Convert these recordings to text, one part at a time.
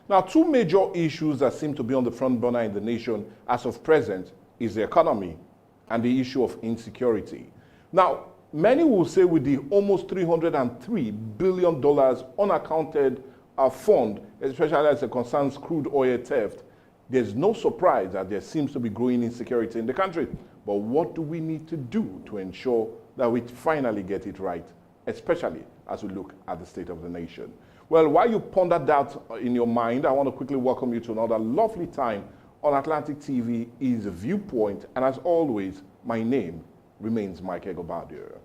Now, two major issues that seem to be on the front burner in the nation as of present is the economy and the issue of insecurity. Now, many will say with the almost $303 billion unaccounted fund, especially as it concerns crude oil theft, there's no surprise that there seems to be growing insecurity in the country. But what do we need to do to ensure that we finally get it right, especially as we look at the state of the nation? Well, while you ponder that in your mind, I want to quickly welcome you to another lovely time on Atlantic TV is Viewpoint. And as always, my name remains Mike Egobadio.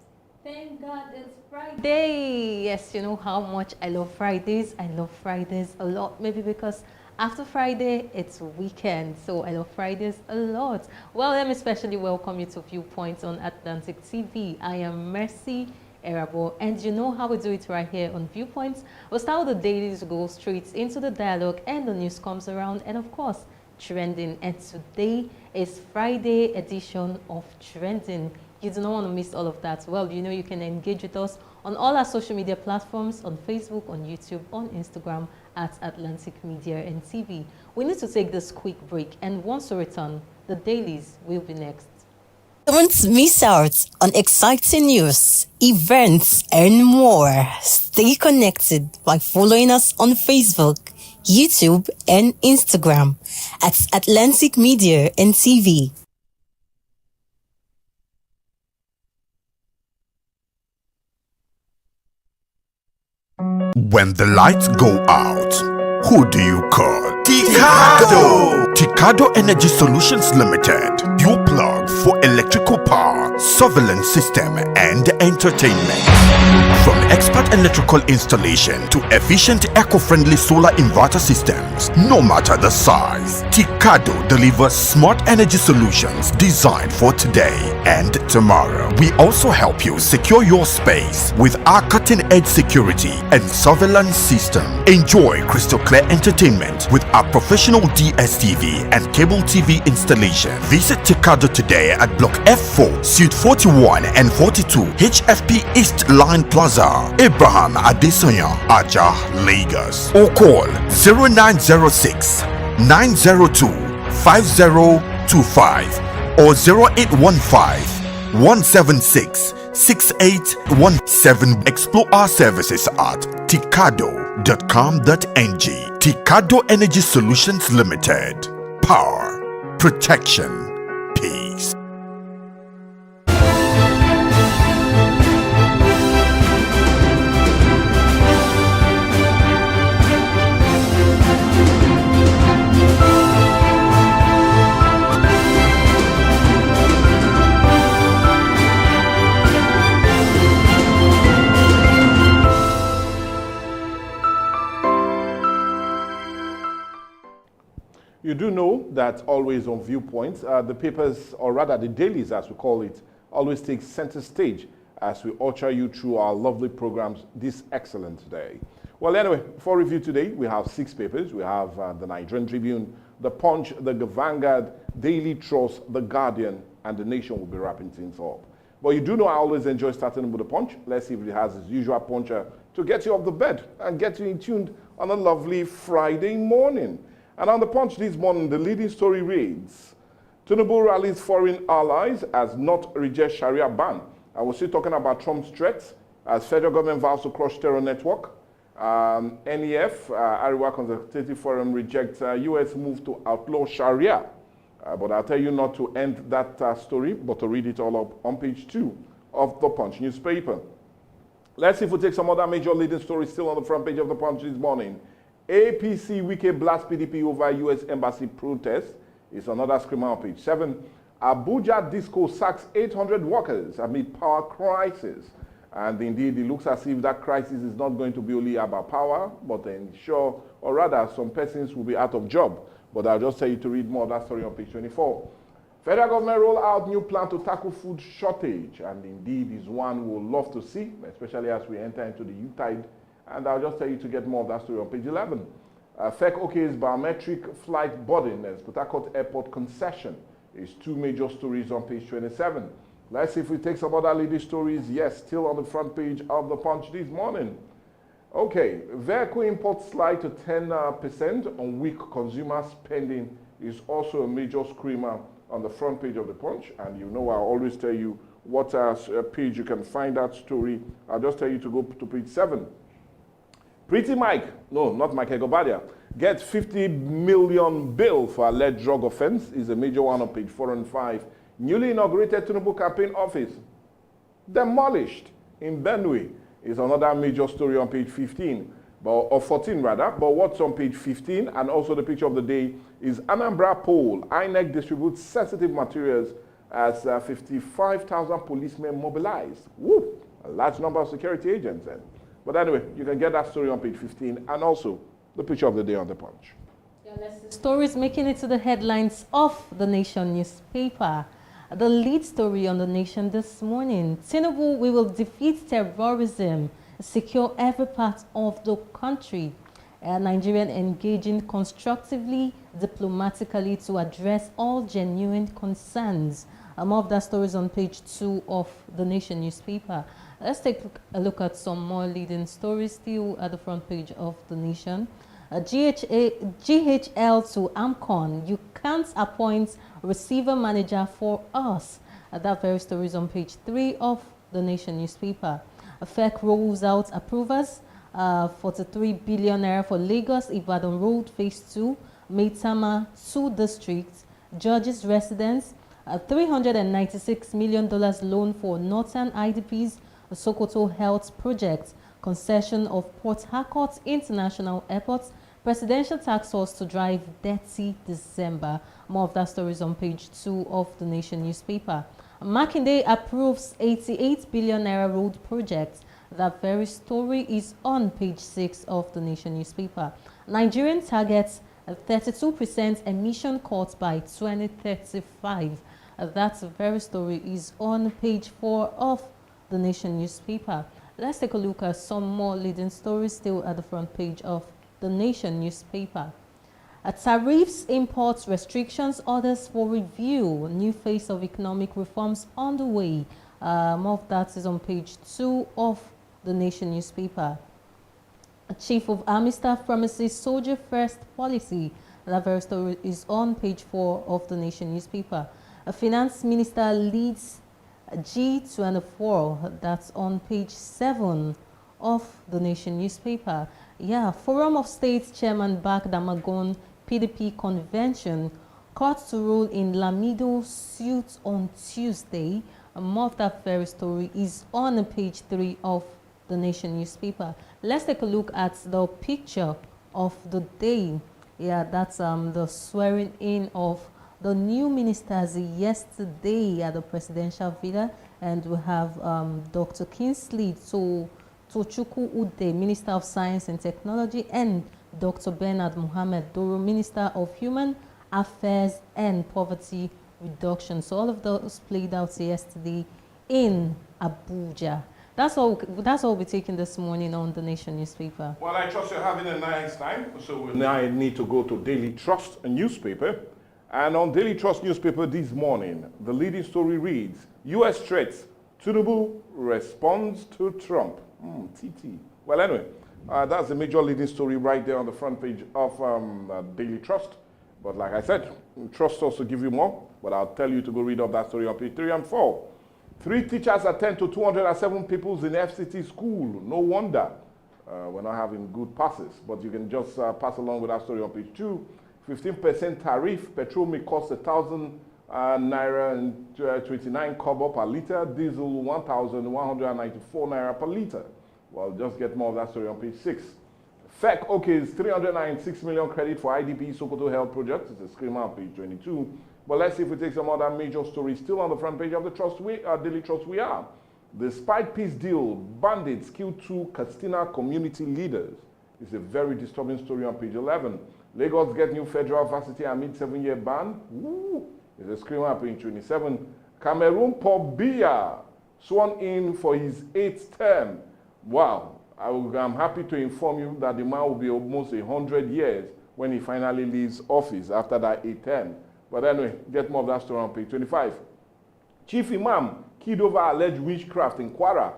Thank God it's Friday. Yes, you know how much I love Fridays. I love Fridays a lot, maybe because after Friday, it's weekend. So I love Fridays a lot. Well, let me especially welcome you to Viewpoint on Atlantic TV. I am Mercy Erabo, and you know how we do it right here on Viewpoints. We'll start with the dailies, go straight into the dialogue, and the news comes around, and of course, trending. And today is Friday edition of Trending. You do not want to miss all of that. Well, you know you can engage with us on all our social media platforms, on Facebook, on YouTube, on Instagram, at Atlantic Media and TV. We need to take this quick break, and once we return, the dailies will be next. Don't miss out on exciting news, events, and more. Stay connected by following us on Facebook, YouTube, and Instagram at Atlantic Media and TV. When the lights go out, who do you call? Ticado! Ticado Energy Solutions Limited, your plug for electrical power, surveillance system, and entertainment. From expert electrical installation to efficient eco-friendly solar inverter systems, no matter the size, Ticado delivers smart energy solutions designed for today and tomorrow. We also help you secure your space with our cutting-edge security and surveillance system. Enjoy crystal clear entertainment with our professional DSTV and cable TV installation. Visit Ticado today at Block F4, Suite 41 and 42, HFP East Line Plaza, Abraham Adesanya, Aja, Lagos. Or call 0906 902 5025 or 0815 176 6817. Explore our services at ticado.com.ng. Ticado Energy Solutions Limited. Power, protection, peace. You do know that always on Viewpoint, the papers, or rather the dailies as we call it, always take center stage as we usher you through our lovely programs this excellent day. Well, anyway, for review today, we have 6 papers. We have the Nigerian Tribune, the Punch, the Vanguard, Daily Trust, the Guardian, and the Nation will be wrapping things up. But you do know I always enjoy starting with the Punch. Let's see if it has its usual puncher to get you off the bed and get you in tuned on a lovely Friday morning. And on the Punch this morning, the leading story reads, Tinubu rallies foreign allies as not reject Sharia ban. I was still talking about Trump's threats as federal government vows to crush terror network. NEF, Ariwa Consultative Forum, rejects U.S. move to outlaw Sharia. But I'll tell you not to end that story, but to read it all up on page 2 of the Punch newspaper. Let's see if we take some other major leading stories still on the front page of the Punch this morning. APC Wike blast PDP over U.S. Embassy protest is another screamer on page 7. Abuja Disco sacks 800 workers amid power crisis. And indeed, it looks as if that crisis is not going to be only about power, but ensure, or rather, some persons will be out of job. But I'll just tell you to read more of that story on page 24. Federal government roll out new plan to tackle food shortage. And indeed, is one we'll love to see, especially as we enter into the Yuletide. And I'll just tell you to get more of that story on page 11. FEC OK's biometric flight boarding as Port Harcourt Airport concession is 2 major stories on page 27. Let's see if we take some other leading stories. Yes, still on the front page of the Punch this morning. Okay, vehicle imports slide to 10% on weak consumer spending is also a major screamer on the front page of the Punch. And you know I always tell you what page you can find that story. I'll just tell you to go to page 7. Pretty Mike, no, not Mike Egobadia, gets 50 million bail for alleged drug offense is a major one on page 4 and 5. Newly inaugurated Tinubu campaign office demolished in Benue is another major story on page 15, or 14 rather. But what's on page 15 and also the picture of the day is Anambra poll. INEC distributes sensitive materials as 55,000 policemen mobilized. Woo! A large number of security agents then. But anyway, you can get that story on page 15 and also the picture of the day on the Punch. Stories making it to the headlines of the Nation newspaper. The lead story on the Nation this morning: Tinubu, we will defeat terrorism, secure every part of the country. Nigerian engaging constructively, diplomatically to address all genuine concerns. More of that stories on page 2 of the Nation newspaper. Let's take a look at some more leading stories still at the front page of the Nation. GHL to AMCON, you can't appoint receiver manager for us. That very story is on page 3 of the Nation newspaper. FEC rolls out approvers, 43 billion naira for Lagos Ibadan Road Phase 2, Maitama 2 districts, Judges residents, $396 million loan for Northern IDPs, Sokoto Health Project, concession of Port Harcourt International Airport, presidential task force to drive dirty December. More of that story is on page 2 of the Nation newspaper. Makinde approves 88 billion naira road project. That very story is on page 6 of the Nation newspaper. Nigerian targets 32% emission cut by 2035. That very story is on page 4 of the Nation newspaper. Let's take a look at some more leading stories still at the front page of the Nation newspaper. Tariffs, imports, restrictions, orders for review. New phase of economic reforms on the way. More of that is on page 2 of the Nation newspaper. Chief of Army Staff promises soldier first policy. That very story is on page 4 of the Nation newspaper. A finance minister leads G24. That's on page 7 of the Nation newspaper. Yeah, Forum of States Chairman back Damagon PDP convention. Court to rule in Lamido suit on Tuesday. More of that very story is on page 3 of the Nation newspaper. Let's take a look at the picture of the day. Yeah, that's the swearing in of the new ministers yesterday at the presidential villa, and we have Dr. Kingsley Tochukwu Ude, Minister of Science and Technology, and Dr. Bernard Mohammed Doro, Minister of Human Affairs and Poverty Reduction. So all of those played out yesterday in Abuja. That's all we're taking this morning on the Nation newspaper. Well, I trust you're having a nice time. So now I need to go to Daily Trust newspaper. And on Daily Trust newspaper this morning, the leading story reads, U.S. threats, Tinubu responds to Trump. TT. Well, anyway, that's the major leading story right there on the front page of Daily Trust. But like I said, Trust also give you more, but I'll tell you to go read up that story on page 3 and 4. 3 teachers attend to 207 pupils in FCT school. No wonder we're not having good passes, but you can just pass along with that story on page 2. 15% tariff, petrol may cost 1,000 naira and 29 kobo per liter, diesel 1,194 naira per liter. Well, just get more of that story on page 6. FEC okays 396 million credit for IDP Sokoto Health Project. It's a screamer on page 22. But let's see if we take some other major stories still on the front page of the Daily Trust we are. Despite peace deal, bandits kill 2 Katsina community leaders. It's a very disturbing story on page 11. Lagos get new federal varsity amid 7-year ban. Woo! It's a screamer on page 27. Cameroon Paul Biya sworn in for his 8th term. Wow. I'm happy to inform you that the man will be almost 100 years when he finally leaves office after that 8th term. But anyway, get more of that story on page 25. Chief Imam killed over alleged witchcraft in Kwara.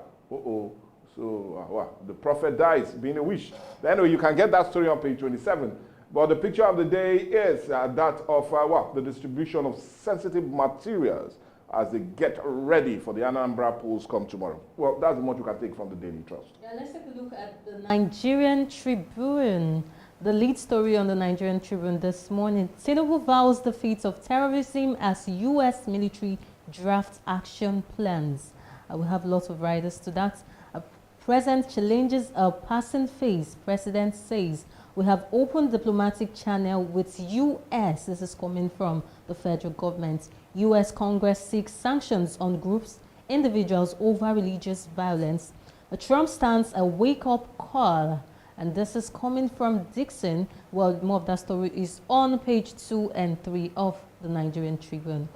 So, well, the prophet dies, being a wish. Anyway, you can get that story on page 27. But the picture of the day is that of, the distribution of sensitive materials as they get ready for the Anambra polls come tomorrow. Well, that's much you can take from the Daily Trust. Yeah, let's take a look at the Nigerian Tribune. The lead story on the Nigerian Tribune this morning. Tinubu vows defeat of terrorism as U.S. military draft action plans. We have lots of riders to that. Present challenges a passing phase, President says. We have opened diplomatic channel with U.S. This is coming from the federal government. U.S. Congress seeks sanctions on groups, individuals over religious violence. Trump stands a wake-up call. And this is coming from Dixon. Well, more of that story is on page 2 and 3 of the Nigerian Tribune.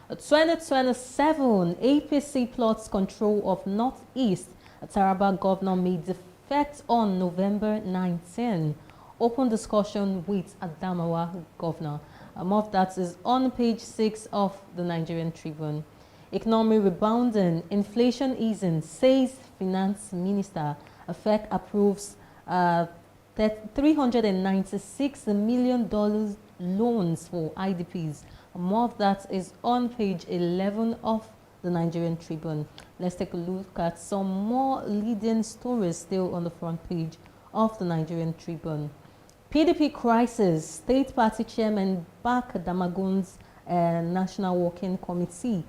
2027, APC plots control of Northeast. Taraba governor may defect on November 19. Open discussion with Adamawa governor. More of that is on page 6 of the Nigerian Tribune. Economy rebounding, inflation easing, says finance minister. FEC approves $396 million loans for IDPs. More of that is on page 11 of the Nigerian Tribune. Let's take a look at some more leading stories still on the front page of the Nigerian Tribune. PDP crisis, state party chairman back Damagun's National Working Committee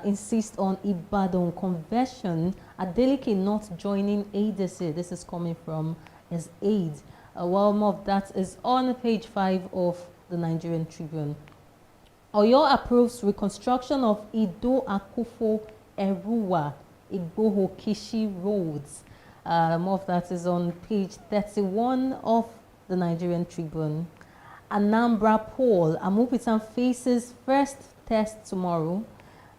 insist on Ibadan conversion. Adeleke not joining ADC. This is coming from his aide. Well, more of that is on page 5 of the Nigerian Tribune. Oyo approves reconstruction of Ido Akufo Eruwa Igboho Kishi roads. More of that is on page 31 of the Nigerian Tribune. Anambra poll, Amupitan faces first test tomorrow.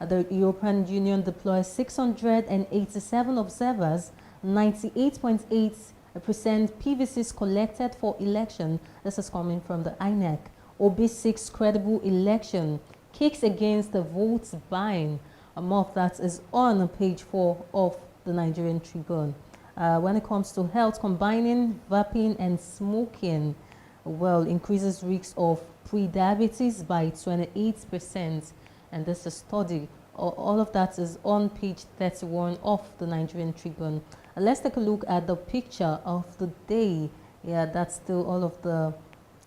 The European Union deploys 687 observers, 98.8% PVCs collected for election. This is coming from the INEC. OB6 credible election, kicks against the votes buying. More of that is on page 4 of the Nigerian Tribune. When it comes to health, combining vaping and smoking, well, increases risks of pre-diabetes by 28%. And this is a study. All of that is on page 31 of the Nigerian Tribune. Let's take a look at the picture of the day. Yeah, that's still all of the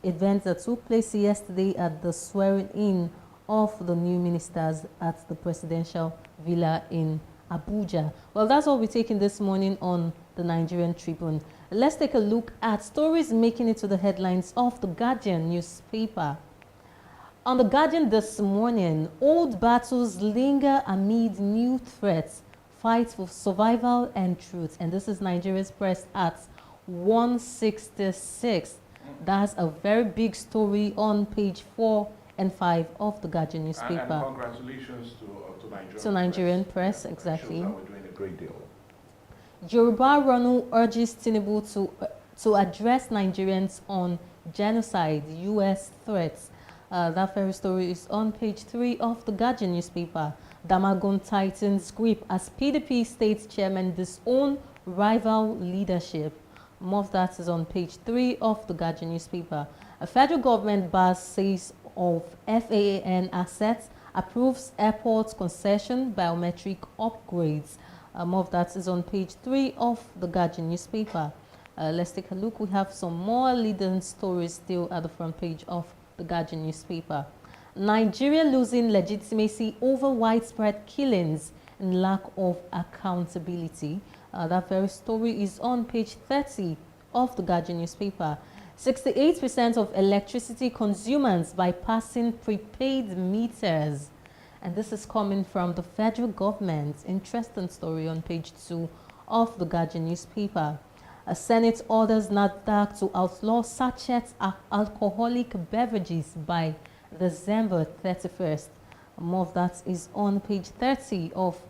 events that took place yesterday at the swearing in of the new ministers at the presidential villa in Abuja. Well, that's all we're taking this morning on the Nigerian Tribune. Let's take a look at stories making it to the headlines of the Guardian newspaper. On the Guardian this morning, old battles linger amid new threats, fight for survival and truth. And this is Nigeria's press at 166. That's a very big story on page 4 and 5 of the Guardian newspaper. And congratulations to Nigerian press, exactly. Shows that we're doing a great deal. Yoruba Ranu urges Tinubu to address Nigerians on genocide, U.S. threats. That very story is on page 3 of the Guardian newspaper. Damagun tightens grip as PDP state chairman disown rival leadership. More of that is on page 3 of the Guardian newspaper. A federal government bars says of FAAN assets, approves airport concession biometric upgrades. More of that is on page 3 of the Guardian newspaper. Let's take a look. We have some more leading stories still at the front page of the Guardian newspaper. Nigeria losing legitimacy over widespread killings and lack of accountability. That very story is on page 30 of the Guardian newspaper. 68% of electricity consumers bypassing prepaid meters. And this is coming from the federal government. Interesting story on page 2 of the Guardian newspaper. A Senate orders NAFDAC to outlaw sachets of alcoholic beverages by December 31st. More of that is on page 30 of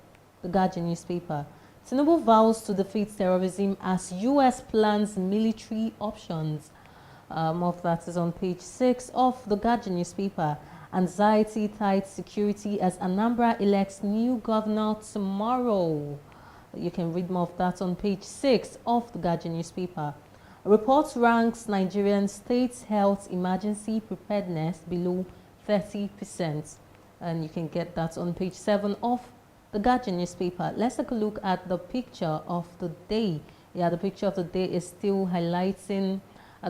the Guardian newspaper. Tinubu vows to defeat terrorism as U.S. plans military options. More of that is on page 6 of the Guardian newspaper. Anxiety tied security as Anambra elects new governor tomorrow. You can read more of that on page 6 of the Guardian newspaper. A report ranks Nigerian state health emergency preparedness below 30%. And you can get that on page 7 of the Guardian newspaper. Let's take a look at the picture of the day. Yeah, the picture of the day is still highlighting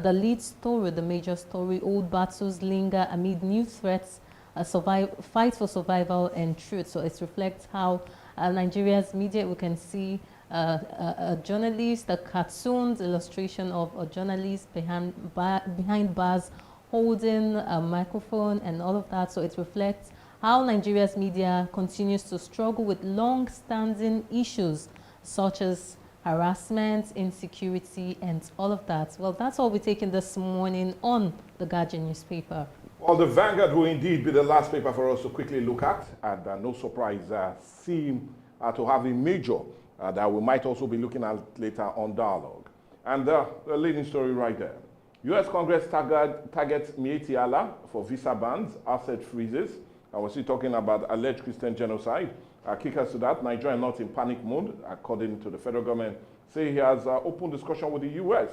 the lead story, the major story. Old battles linger amid new threats, fight for survival and truth. So it reflects how Nigeria's media, we can see a journalist, a cartoon illustration of a journalist behind bars holding a microphone and all of that. So it reflects how Nigeria's media continues to struggle with long-standing issues such as harassment, insecurity, and all of that. Well, that's all we're taking this morning on the Guardian newspaper. Well, the Vanguard will indeed be the last paper for us to quickly look at, and no surprise, seem to have a major that we might also be looking at later on Dialogue. And the leading story right there. U.S. Congress targets Mieti Allah for visa bans, asset freezes, and we're still talking about alleged Christian genocide. Kickers to that, Nigeria not in panic mode, according to the federal government, say he has open discussion with the U.S.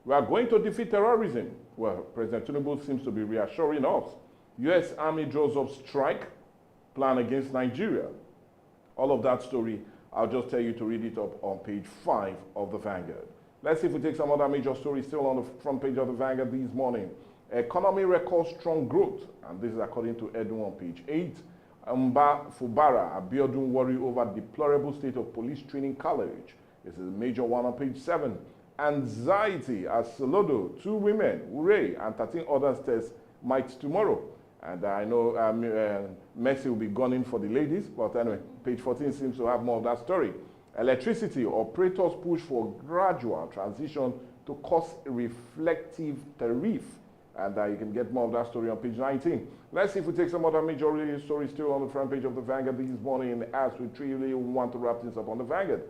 We are going to defeat terrorism. Well, President Tinubu seems to be reassuring us. U.S. Army draws up strike plan against Nigeria. All of that story, I'll just tell you to read it up on page 5 of the Vanguard. Let's see if we take some other major stories still on the front page of the Vanguard this morning. Economy records strong growth, and this is according to Edu on page 8. Mba Fubara, Abiodun worry over deplorable state of police training college. This is a major one on page 7. Anxiety as Solodo, 2 women, hooray, and 13 others test might tomorrow. And I know Messi will be gunning for the ladies, but anyway, page 14 seems to have more of that story. Electricity, operators push for gradual transition to cost-reflective tariff. And you can get more of that story on page 19. Let's see if we take some other major stories still on the front page of the Vanguard this morning as we truly want to wrap things up on the Vanguard.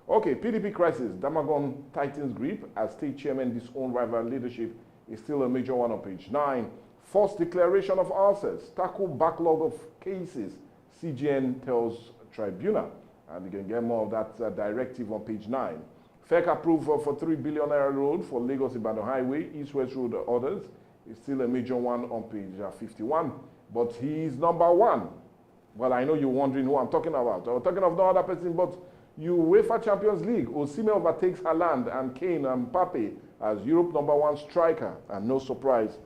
Okay, PDP crisis. Damagon tightens grip as state chairman disown rival leadership is still a major one on page 9. Forced declaration of assets. Tackle backlog of cases. CGN tells tribunal. And you can get more of that directive on page 9. FEC approval for 3 billion naira road for Lagos-Ibadan Highway, East-West Road orders. Is still a major one on page 51. But he is number 1. Well, I know you're wondering who I'm talking about. I'm talking of no other person but UEFA Champions League. Osimhen overtakes Haaland and Kane and Mbappe as Europe number 1 striker. And no surprise,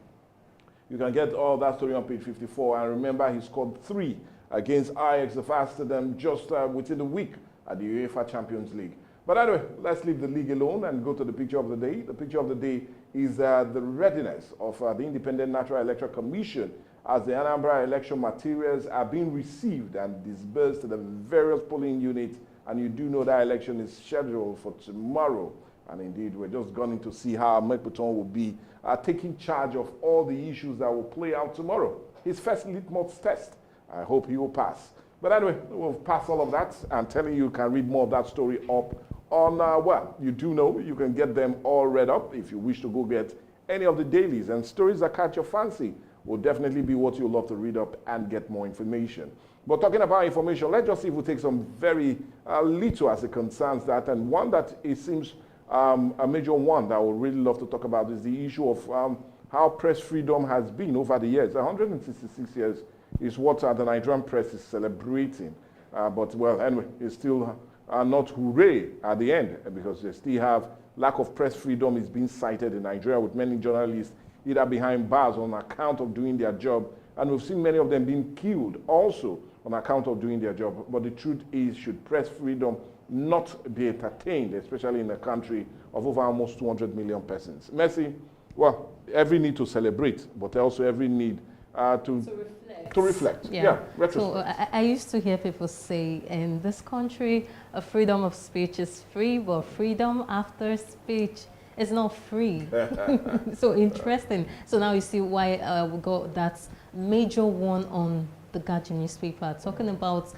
you can get all that story on page 54. And remember, he scored 3 against Ajax, the faster than just within a week at the UEFA Champions League. But anyway, let's leave the league alone and go to the picture of the day. The picture of the day is the readiness of the Independent Natural Electoral Commission as the Anambra election materials are being received and disbursed to the various polling units. And you do know that election is scheduled for tomorrow. And indeed, we're just going to see how Ahmed Puton will be taking charge of all the issues that will play out tomorrow. His first litmus test. I hope he will pass. But anyway, we'll pass all of that. I'm telling you can read more of that story up on, well, you do know you can get them all read up if you wish to go get any of the dailies. And stories that catch your fancy will definitely be what you'll love to read up and get more information. But talking about information, let's just see if we take some very little as it concerns that. And one that it seems a major one that I would really love to talk about is the issue of how press freedom has been over the years. 166 years is what the Nigerian press is celebrating. But, well, anyway, it's still not hooray at the end because they still have lack of press freedom is being cited in Nigeria with many journalists either behind bars on account of doing their job. And we've seen many of them being killed also on account of doing their job. But the truth is, should press freedom not be entertained, especially in a country of over almost 200 million persons? Messi, well, every need to celebrate, but also every need to reflect. Yeah, so I used to hear people say, in this country, freedom of speech is free, but freedom after speech is not free. So interesting. So now you see why we got that major one on the Guardian newspaper, talking about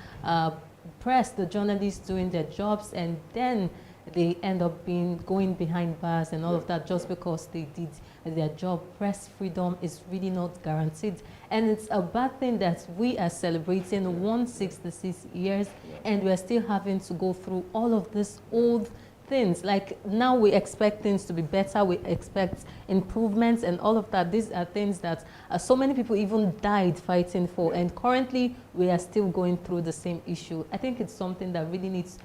press, the journalists doing their jobs, and then they end up going behind bars and all of that just because they did their job. Press freedom is really not guaranteed. And it's a bad thing that we are celebrating 166 years and we're still having to go through all of these old things. Like now we expect things to be better, we expect improvements and all of that. These are things that so many people even died fighting for, and currently we are still going through the same issue. I think it's something that really needs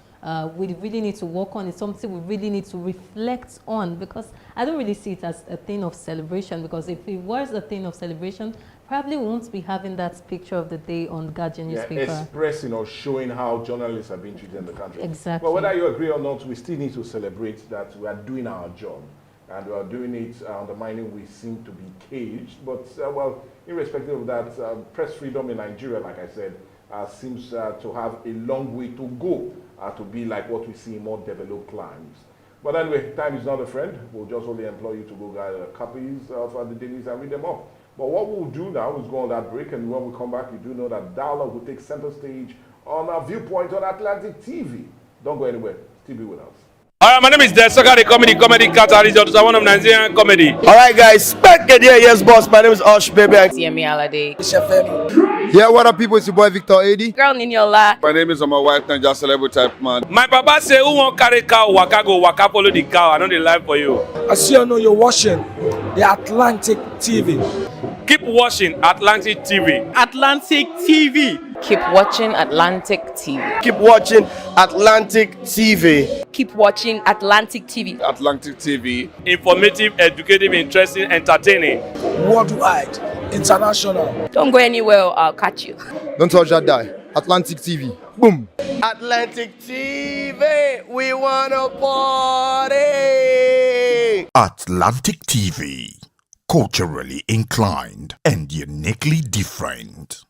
we really need to work on. It's something we really need to reflect on, because I don't really see it as a thing of celebration, because if it was a thing of celebration, probably won't be having that picture of the day on Guardian newspaper. Expressing or showing how journalists are being treated in the country. Exactly. But whether you agree or not, we still need to celebrate that we are doing our job. And we are doing it undermining we seem to be caged. But, well, irrespective of that, press freedom in Nigeria, like I said, seems to have a long way to go to be like what we see in more developed climes. But anyway, time is not a friend. We'll just only employ you to go gather copies of the dailies and read them up. But what we'll do now is go on that break, and when we come back, you do know that dialogue will take center stage on our Viewpoint on Atlantic TV. Don't go anywhere. Still be with us. All right, my name is Desoka, the comedy catalyst, also one of Nigerian comedy. All right, guys, back at yes, boss. My name is Osh, baby. CME Alade. Yeah, what up, people? It's your boy Victor AD. Girl Niniola. My name is my wife, Ninja Celebrity type man. My papa say, who won't carry cow, waka go, waka follow the cow. I know the life for you. I see you know you're watching the Atlantic TV. Keep watching Atlantic TV. Atlantic TV. Keep watching Atlantic TV. Keep watching Atlantic TV. Keep watching Atlantic TV. Atlantic TV. Informative, educative, interesting, entertaining. Worldwide, international. Don't go anywhere, I'll catch you. Don't touch that die. Atlantic TV. Boom. Atlantic TV. We wanna party. Atlantic TV. Culturally inclined and uniquely different.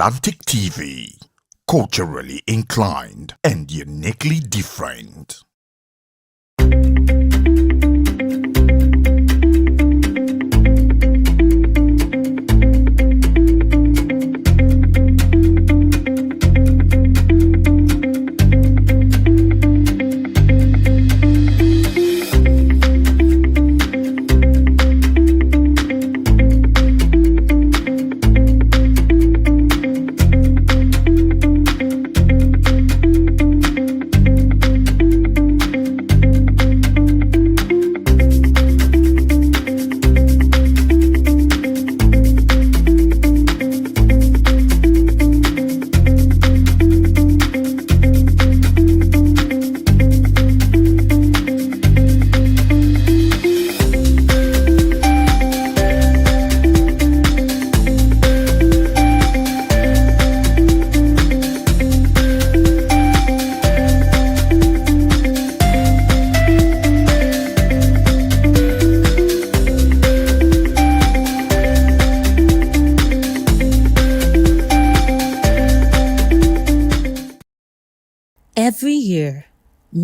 Atlantic TV. Culturally inclined and uniquely different.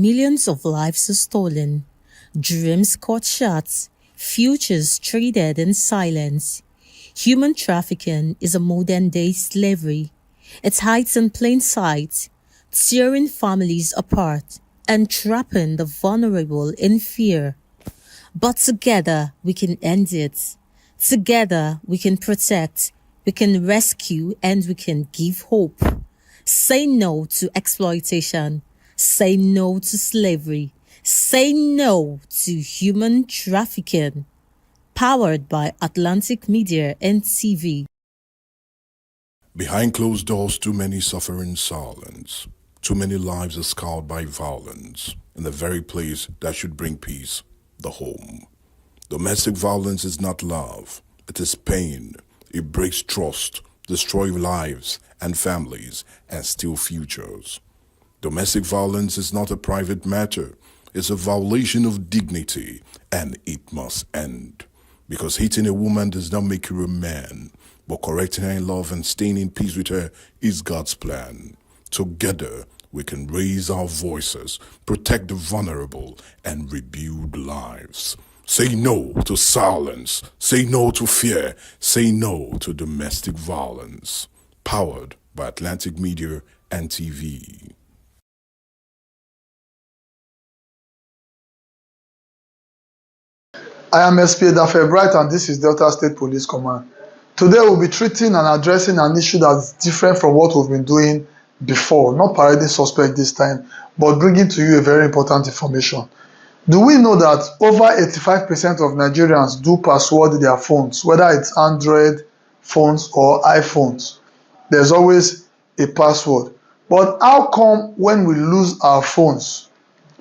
millions of lives are stolen, dreams cut short, futures traded in silence. Human trafficking is a modern-day slavery. It hides in plain sight, tearing families apart and trapping the vulnerable in fear. But together we can end it. Together we can protect, we can rescue, and we can give hope. Say no to exploitation. Say no to slavery. Say no to human trafficking. Powered by Atlantic Media and TV. Behind closed doors, too many suffer in silence. Too many lives are scarred by violence in the very place that should bring peace, the home. Domestic violence is not love. It is pain. It breaks trust, destroys lives and families, and steals futures. Domestic violence is not a private matter. It's a violation of dignity, and it must end. Because hitting a woman does not make you a man, but correcting her in love and staying in peace with her is God's plan. Together, we can raise our voices, protect the vulnerable, and rebuild lives. Say no to silence. Say no to fear. Say no to domestic violence. Powered by Atlantic Media and TV. I am SP Dafe Bright, and this is Delta State Police Command. Today we'll be treating and addressing an issue that's different from what we've been doing before. Not parading suspect this time, but bringing to you a very important information. Do we know that over 85% of Nigerians do password their phones, whether it's Android phones or iPhones? There's always a password. But how come when we lose our phones,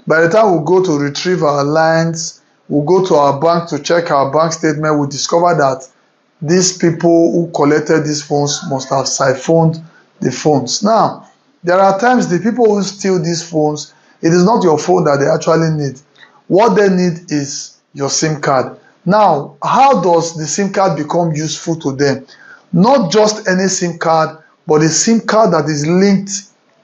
by the time we go to retrieve our lines, we go to our bank to check our bank statement, we discover that these people who collected these phones must have siphoned the phones. Now, there are times the people who steal these phones, it is not your phone that they actually need. What they need is your SIM card. Now, how does the SIM card become useful to them? Not just any SIM card, but a SIM card that is linked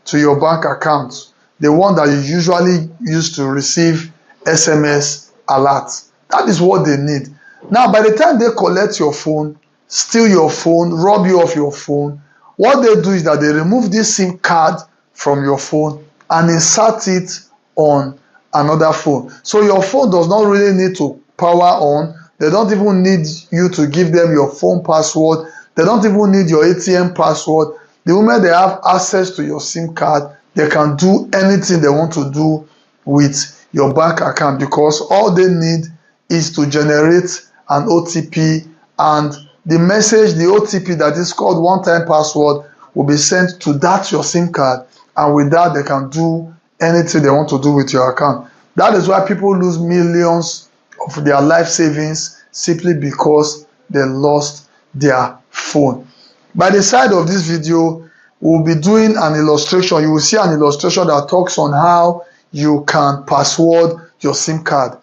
to your bank account, the one that you usually use to receive SMS alerts. That is what they need. Now, by the time they collect your phone, steal your phone, rob you of your phone, what they do is that they remove this SIM card from your phone and insert it on another phone. So your phone does not really need to power on. They don't even need you to give them your phone password. They don't even need your ATM password. The moment they have access to your SIM card, they can do anything they want to do with your bank account, because all they need is to generate an OTP, and the message, the OTP that is called one-time password, will be sent to that your SIM card, and with that they can do anything they want to do with your account. That is why people lose millions of their life savings simply because they lost their phone. By the side of this video, we'll be doing an illustration. You will see an illustration that talks on how you can password your SIM card.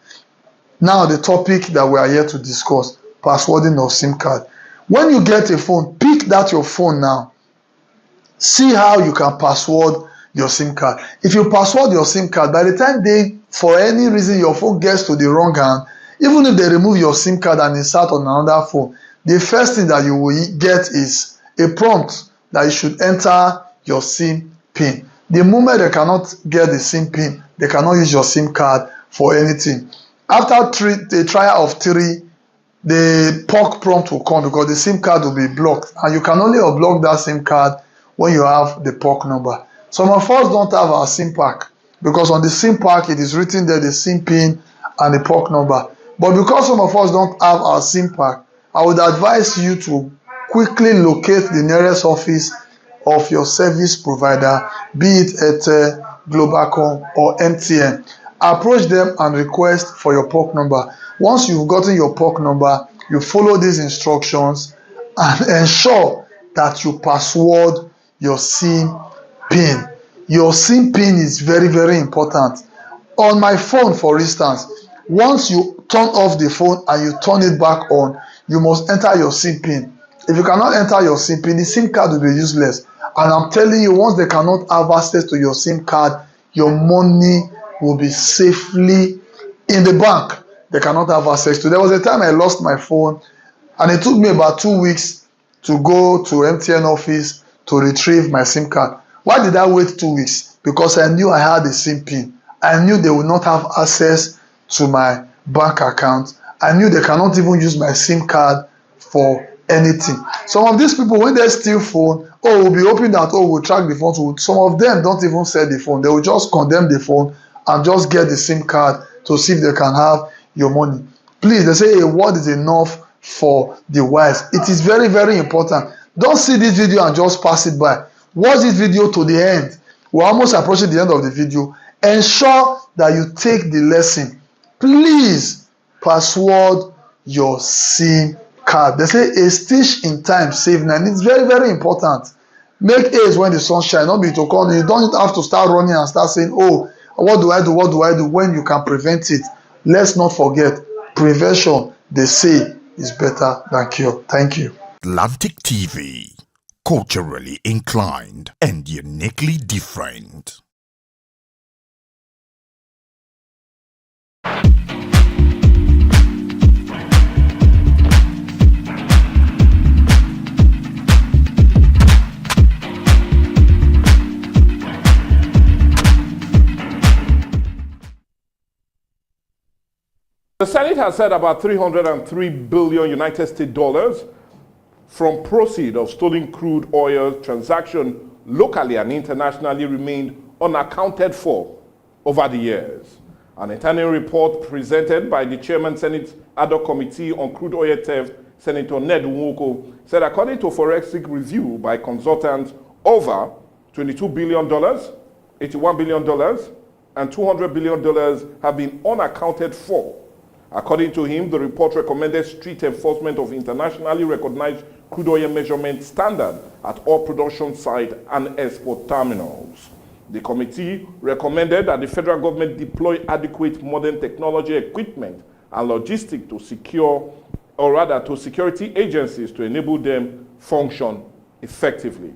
Now, the topic that we are here to discuss, passwording of SIM card. When you get a phone, pick that your phone now. See how you can password your SIM card. If you password your SIM card, by the time for any reason, your phone gets to the wrong hand, even if they remove your SIM card and insert on another phone, the first thing that you will get is a prompt that you should enter your SIM PIN. The moment they cannot get the SIM PIN, they cannot use your SIM card for anything. After the trial of 3, the POC prompt will come because the SIM card will be blocked, and you can only unblock that SIM card when you have the POC number. Some of us don't have our SIM pack, because on the SIM pack it is written there the SIM PIN and the POC number. But because some of us don't have our SIM pack, I would advise you to quickly locate the nearest office of your service provider, be it Airtel, Globalcom or MTN. Approach them and request for your POC number. Once you've gotten your POC number, you follow these instructions and ensure that you password your SIM PIN. Your SIM PIN is very, very important. On my phone, for instance, once you turn off the phone and you turn it back on, you must enter your SIM PIN. If you cannot enter your SIM PIN, the SIM card will be useless. And I'm telling you, once they cannot have access to your SIM card, your money will be safely in the bank. They cannot have access to. There was a time I lost my phone, and it took me about 2 weeks to go to MTN office to retrieve my SIM card. Why did I wait 2 weeks? Because I knew I had a SIM pin. I knew they would not have access to my bank account. I knew they cannot even use my SIM card for anything. Some of these people, when they steal phone, we'll be hoping that, we'll track the phone. Some of them don't even sell the phone. They will just condemn the phone and just get the SIM card to see if they can have your money. Please, they say a word is enough for the wise. It is very, very important. Don't see this video and just pass it by. Watch this video to the end. We're almost approaching the end of the video. Ensure that you take the lesson. Please password your SIM card. They say a stitch in time save nine. It's very, very important. Make haste when the sun shines. Not be to call. You don't have to start running and start saying, what do I do? What do I do? When you can prevent it. Let's not forget, prevention, they say, is better than cure. Thank you. Atlantic TV, culturally inclined and uniquely different. The Senate has said about 303 billion United States dollars from proceeds of stolen crude oil transaction locally and internationally remained unaccounted for over the years. An internal report presented by the chairman Senate Ad hoc Committee on Crude Oil Theft, Senator Ned Nwoko, said according to a forensic review by consultants, over $22 billion, $81 billion, and $200 billion have been unaccounted for. According to him, the report recommended strict enforcement of internationally recognized crude oil measurement standard at all production sites and export terminals. The committee recommended that the federal government deploy adequate modern technology equipment and logistics to security agencies to enable them function effectively.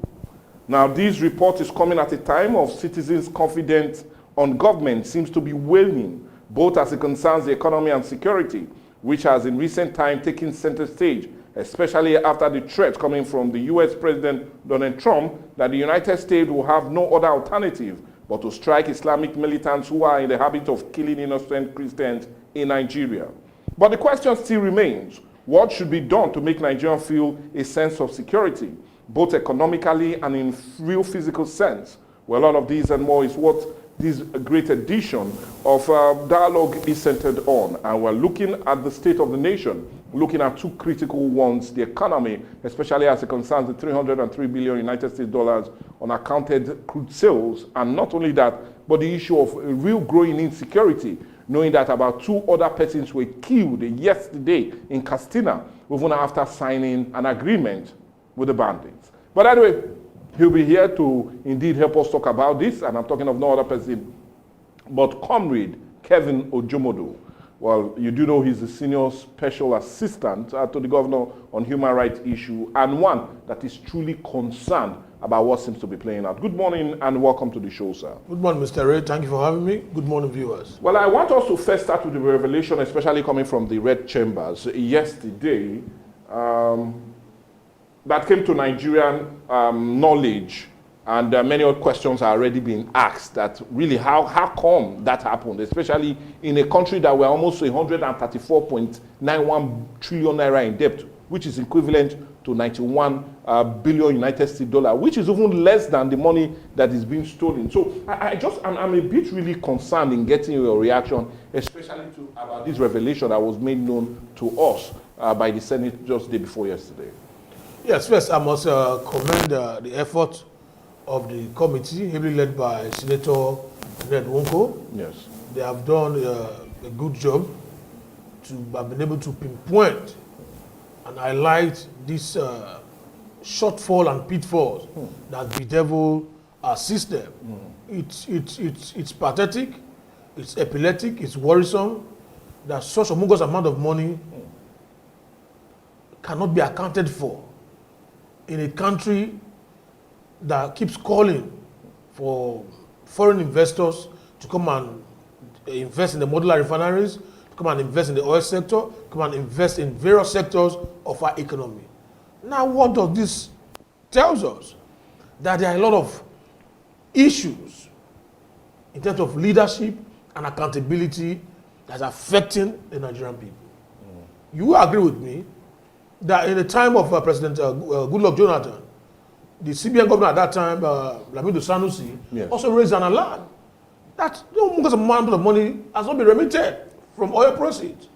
Now, this report is coming at a time of citizens' confidence on government seems to be waning, both as it concerns the economy and security, which has in recent time taken center stage, especially after the threat coming from the US President Donald Trump that the United States will have no other alternative but to strike Islamic militants who are in the habit of killing innocent Christians in Nigeria. But the question still remains, what should be done to make Nigerians feel a sense of security, both economically and in real physical sense? Well, all of these and more is what this great edition of Dialogue is centered on. And we're looking at the state of the nation, looking at two critical ones, the economy, especially as it concerns the 303 billion United States dollars unaccounted crude sales. And not only that, but the issue of a real growing insecurity, knowing that about 2 other persons were killed yesterday in Castina, even after signing an agreement with the bandits. But anyway, he'll be here to indeed help us talk about this, and I'm talking of no other person but Comrade Kevin Ojomodo. Well, you do know he's the senior special assistant to the governor on human rights issue, and one that is truly concerned about what seems to be playing out. Good morning and welcome to the show, sir. Good morning, Mr. Ray. Thank you for having me. Good morning, viewers. Well, I want us to first start with the revelation, especially coming from the Red Chambers yesterday, that came to Nigerian knowledge, and many other questions are already being asked, that really how come that happened, especially in a country that we're almost 134.91 trillion naira in debt, which is equivalent to 91 billion United States dollar, which is even less than the money that is being stolen. So I'm a bit really concerned in getting your reaction, especially about this revelation that was made known to us by the Senate just the day before yesterday. Yes, first I must commend the effort of the committee, heavily led by Senator Ned Nwoko. Yes. They have done a good job to have been able to pinpoint and highlight this shortfall and pitfalls that bedevil our system. It's pathetic, it's epileptic, it's worrisome that such a humongous amount of money cannot be accounted for in a country that keeps calling for foreign investors to come and invest in the modular refineries, to come and invest in the oil sector, come and invest in various sectors of our economy. Now, what does this tells us? That there are a lot of issues in terms of leadership and accountability that's affecting the Nigerian people. You will agree with me that in the time of President Goodluck Jonathan, the CBN governor at that time, Lamido Sanusi, also raised an alarm that the amount of money has not been remitted from oil proceeds.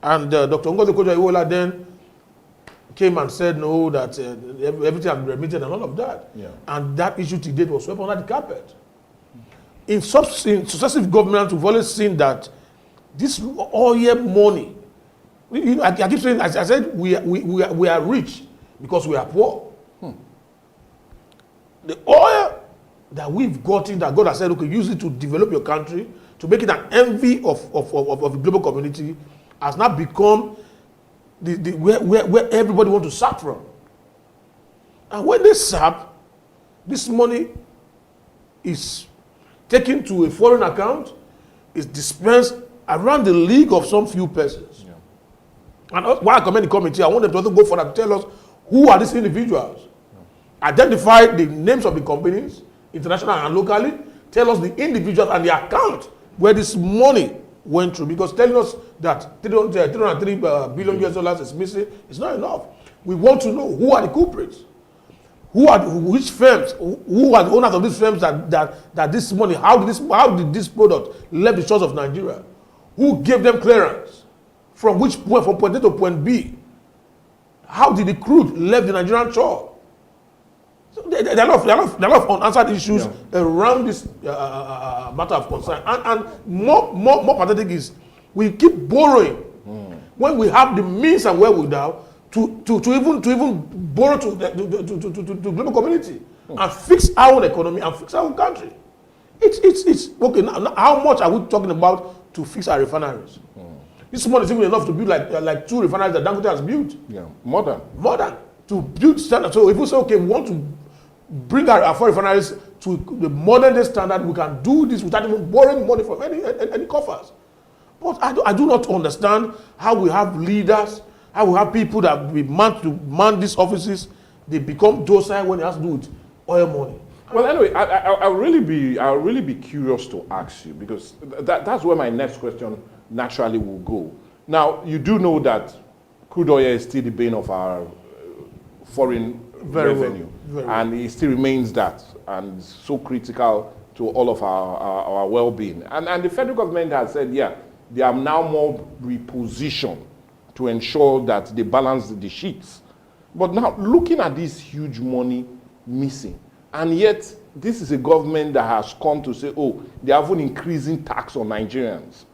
And Dr. Ngozi Okonjo-Iweala then came and said no, that everything has been remitted and all of that. And that issue to date was swept under the carpet. In successive governments, we've always seen that this oil money, I keep saying, as I said, we are rich because we are poor. The oil that we've gotten, that God has said, okay, use it to develop your country, to make it an envy of the global community, has now become where everybody wants to sap from. And when they sap, this money is taken to a foreign account, is dispensed around the league of some few persons. And while I commend the committee, I want them to also go further to tell us who are these individuals. Identify the names of the companies, internationally and locally, tell us the individuals and the account where this money went through, because telling us that 303 billion US dollars is missing is not enough. We want to know who are the culprits, which firms, who are the owners of these firms that this money, how did this product left the shores of Nigeria, who gave them clearance, from which point, from point A to point B, how did the crude left the Nigerian shore? So there are a lot of unanswered issues around this matter of concern. And more pathetic is we keep borrowing when we have the means and wherewithal to even borrow to the global community and fix our own economy and fix our own country. It's okay. Now, how much are we talking about to fix our refineries? This money is even enough to build like 2 refineries that Dangote has built. More than to build standard. So if we say, okay, we want to bring our 4 refineries to the modern day standard, we can do this without even borrowing money from any coffers. But I do not understand how we have leaders, how we have people that we man these offices, they become docile when it has to do with oil money. Well, anyway, I'll really be curious to ask you, because that's where my next question naturally will go. Now, you do know that crude oil is still the bane of our foreign revenue, and it still remains that, and so critical to all of our well-being. And the federal government has said, they are now more repositioned to ensure that they balance the sheets. But now, looking at this huge money missing, and yet this is a government that has come to say, oh, they have an increasing tax on Nigerians.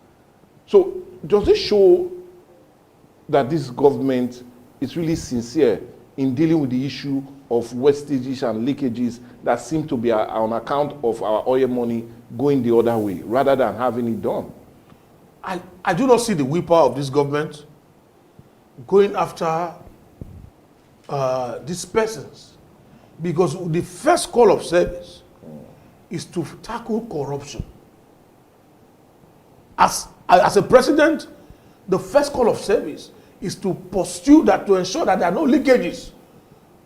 So does it show that this government is really sincere in dealing with the issue of wastages and leakages that seem to be on account of our oil money going the other way, rather than having it done? I do not see the willpower of this government going after these persons, because the first call of service is to tackle corruption. As a president, the first call of service is to pursue that, to ensure that there are no leakages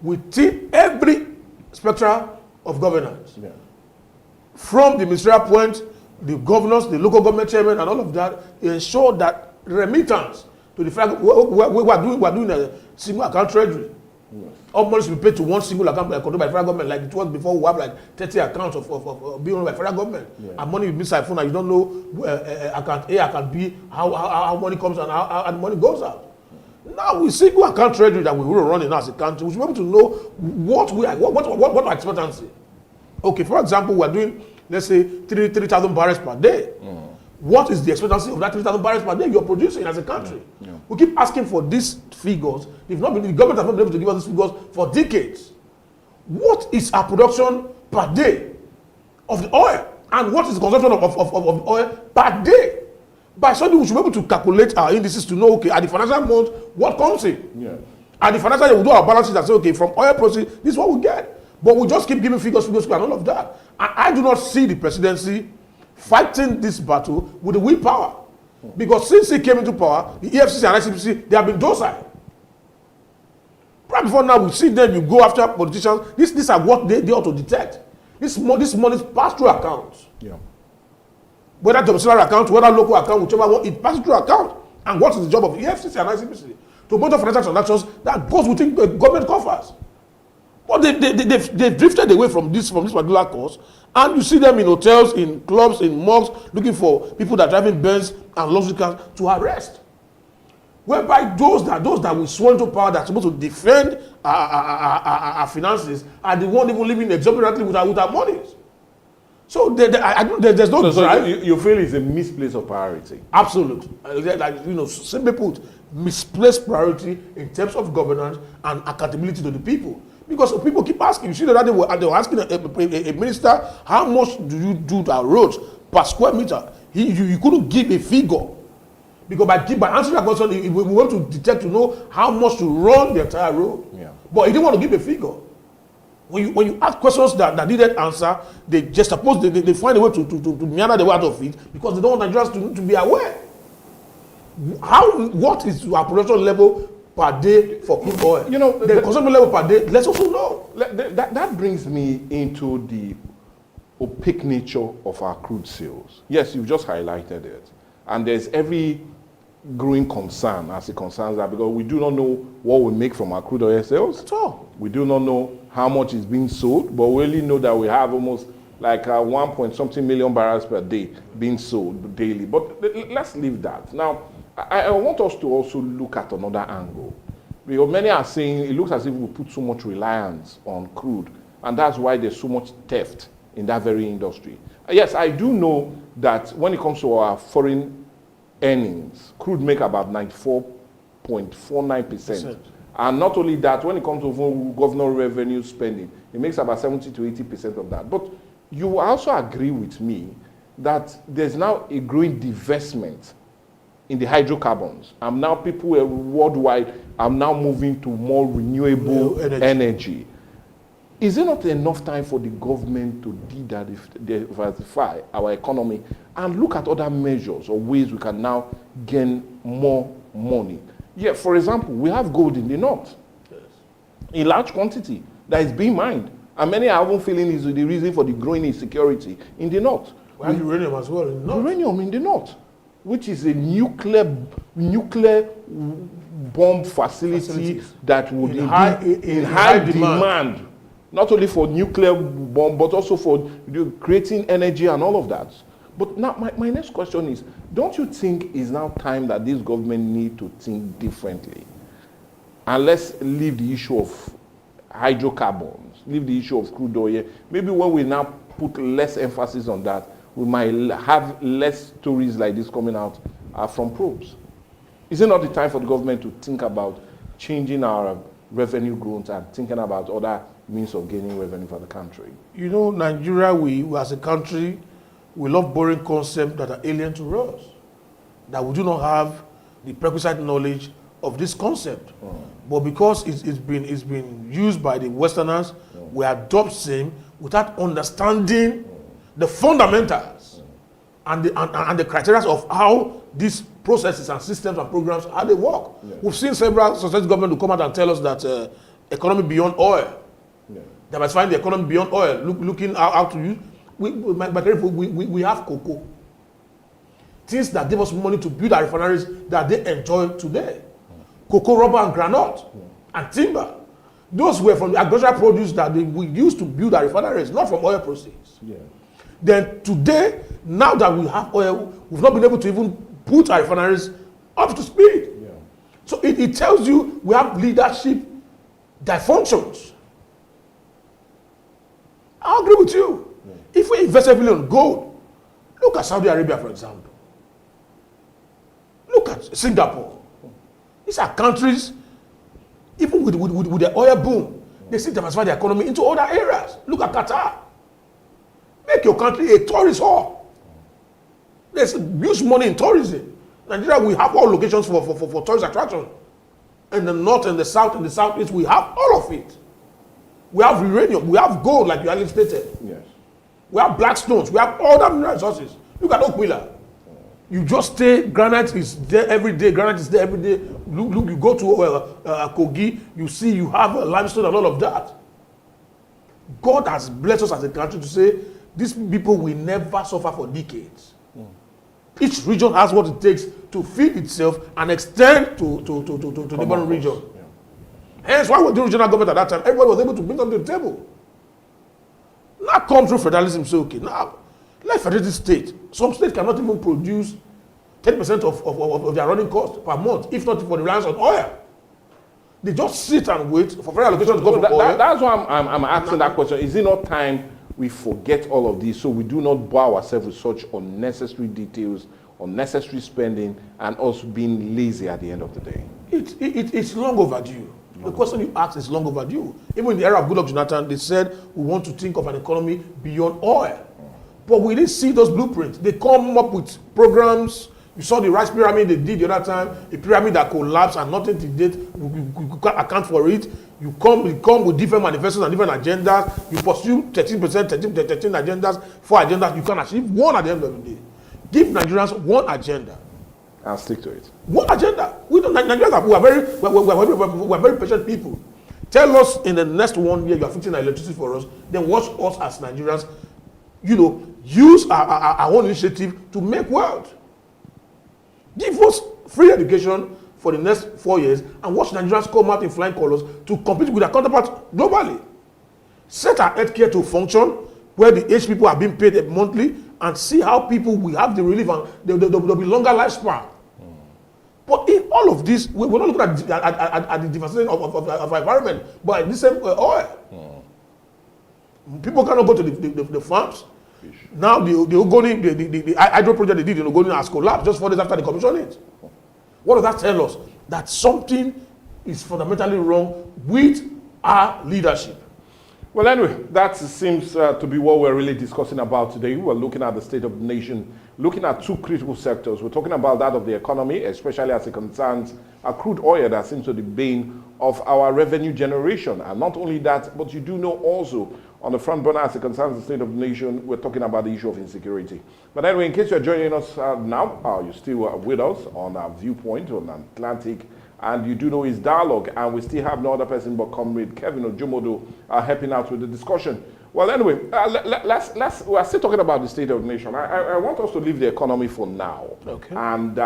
within every spectrum of governance. From the ministerial point, the governors, the local government chairman, and all of that, ensure that remittance to the fact we're doing a single account treasury. All money should be paid to one single account controlled by federal government, like it was before. We have like 30 accounts of being owned by federal government, and money will be siphoned, and you don't know account A, account B, how money comes and how the money goes out. Now with single account treasury that we will run in as a country, we should be able to know what our expectancy. Okay, for example, we are doing, let's say, 3,000 barrels per day. What is the expectancy of that 3,000 barrels per day you're producing as a country? We keep asking for these figures. The government has not been able to give us these figures for decades. What is our production per day of the oil? And what is the consumption of oil per day? By Sunday, we should be able to calculate our indices to know, okay, at the financial month, what comes in. At the financial year, we do our balances and say, okay, from oil proceeds, this is what we get. But we just keep giving figures, and all of that. I do not see the presidency fighting this battle with the willpower. Because since he came into power, the EFCC and ICPC, they have been docile. Right before now, we see them, you go after politicians. These are what they ought to detect. This money pass through accounts. Yeah. Whether domiciliary account, whether local account, whichever one, it passes through account. And what is the job of the EFCC and ICPC? To monitor financial transactions that goes within government coffers. But they've drifted away from this particular course, and you see them in hotels, in clubs, in mosques, looking for people that are driving Benz and luxury cars to arrest. Whereby those that will swear into power that are supposed to defend our finances are the one even living exorbitantly with our monies. So there's no drive. You feel it's a misplaced of priority? Absolutely. Simply put, misplaced priority in terms of governance and accountability to the people. Because people keep asking, you see that they were asking a minister, how much do you do to our roads per square meter? You couldn't give a figure. Because by answering that question, we want to detect to know how much to run the entire road. Yeah. But he didn't want to give a figure. When you ask questions that needed answer, they just suppose they find a way to meander the way out of it because they don't want Nigerians to be aware. What is our production level per day for crude oil? The consumption level per day, let's also know. That brings me into the opaque nature of our crude sales. Yes, you've just highlighted it. And there's every growing concern as it concerns that because we do not know what we make from our crude oil sales. At all. We do not know how much is being sold, but we only know that we have almost like 1.something million barrels per day being sold daily. But let's leave that. Now, I want us to also look at another angle. Because many are saying it looks as if we put so much reliance on crude, and that's why there's so much theft in that very industry. Yes, I do know that when it comes to our foreign earnings, crude make about 94.49%. And not only that, when it comes to government revenue spending, it makes about 70 to 80% of that. But you also agree with me that there's now a growing divestment in the hydrocarbons. And now people worldwide are now moving to more renewable energy. Is it not enough time for the government to diversify our economy and look at other measures or ways we can now gain more money? Yeah, for example, we have gold in the north, in large quantity that is being mined. And many are even feeling is the reason for the growing insecurity in the north. We have uranium as well in the north. Uranium in the north, which is a nuclear bomb facility that would in high demand. Not only for nuclear bomb, but also for creating energy and all of that. But now, my next question is, don't you think it's now time that this government need to think differently? And let's leave the issue of hydrocarbons, leave the issue of crude oil. Maybe when we now put less emphasis on that, we might have less stories like this coming out from probes. Is it not the time for the government to think about changing our revenue growth and thinking about other means of gaining revenue for the country? You know, Nigeria, we as a country, we love borrowing concepts that are alien to us, that we do not have the prerequisite knowledge of this concept. But because it's been used by the Westerners, we adopt same without understanding the fundamentals and the criteria of how these processes and systems and programs, how they work. We've seen several successive governments who come out and tell us that economy beyond oil, diversifying the economy beyond oil, looking how to use. We have cocoa. Things that give us money to build our refineries that they enjoy today. Cocoa, rubber, and granite, and timber. Those were from the agricultural produce that we used to build our refineries, not from oil proceeds. Then today, now that we have oil, we've not been able to even put our refineries up to speed. So it tells you we have leadership dysfunctions. I agree with you. If we invest heavily on gold, look at Saudi Arabia, for example. Look at Singapore. These are countries, even with the oil boom, they still diversify the economy into other areas. Look at Qatar. Make your country a tourist hub. There's huge money in tourism. Nigeria, we have all locations for tourist attraction. In the north and the south and the southeast, we have all of it. We have uranium, we have gold, like you already stated. Yes. We have black stones, we have all that mineral resources. Look at Okwila. You just stay, granite is there every day, granite is there every day. Look, you go to Kogi, you see you have limestone and all of that. God has blessed us as a country to say, these people will never suffer for decades. Each region has what it takes to feed itself and extend to the neighboring region. Hence, why was the regional government at that time? Everybody was able to bring them to the table. Now come through federalism, so okay. Now, like federated state, some states cannot even produce 10% of their running cost per month, if not for the reliance on oil. They just sit and wait for federal allocation to go from oil. That's why I'm asking that question. Is it not time we forget all of this so we do not bore ourselves with such unnecessary details, unnecessary spending, and also being lazy at the end of the day? It's long overdue. The question you asked is long overdue. Even in the era of Goodluck Jonathan, they said we want to think of an economy beyond oil. But we didn't see those blueprints. They come up with programs. You saw the rice pyramid they did the other time, a pyramid that collapsed and nothing to date. You can't account for it. You come with different manifestos and different agendas. You pursue 13%, 13 agendas, 4 agendas. You can achieve one at the end of the day. Give Nigerians one agenda. And stick to it. One agenda. Nigerians we're very patient people. Tell us in the next 1 year you are fixing electricity for us, then watch us as Nigerians, use our own initiative to make wealth. Give us free education for the next 4 years and watch Nigerians come out in flying colors to compete with their counterparts globally. Set our healthcare to function where the aged people are being paid monthly and see how people will have the relief and there'll be longer lifespan. But in all of this, we're not looking at the devastation of our environment, but the same oil. People cannot go to the farms. Now the hydro project they did in Ogoni has collapsed just 4 days after they commissioned it. What does that tell us? That something is fundamentally wrong with our leadership. Well, anyway, that seems to be what we're really discussing about today. We're looking at the state of the nation, looking at 2 critical sectors. We're talking about that of the economy, especially as it concerns crude oil that seems to be the bane of our revenue generation. And not only that, but you do know also on the front burner as it concerns the state of the nation, we're talking about the issue of insecurity. But anyway, in case you're joining us now, you're still with us on our Viewpoint on Atlantic, and you do know his dialogue, and we still have no other person but Comrade Kevin Ojumodo helping out with the discussion. Well, anyway, we're still talking about the state of the nation. I want us to leave the economy for now, okay, and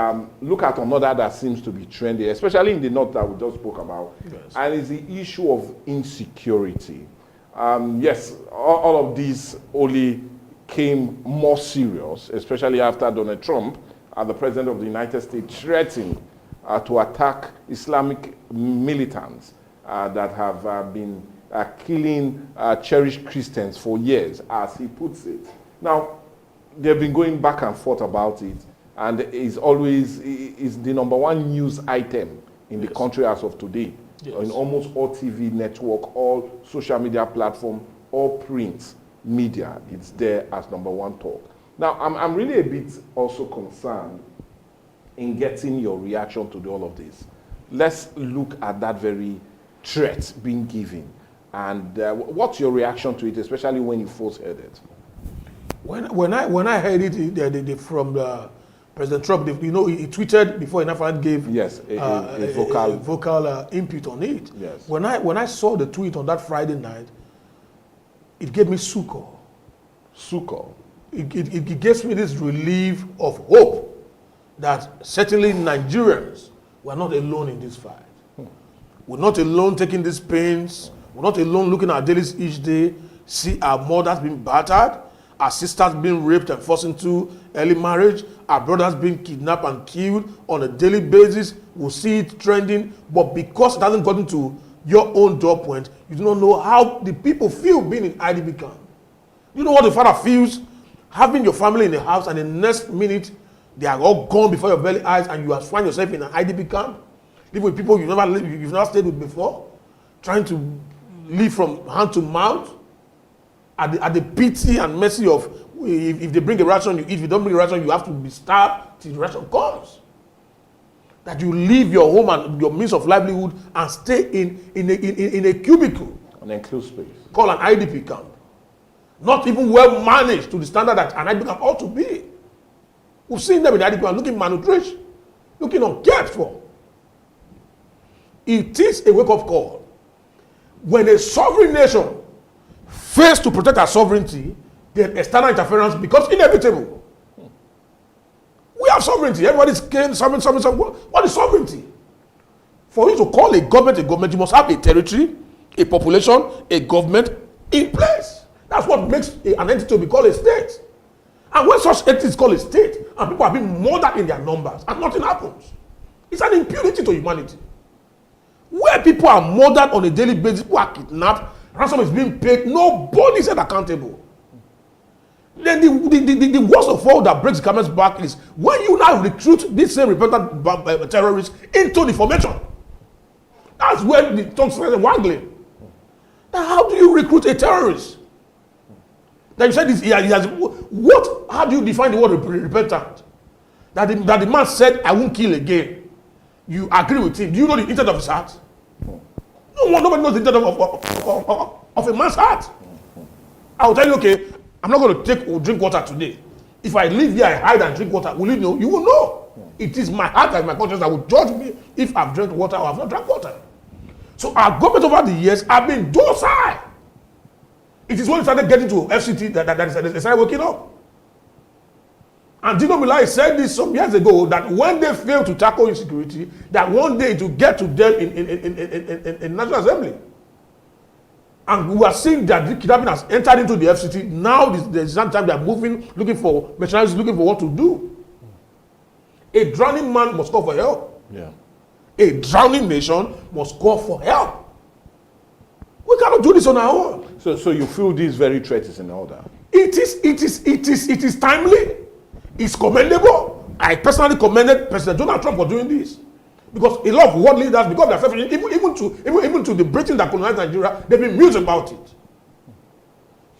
look at another that seems to be trendy, especially in the north that we just spoke about, yes, and it's the issue of insecurity. Yes, all of these only came more serious, especially after Donald Trump, the president of the United States, threatened to attack Islamic militants that have been killing cherished Christians for years, as he puts it. Now, they've been going back and forth about it, and it's always is the #1 news item in the country as of today. Yes. In almost all TV network, all social media platform, all print media, it's there as #1 talk. Now, I'm really a bit also concerned in getting your reaction to all of this. Let's look at that very threat being given. And what's your reaction to it, especially when you first heard it? When I heard it from President Trump, he tweeted before he gave a vocal input on it. Yes. When I saw the tweet on that Friday night, it gave me succor. Succor. It gives me this relief of hope that certainly Nigerians were not alone in this fight. We're not alone taking these pains. We're not alone looking at our dailies each day, see our mothers being battered, our sisters being raped and forced into early marriage, our brothers being kidnapped and killed on a daily basis. We'll see it trending, but because it hasn't gotten to your own door point, you do not know how the people feel being in IDP camp. You know what the father feels having your family in the house and the next minute they are all gone before your very eyes and you have find yourself in an IDP camp, living with people you've never stayed with before, trying to live from hand to mouth, at the pity and mercy of if they bring a ration you eat, if you don't bring a ration you have to be starved till the ration comes. That you leave your home and your means of livelihood and stay in a cubicle, an enclosed space, called an IDP camp. Not even well managed to the standard that an IDP camp ought to be. We've seen them in the adequate looking malnourished, looking uncared for. It is a wake-up call. When a sovereign nation fails to protect our sovereignty, then external interference becomes inevitable. We have sovereignty. Everybody's saying sovereignty. What is sovereignty? For you to call a government, you must have a territory, a population, a government in place. That's what makes an entity to be called a state. And when such entity is called a state, and people are being murdered in their numbers, and nothing happens, it's an impunity to humanity. Where people are murdered on a daily basis, people are kidnapped, ransom is being paid, nobody is held accountable. Then the worst of all that breaks the camel's back is when you now recruit these same repentant terrorists into the formation. That's where the tongue started waggling. Now, how do you recruit a terrorist? Now you said this, he has what? How do you define the word repentant? That the man said, "I won't kill again." You agree with him? Do you know the intent of his heart? Nobody knows the intent of a man's heart. I will tell you, okay, I'm not going to drink water today. If I live here, I hide and drink water. Will you know? You will know. It is my heart and my conscience that will judge me if I've drank water or I've not drank water. So our government over the years have been docile. It is when it started getting to FCT that they started waking up. And Dino Milai said this some years ago that when they fail to tackle insecurity, that one day it will get to them in National Assembly. And we are seeing that the kidnapping has entered into the FCT. Now there's some time they are moving, looking for mercenaries, looking for what to do. A drowning man must call for help. Yeah. A drowning nation must call for help. We cannot do this on our own. So you feel this very threat is in order? It is timely. It's commendable. I personally commended President Donald Trump for doing this. Because a lot of world leaders, because they're selfish, even to the Britain that colonized Nigeria, they've been mute about it.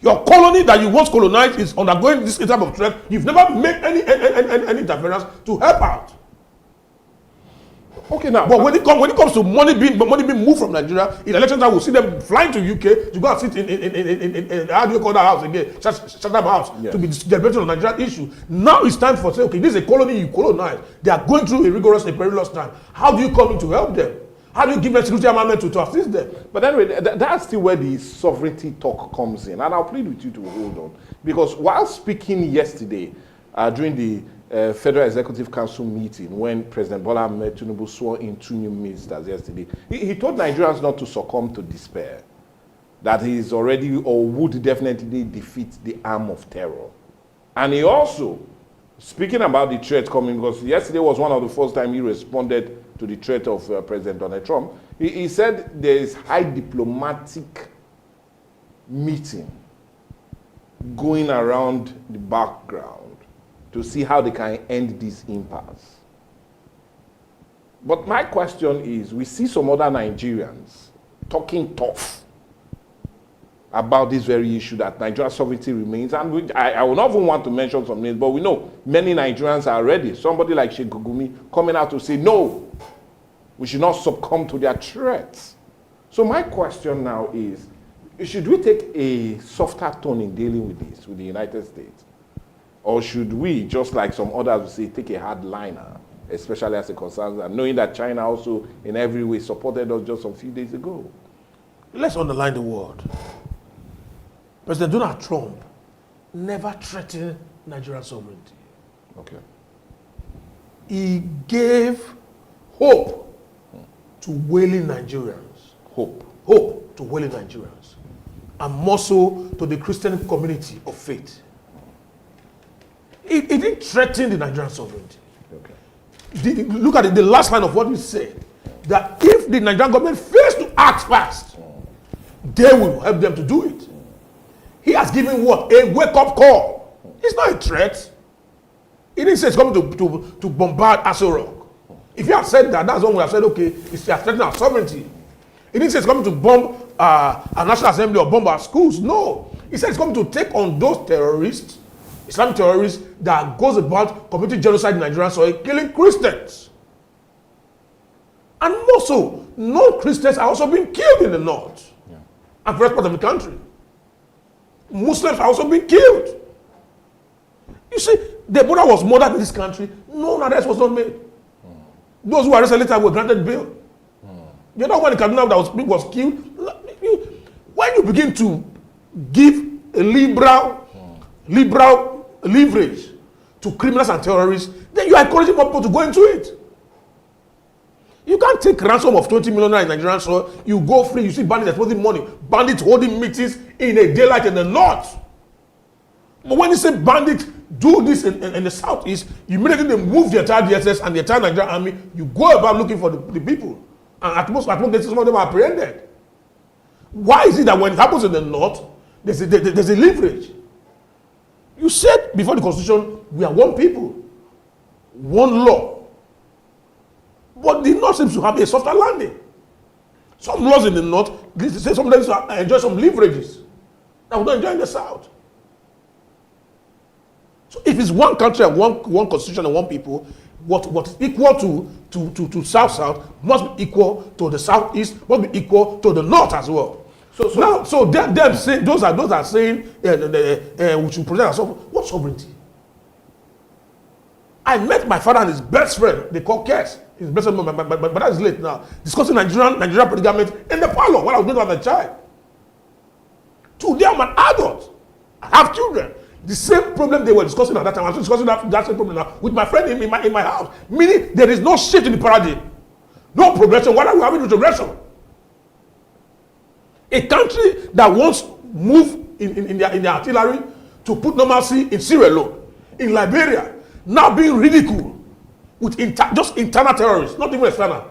Your colony that you once colonized is undergoing this type of threat. You've never made any interference to help out. Okay, now, but when it comes to money being moved from Nigeria, in election time, we'll see them flying to UK to go and sit in how do you call that house again? Chatham House, yes, to be deliberating on Nigerian issue. Now it's time for say, okay, this is a colony you colonize. They are going through a rigorous and perilous time. How do you come in to help them? How do you give them security armament to assist them? But anyway, that's still where the sovereignty talk comes in, and I'll plead with you to hold on, because while speaking yesterday during the Federal Executive Council meeting, when President Bola Ahmed Tinubu swore in 2 new ministers yesterday, he told Nigerians not to succumb to despair, that he is already or would definitely defeat the arm of terror. And he also, speaking about the threat coming, because yesterday was one of the first time he responded to the threat of President Donald Trump, he said there is high diplomatic meeting going around the background to see how they can end this impasse. But my question is, we see some other Nigerians talking tough about this very issue that Nigerian sovereignty remains, and I will not even want to mention some names, but we know many Nigerians are ready. Somebody like Sheikh Gugumi coming out to say, no, we should not succumb to their threats. So my question now is, should we take a softer tone in dealing with this, with the United States? Or should we, just like some others would say, take a hard liner, especially as it concerns them, knowing that China also in every way supported us just a few days ago? Let's underline the word. President Donald Trump never threatened Nigerian sovereignty. Okay. He gave hope to wailing Nigerians. Hope to wailing Nigerians. And more so to the Christian community of faith. It didn't threaten the Nigerian sovereignty. Okay. Look at the last line of what he said. That if the Nigerian government fails to act fast, they will help them to do it. He has given what? A wake-up call. It's not a threat. He didn't say it's coming to bombard Aso Rock. If he had said that, that's when we have said, okay, it's threatening our sovereignty. He didn't say it's coming to bomb our National Assembly or bomb our schools. No. He said it's coming to take on those terrorists, Islamic terrorists, that goes about committing genocide in Nigeria soil, killing Christians. And more so, non-Christians are also being killed in the north and the rest part of the country. Muslims are also being killed. You see, The brother was murdered in this country. No arrest was not made. Those who arrested later were granted bail. You know when the Kaduna that was killed? When you begin to give a liberal leverage to criminals and terrorists, then you are encouraging more people to go into it. You can't take ransom of 20 million in Nigerian soil. You go free, you see bandits exposing money, bandits holding meetings in a daylight in the north. But when you say bandits do this in the southeast, you immediately they move the entire DSS and the entire Nigerian army. You go about looking for the people. And at most cases, some of them are apprehended. Why is it that when it happens in the north, there's a leverage? You said before the constitution, we are one people, one law. But the north seems to have a softer landing. Some laws in the north, some of them enjoy some leverages that we don't enjoy in the south. So if it's one country and one constitution and one people, what is equal to south must be equal to the southeast, must be equal to the north as well. So them saying those are saying we should protect ourselves. What sovereignty? I met my father and his best friend. They call Kes. His best friend, but that is late now. Discussing Nigerian predicament in the parlor while I was going to have a child. Today I'm an adult. I have children. The same problem they were discussing at that time, I'm discussing that same problem now with my friend in my house. Meaning there is no shift in the paradigm, no progression. What are we having retrogression? A country that wants move in their artillery to put normalcy in Sierra Leone, in Liberia, now being ridiculed with just internal terrorists, not even external.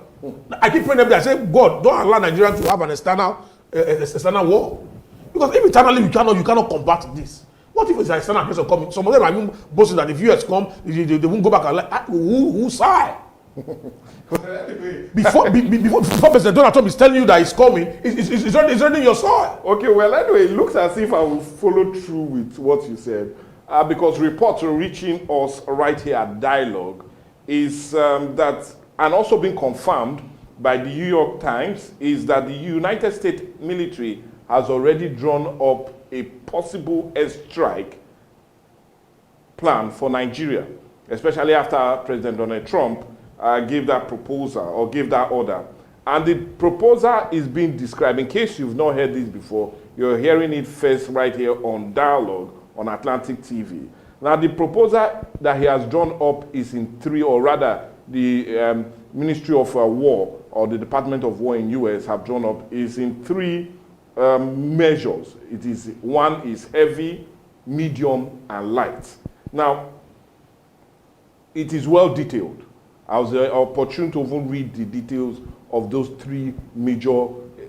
I keep praying every day. I say, God, don't allow Nigerians to have an external war, because if internally you cannot combat this. What if it's an external aggressor coming? Some of them are even boasting that if US come, they won't go back and like, who side? Before President Donald Trump is telling you that he's coming, it's already your soil. Okay, well, anyway, it looks as if I will follow through with what you said, because reports are reaching us right here at Dialogue is that, and also being confirmed by the New York Times, is that the United States military has already drawn up a possible airstrike plan for Nigeria, especially after President Donald Trump gave that proposal or gave that order. And the proposal is being described, in case you've not heard this before, you're hearing it first right here on Dialogue on Atlantic TV. Now, the proposal that he has drawn up is in three, or rather the Ministry of War or the Department of War in US have drawn up, is in three measures. It is, one is heavy, medium, and light. Now, it is well detailed. I was opportune to even read the details of those three major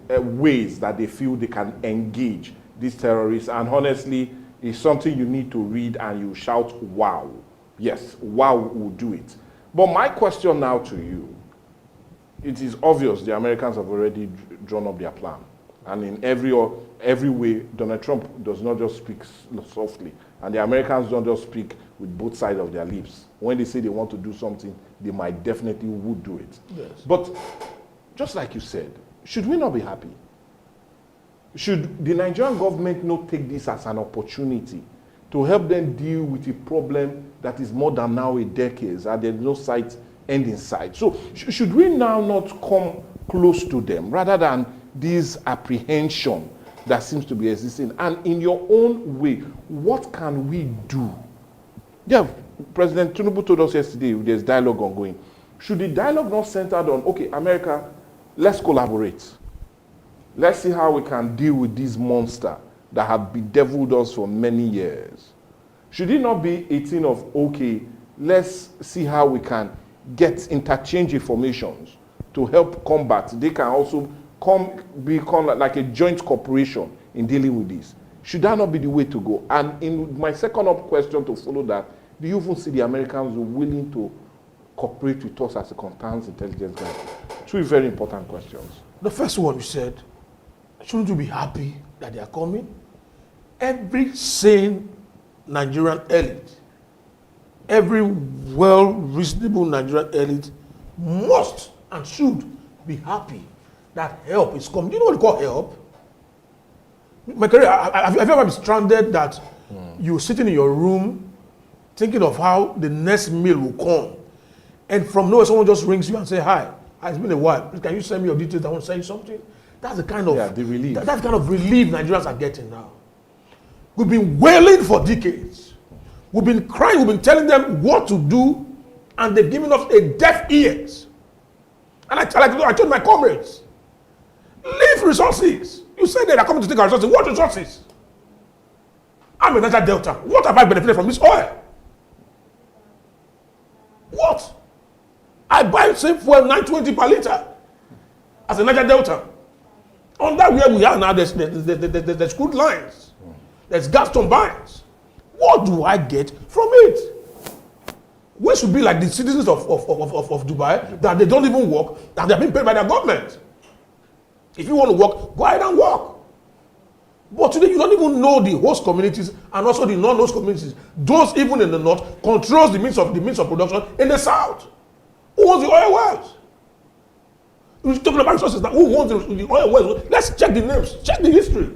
ways that they feel they can engage these terrorists. And honestly, it's something you need to read and you shout, wow. Yes, wow will do it. But my question now to you, it is obvious the Americans have already drawn up their plan. And in every way, Donald Trump does not just speak softly. And the Americans don't just speak with both sides of their lips. When they say they want to do something, they might definitely would do it. Yes. But just like you said, should we not be happy? Should the Nigerian government not take this as an opportunity to help them deal with a problem that is more than now a decade, and there's no end in sight? So should we now not come close to them rather than this apprehension that seems to be existing? And in your own way, what can we do? Yeah, President Tinubu told us yesterday there's dialogue ongoing. Should the dialogue not centered on, okay, America, let's collaborate. Let's see how we can deal with this monster that have bedeviled us for many years. Should it not be a thing of, okay, let's see how we get interchange informations to help combat? They can also become like a joint corporation in dealing with this. Should that not be the way to go? And in my second up question to follow that, do you even see the Americans willing to cooperate with us as a counterintelligence guy? Two very important questions. The first one you said, shouldn't you be happy that they are coming? Every sane Nigerian elite, every well-reasonable Nigerian elite must and should be happy that help is coming. Do you know what we call help? My career, have you ever been stranded that you're sitting in your room, thinking of how the next meal will come. And from nowhere, someone just rings you and say, hi, it's been a while. Can you send me your details? I want to send you something. That's the kind of the relief. That's the kind of relief Nigerians are getting now. We've been wailing for decades. We've been crying. We've been telling them what to do, and they've given us a deaf ears. And I told my comrades, leave resources. You say they're coming to take our resources. What resources? I'm a Niger Delta. What have I benefited from this oil? What? I buy same fuel 920 per liter as a Niger Delta. On that where we are now, there's crude lines, there's gas turbines. What do I get from it? We should be like the citizens of Dubai, that they don't even work, and they're being paid by their government. If you want to work, go ahead and work. But today you don't even know the host communities and also the non-host communities. Those even in the north controls the means of production in the south. Who owns the oil wells? We're talking about resources now. Who owns the oil wells? Let's check the names, check the history.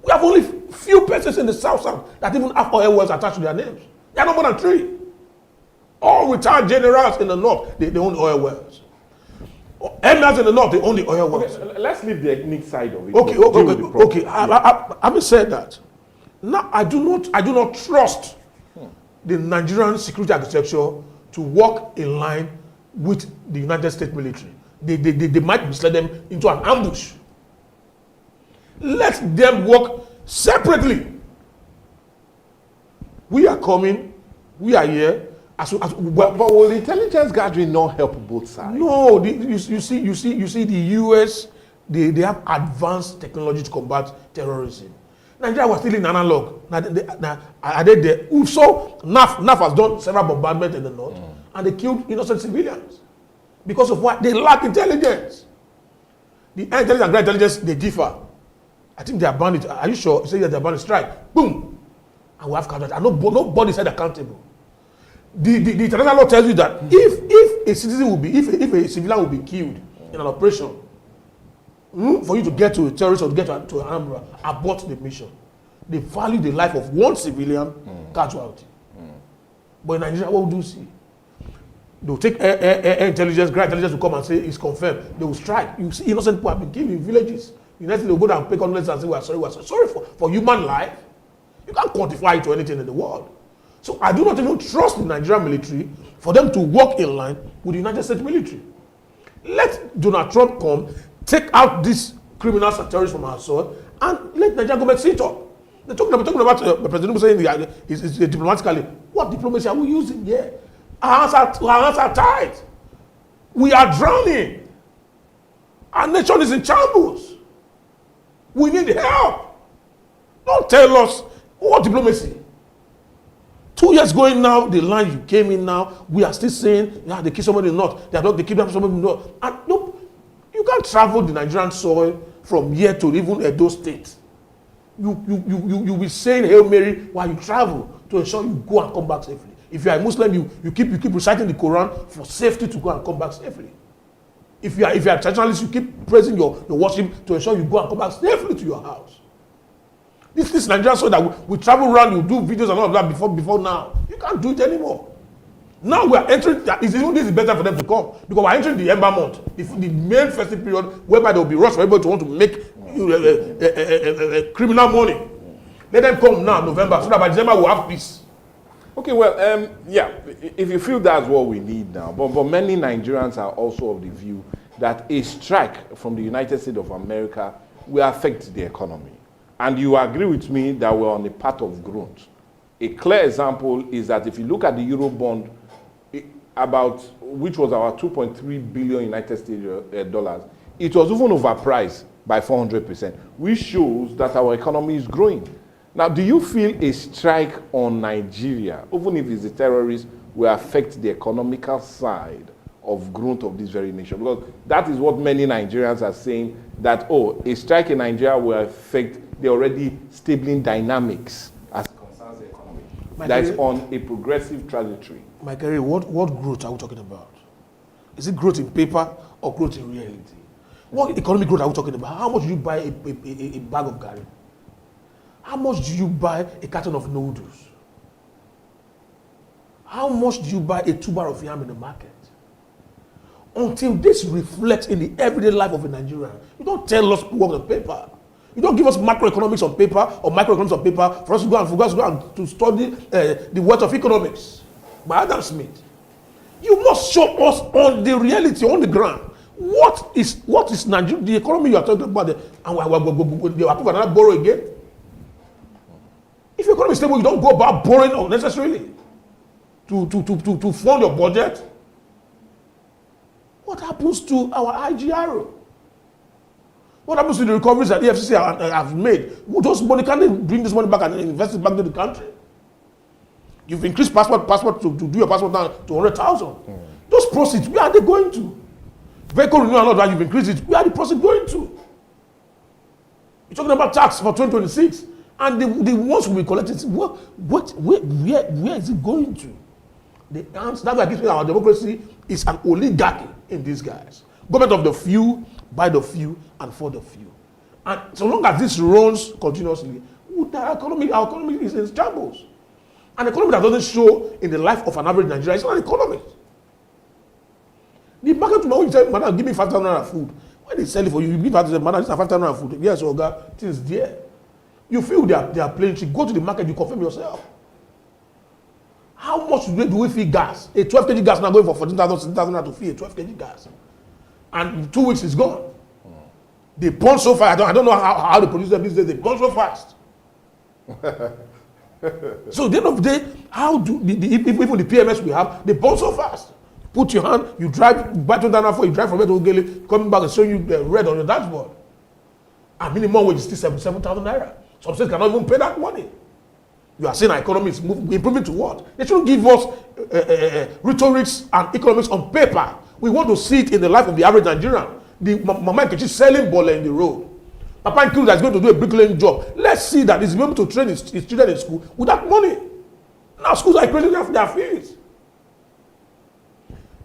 We have only few persons in the south that even have oil wells attached to their names. There are no more than 3. All retired generals in the north, they own oil wells. Emirs in the north, they own the oil wells. Okay, let's leave the ethnic side of it. Okay. Having said that, now I do not trust the Nigerian security architecture to work in line with the United States military. They might mislead them into an ambush. Let them work separately. We are coming. We are here. But will intelligence gathering not help both sides? No, you see the US, they have advanced technology to combat terrorism. Nigeria was still in analog. Are they there? So NAF has done several bombardments in the north, and they killed innocent civilians. Because of what? They lack intelligence. The intelligence and ground intelligence, they differ. I think they are banned. Are you sure? You say that they are banned strike. Boom. And we have counted. And nobody said accountable. The international law tells you that if a citizen will be, if a civilian will be killed in an operation, for you to get to a terrorist or to get to an armed, abort the mission. They value the life of one civilian casualty. But in Nigeria, what do you see? They will take air intelligence, ground intelligence will come and say it's confirmed. They will strike. You see innocent people have been killed in villages. The next thing they will go down and pay condolence and say we are sorry for human life. You can't quantify it to anything in the world. So I do not even trust the Nigerian military for them to work in line with the United States military. Let Donald Trump come, take out these criminals and terrorists from our soil, and let Nigerian government sit up. They're talking about President Trump saying it's diplomatically. What diplomacy are we using here? Our hands are tied. We are drowning. Our nation is in shambles. We need help. Don't tell us what diplomacy. 2 years going now, the line you came in now, we are still saying, they kill somebody in the north, they kill somebody in the north. And no, you can't travel the Nigerian soil from here to even Edo State. You be saying Hail Mary while you travel to ensure you go and come back safely. If you are a Muslim, you keep reciting the Quran for safety to go and come back safely. If you are a traditionalist, you keep praising your worship to ensure you go and come back safely to your house. This Nigerian soil that we travel around, you do videos and all of that before now. You can't do it anymore. Now we are entering, this is better for them to come because we are entering the Ember month, the main festive period whereby there will be rush for everybody to want to make criminal money. Let them come now, November, so that by December we'll have peace. Okay, well, if you feel that's what we need now, but many Nigerians are also of the view that a strike from the United States of America will affect the economy. And you agree with me that we're on a path of growth. A clear example is that if you look at the Eurobond, which was our 2.3 billion United States dollars, it was even overpriced by 400%, which shows that our economy is growing. Now, do you feel a strike on Nigeria, even if it's a terrorist, will affect the economical side of growth of this very nation? Because that is what many Nigerians are saying, that, a strike in Nigeria will affect the already stable dynamics as it concerns the economy. That is on a progressive trajectory. My Gary, what growth are we talking about? Is it growth in paper or growth in reality? What economic growth are we talking about? How much do you buy a bag of Gary? How much do you buy a carton of noodles? How much do you buy a tuber of yam in the market? Until this reflects in the everyday life of a Nigerian. You don't tell us what on paper. You don't give us macroeconomics on paper or microeconomics on paper for us to go and to study the wealth of economics by Adam Smith. You must show us on the reality, on the ground. What is Nigeria, the economy you are talking about, and we are going to borrow again? If your economy is stable, you don't go about borrowing unnecessarily to fund your budget. What happens to our IGRO? What happens to the recoveries that the EFCC have made? Those money, can they bring this money back and invest it back into the country? You've increased passport to do your passport now to 100,000. Those proceeds, where are they going to? Vehicle renewal, not that you've increased it. Where are the proceeds going to? You're talking about tax for 2026, and the ones will be collected. Where is it going to? The answer that gives me our democracy is an oligarchy in disguise. Government of the few, by the few, and for the few. And so long as this runs continuously, our economy is in shambles. An economy that doesn't show in the life of an average Nigerian is not an economy. The market tomorrow, you say, madam, give me 5,000 naira food. When they sell it for you, you give out to them, madam, this is 5,000 naira food. Yes, Oga, it is there. You feel they are playing trick. Go to the market, you confirm yourself. How much do we feed gas? A 12 kg gas now going for 14,000, 16,000 naira to feed a 12 kg gas. And in 2 weeks it's gone. They burn so fast. I don't know how they produce them these days. They burn so fast. So at the end of the day, how do even the PMS we have, they burn so fast. Put your hand, you drive, buy 2,000 for you drive from here to Ogele, coming back and showing you the red on your dashboard. And minimum wage is still 77,000 naira. Some states cannot even pay that money. You are saying our economy is improving to what? They shouldn't give us rhetorics and economics on paper. We want to see it in the life of the average Nigerian. The Mama Nkechi selling ball in the road. Papa Nkiru that's going to do a bricklaying job. Let's see that he's able to train his children in school with that money. Now schools are increasing their fees.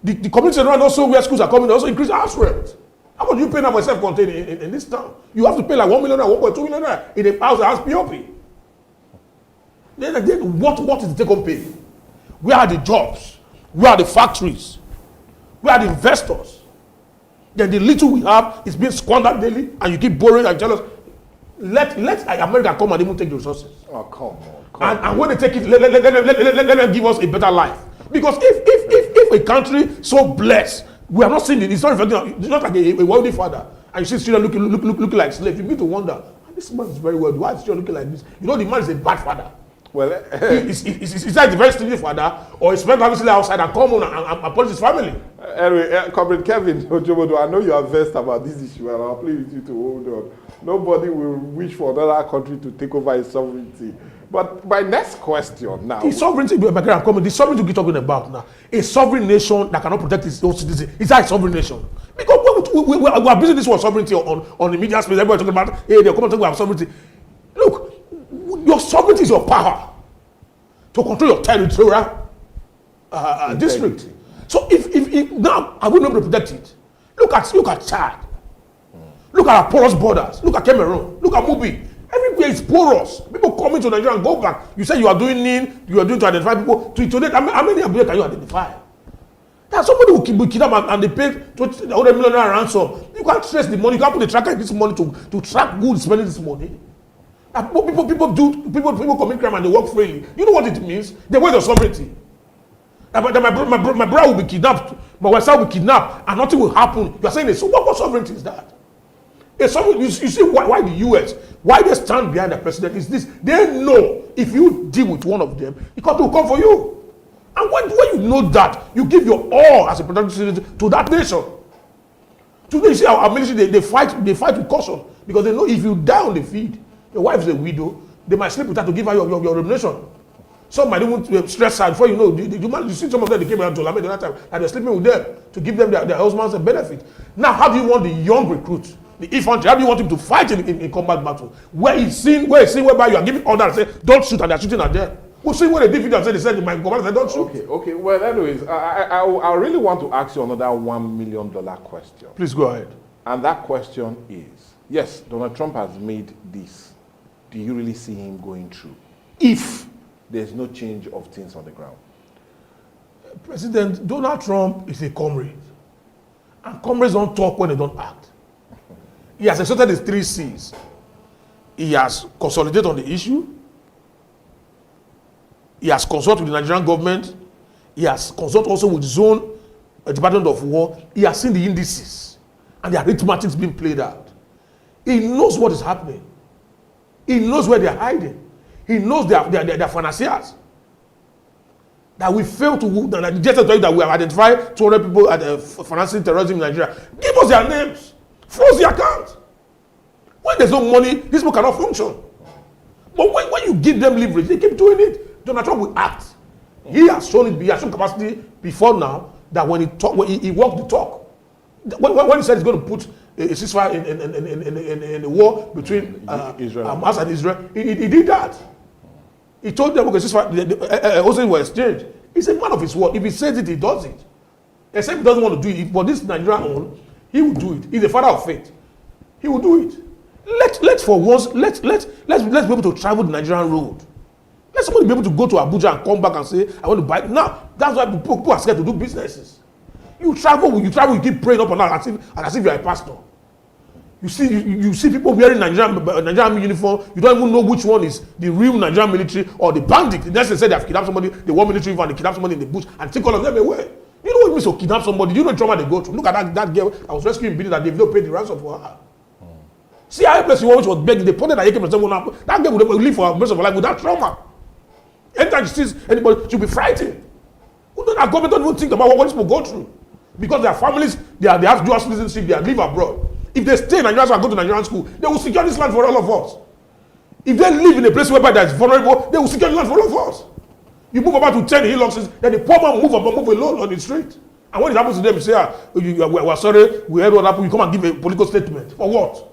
The community around also where schools are coming also increase house rent. How much do you pay now for self-contained in this town? You have to pay like 1 million or 1.2 million in a house that has POP. Then what is the take-home pay? Where are the jobs? Where are the factories? Where are the investors? Then the little we have is being squandered daily, and you keep borrowing and tell us, let America come and even take the resources. Oh, come on. And when they take it, let them give us a better life. Because if a country so blessed, we are not seeing it, it's not reflecting, it's not like a wealthy father, and you see children looking like slaves, you begin to wonder, this man is very wealthy, why is children looking like this? You know the man is a bad father. Well, is that a very stingy father, or is spent obviously outside and come on and punish his family? Anyway, Comrade Kevin Ojobodo, I know you are vexed about this issue, and I'll plead with you to hold on. Nobody will wish for another country to take over its sovereignty. But my next question now. The sovereignty we're talking about now, a sovereign nation that cannot protect its own citizens, is that a sovereign nation? Because we are busy this word sovereignty on the media space. Everybody talking about, hey, they're coming to talk about sovereignty. Look, your sovereignty is your power to control your territorial district. So if now I will not protect it. Look at Chad. Look at our porous borders. Look at Cameroon. Look at Mubi. Everywhere is porous. People coming to Nigeria and go back. You say you are doing to identify people. Today, how many Abuja can you identify? There's somebody who will kidnap and they pay 100 million ransom. You can't trace the money. You can't put the tracker in this money to track who is spending this money. People commit crime and they work freely. You know what it means? They wear their sovereignty. My brother will be kidnapped, my wife will be kidnapped, and nothing will happen. You are saying this. So what sovereignty is that? You see why the US, why they stand behind the president is this. They know if you deal with one of them, it will come for you. And when you know that, you give your all as a protected citizen to that nation. Today, you see our military, they fight with caution because they know if you die on the field, your wife is a widow, they might sleep with her to give her your remuneration. Some might even stress her before you know. You see some of them, they came around to Lame the other time, and they're sleeping with them to give them their husbands a benefit. Now, how do you want the young recruits, the infantry, how do you want him to fight in combat battle? Where he's seen whereby you are giving orders and say, don't shoot, and they're shooting at them. We'll see when they did video and they said, my commander said, don't shoot. Okay. Well, anyways, I really want to ask you another $1 million question. Please go ahead. And that question is, yes, Donald Trump has made this. Do you really see him going through if there's no change of things on the ground? President Donald Trump is a comrade. And comrades don't talk when they don't act. He has exerted his 3 C's. He has consolidated on the issue. He has consulted with the Nigerian government. He has consulted also with his own Department of War. He has seen the indices and the arithmetics being played out. He knows what is happening. He knows where they are hiding. He knows they are financiers. That we fail to, that we have identified 200 people at financing terrorism in Nigeria. Give us their names. Froze the account. When there's no money, these people cannot function. But when you give them leverage, they keep doing it. Donald Trump will act. He has shown it. He has shown capacity before now that when he walked the talk. When he said he's going to put a ceasefire in the war between Hamas and Israel, he did that. He told them, okay, ceasefire, hostages were exchanged. He's a man of his word. If he says it, he does it. Except he doesn't want to do it. But this Nigerian own, he will do it. He's a father of faith. He will do it. Let's for once, let's be able to travel the Nigerian road. Let somebody be able to go to Abuja and come back and say, I want to buy it. Now, that's why people are scared to do businesses. You travel, you keep praying up and down as if you're a pastor. You see people wearing Nigerian uniform. You don't even know which one is the real Nigerian military or the bandit. Unless they say they have kidnapped somebody, they want military uniform, they kidnap somebody in the bush and take all of them away. You know what it means to kidnap somebody? You know the trauma they go through. Look at that girl I was rescuing Benin that they've not paid the ransom for her. See how helpless you was begging. They put it that AK-47 that girl would live for the rest of her life without trauma. Anytime she sees anybody, she'll be frightened. Our government don't even think about what these people go through. Because their families, they have dual citizenship, they live abroad. If they stay in Nigeria and go to Nigerian school, they will secure this land for all of us. If they live in a place whereby that is vulnerable, they will secure the land for all of us. You move about to 10 hillocks, then the poor man move alone on the street. And when it happens to them, you say, we're sorry, we heard what happened, you come and give a political statement. For what?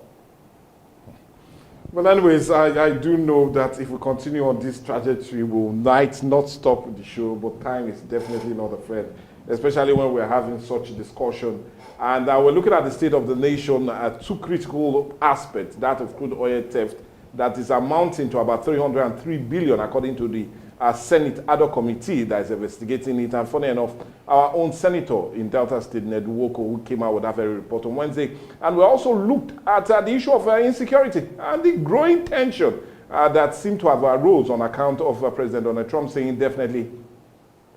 Well, anyways, I do know that if we continue on this trajectory, we might not stop with the show, but time is definitely not a friend, especially when we're having such a discussion. And we're looking at the state of the nation at 2 critical aspects, that of crude oil theft, that is amounting to about 303 billion, according to the Senate ad hoc committee that is investigating it. And funny enough, our own senator in Delta State, Ned Nwoko, who came out with that very report on Wednesday. And we also looked at the issue of insecurity and the growing tension that seemed to have arose on account of President Donald Trump saying, definitely,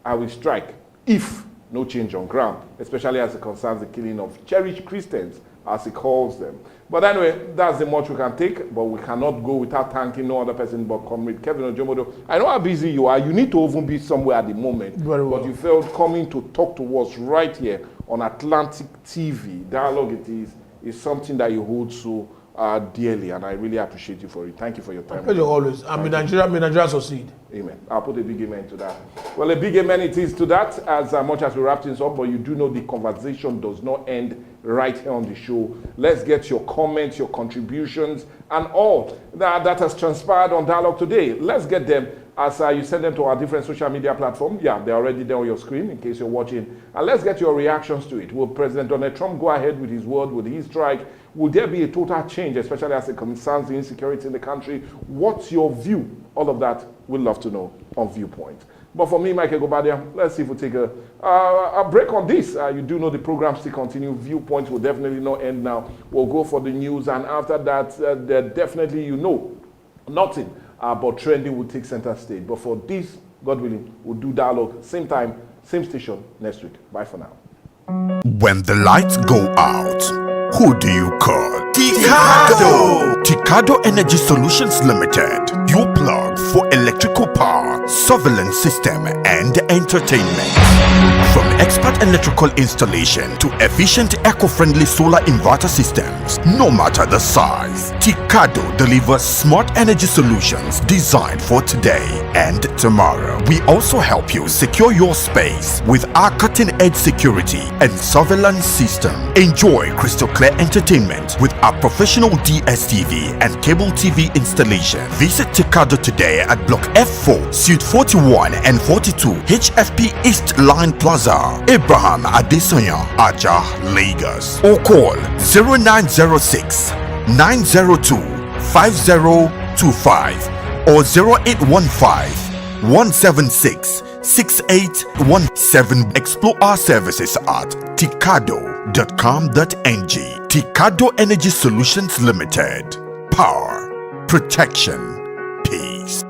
I will strike if no change on ground, especially as it concerns the killing of cherished Christians, as he calls them. But anyway, that's the much we can take, but we cannot go without thanking no other person but Comrade Kevin Ojomodo. I know how busy you are. You need to even be somewhere at the moment. Very well. But you felt coming to talk to us right here on Atlantic TV. Dialogue it is something that you hold so dearly, and I really appreciate you for it. Thank you for your time. Pleasure always. I mean, Nigeria succeed. Amen. I'll put a big amen to that. Well, a big amen it is to that, as much as we wrap things up, but you do know the conversation does not end right here on the show. Let's get your comments, your contributions, and all that has transpired on Dialogue today. Let's get them as you send them to our different social media platforms. Yeah, they're already there on your screen in case you're watching. And let's get your reactions to it. Will President Donald Trump go ahead with his word, with his strike? Will there be a total change, especially as it concerns the insecurity in the country? What's your view? All of that we'd love to know on Viewpoint. But for me, Michael Gobadia, let's see if we take a break on this. You do know the program still continue. Viewpoint will definitely not end now. We'll go for the news, and after that, definitely, you know, nothing but trending will take center stage. But for this, God willing, we'll do Dialogue, same time, same station next week. Bye for now. When the lights go out, who do you call? Ticado! Ticado Energy Solutions Limited. Your plug for electrical power, surveillance system, and entertainment. From expert electrical installation to efficient eco-friendly solar inverter systems, no matter the size, Ticado delivers smart energy solutions designed for today and tomorrow. We also help you secure your space with our cutting-edge security and surveillance system. Enjoy crystal clear entertainment with our professional DSTV and cable TV installation. Visit Ticado today at Block F4, Suite 41 and 42, HFP East Line Plaza, Abraham Adesanya, Aja, Lagos. Or call 0906 902 5025 or 0815 176 6817. Explore our services at ticado.com.ng. Ticado Energy Solutions Limited. Power, protection, peace.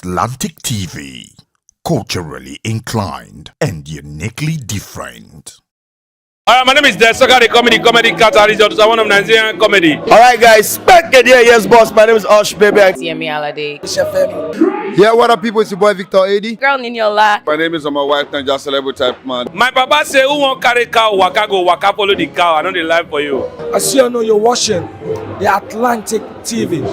Atlantic TV, culturally inclined and uniquely different. My name is Desoka, the comedy catalyst, also one of Nigerian comedy. Alright guys, back again, yes boss, my name is baby. CME Alade. Yeah, what up, people? It's your boy Victor 80. Girl Niniola. My name is my wife and just celebrity type man. My papa say, who won't carry cow, waka go, waka follow the cow. I know the life for you. I see you know you're watching the Atlantic TV.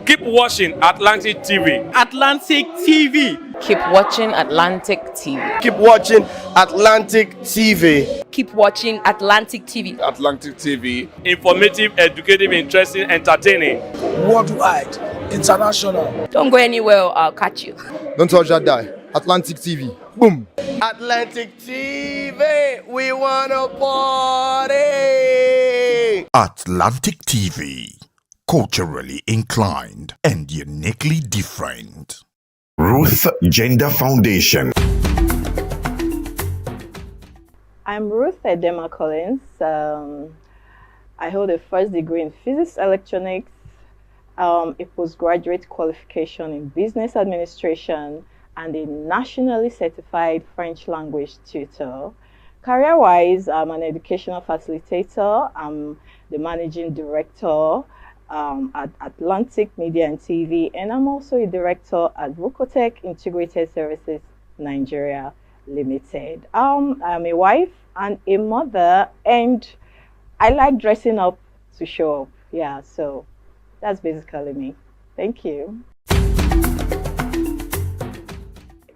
Keep watching Atlantic TV. Atlantic TV. Keep watching Atlantic TV. Keep watching Atlantic TV. Keep watching Atlantic TV. Atlantic TV. Informative, educative, interesting, entertaining. Worldwide, international. Don't go anywhere, I'll catch you. Don't touch that die. Atlantic TV. Boom. Atlantic TV, we wanna party. Atlantic TV, culturally inclined and uniquely different. Ruth Gender Foundation. I'm Ruth Edema Collins. I hold a first degree in physics electronics, a postgraduate qualification in business administration, and a nationally certified French language tutor. Career-wise, I'm an educational facilitator. I'm the managing director at Atlantic Media and TV, and I'm also a director at Rukotech Integrated Services Nigeria Limited. I'm a wife and a mother, and I like dressing up to show up. Yeah, so that's basically me. Thank you.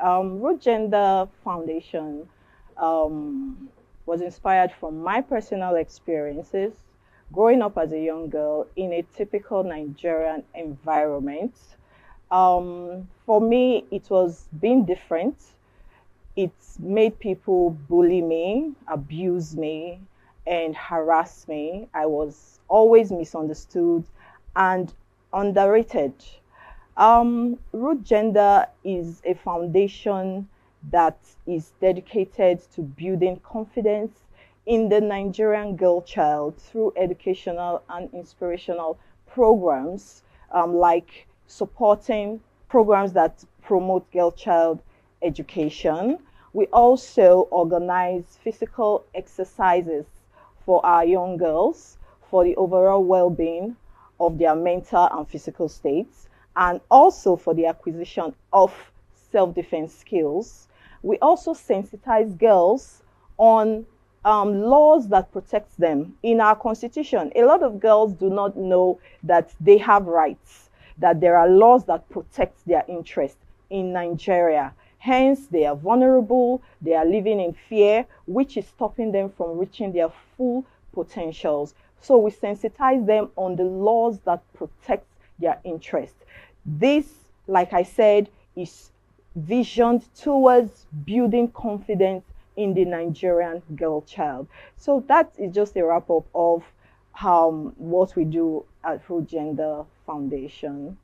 Root Gender Foundation was inspired from my personal experiences growing up as a young girl in a typical Nigerian environment. For me, it was being different. It made people bully me, abuse me, and harass me. I was always misunderstood and underrated. Root Gender is a foundation that is dedicated to building confidence in the Nigerian girl child through educational and inspirational programs like supporting programs that promote girl-child education. We also organize physical exercises for our young girls for the overall well-being of their mental and physical states, and also for the acquisition of self-defense skills. We also sensitize girls on laws that protect them. In our constitution, a lot of girls do not know that they have rights, that there are laws that protect their interests in Nigeria. Hence, they are vulnerable, they are living in fear, which is stopping them from reaching their full potentials. So we sensitize them on the laws that protect their interests. This, like I said, is visioned towards building confidence in the Nigerian girl child. So that is just a wrap up of what we do at Root Gender Foundation.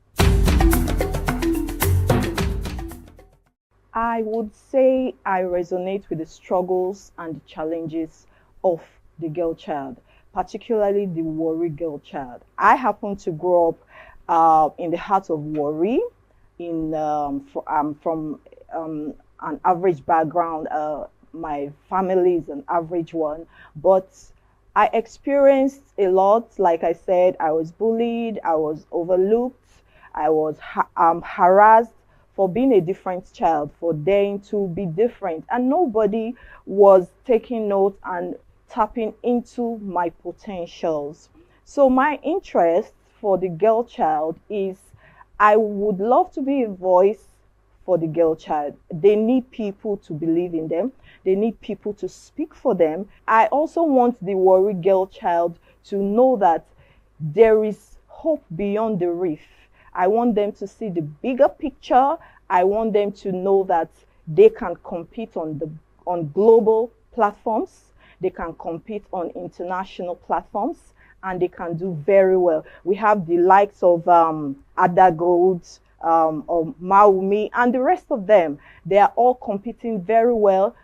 I would say I resonate with the struggles and the challenges of the girl child, particularly the Warri girl child. I happen to grow up in the heart of Warri. From an average background. My family is an average one, but I experienced a lot. Like I said, I was bullied, I was overlooked, I was harassed for being a different child, for daring to be different, and nobody was taking note and tapping into my potentials. So my interest for the girl child is I would love to be a voice for the girl child. They need people to believe in them. They need people to speak for them. I also want the Warri girl child to know that there is hope beyond the reef. I want them to see the bigger picture. I want them to know that they can compete on global platforms. They can compete on international platforms, and they can do very well. We have the likes of Ada Gold, or Maumi, and the rest of them. They are all competing very well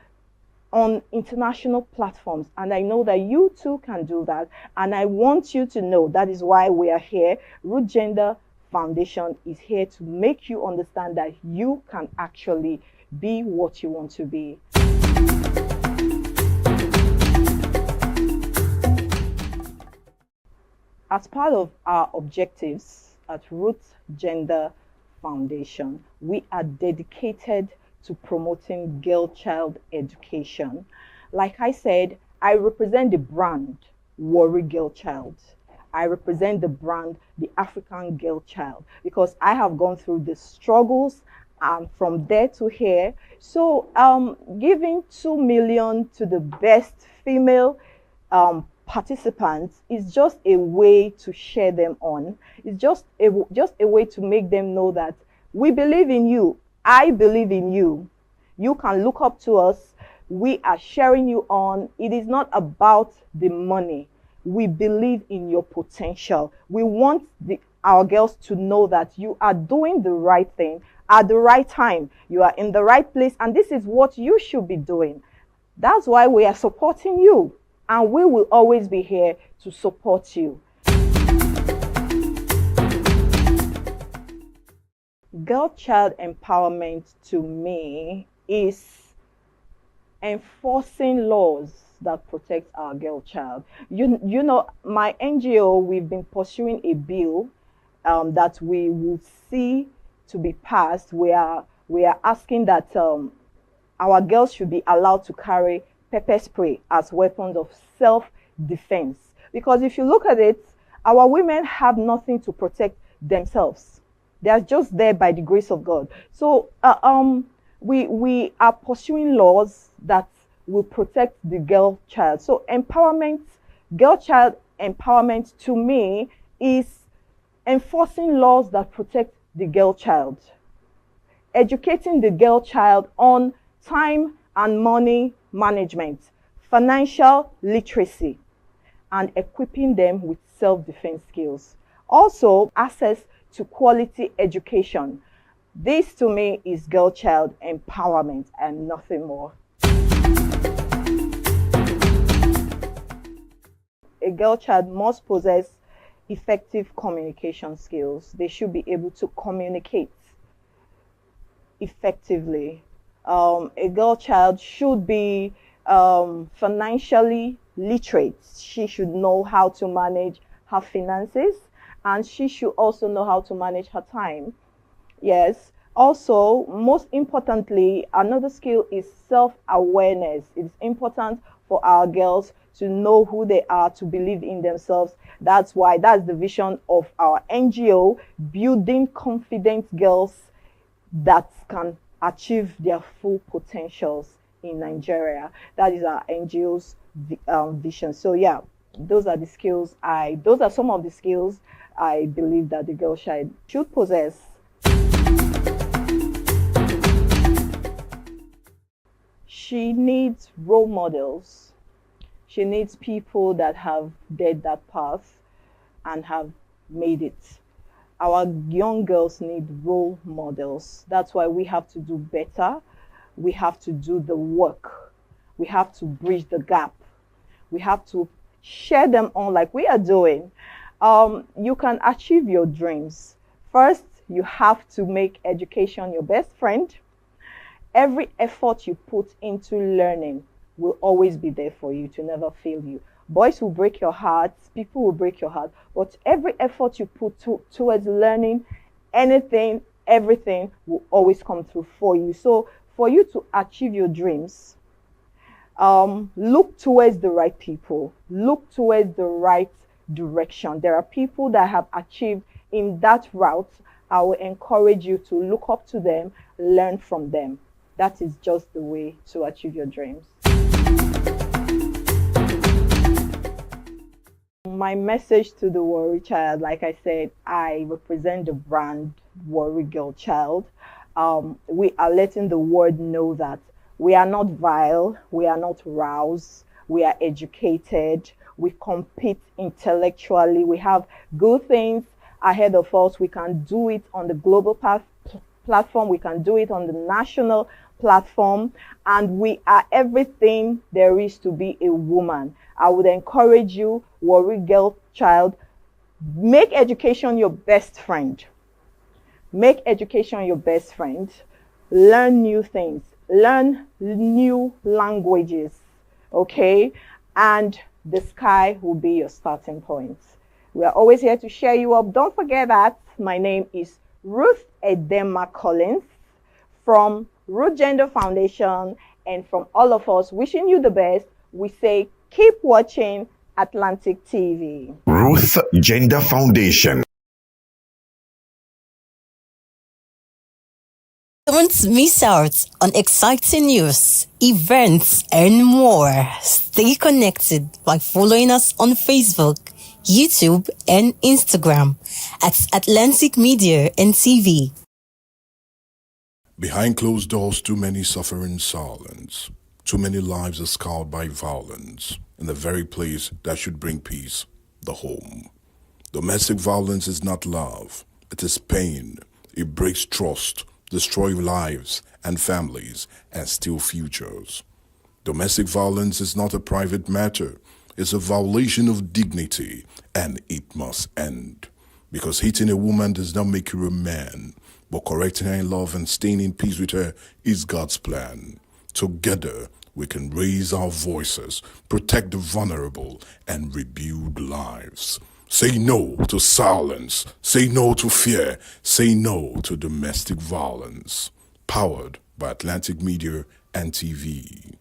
on international platforms, and I know that you too can do that, and I want you to know that is why we are here. Root Gender Foundation is here to make you understand that you can actually be what you want to be. As part of our objectives at Root Gender Foundation, we are dedicated to promoting girl-child education. Like I said, I represent the brand Warri Girl Child. I represent the brand the African Girl Child, because I have gone through the struggles from there to here. So giving 2 million to the best female participants is just a way to share them on. It's just a way to make them know that we believe in you. I believe in you. You can look up to us. We are sharing you on. It is not about the money. We believe in your potential. We want our girls to know that you are doing the right thing at the right time. You are in the right place, and this is what you should be doing. That's why we are supporting you. And we will always be here to support you. Girl-child empowerment to me is enforcing laws that protect our girl child. You know, my NGO, we've been pursuing a bill that we will see to be passed. We are asking that our girls should be allowed to carry pepper spray as weapons of self-defense. Because if you look at it, our women have nothing to protect themselves. They are just there by the grace of God. So we are pursuing laws that will protect the girl child. So empowerment, girl child empowerment to me is enforcing laws that protect the girl child, educating the girl child on time and money management, financial literacy, and equipping them with self-defense skills. Also, access to quality education. This to me is girl child empowerment and nothing more. A girl child must possess effective communication skills. They should be able to communicate. effectively. A girl child should be financially literate. She should know how to manage her finances, and she should also know how to manage her time. Yes. Also, most importantly, another skill is self-awareness. It's important for our girls to know who they are, to believe in themselves. That's the vision of our NGO, building confident girls that can achieve their full potentials in Nigeria. That is our NGO's vision. So yeah, those are some of the skills I believe that the girl child should possess. She needs role models. She needs people that have led that path and have made it. Our young girls need role models. That's why we have to do better. We have to do the work. We have to bridge the gap. We have to share them on like we are doing. You can achieve your dreams. First, you have to make education your best friend. Every effort you put into learning will always be there for you to never fail you. Boys will break your heart, people will break your heart, but every effort you put towards learning anything, everything will always come through for you. So for you to achieve your dreams, look towards the right people, look towards the right direction. There are people that have achieved in that route. I will encourage you to look up to them, learn from them. That is just the way to achieve your dreams. My message to the Warri Child, like I said, I represent the brand Warri Girl Child. We are letting the world know that we are not vile, we are not roused, we are educated, we compete intellectually, we have good things ahead of us. We can do it on the global platform, we can do it on the national platform, and we are everything there is to be a woman. I would encourage you, Warri Girl Child, make education your best friend. Make education your best friend. Learn new things. Learn new languages. Okay? And the sky will be your starting point. We are always here to cheer you up. Don't forget that my name is Ruth Edema Collins from Root Gender Foundation, and from all of us wishing you the best, we say keep watching Atlantic TV. Ruth Gender Foundation. Don't miss out on exciting news, events, and more. Stay connected by following us on Facebook, YouTube, and Instagram at Atlantic Media and TV. Behind closed doors, too many suffer in silence. Too many lives are scarred by violence in the very place that should bring peace, the home. Domestic violence is not love. It is pain. It breaks trust, destroys lives and families, and steals futures. Domestic violence is not a private matter. It's a violation of dignity, and it must end. Because hitting a woman does not make you a man. But correcting her in love and staying in peace with her is God's plan. Together, we can raise our voices, protect the vulnerable, and rebuild lives. Say no to silence. Say no to fear. Say no to domestic violence. Powered by Atlantic Media and TV.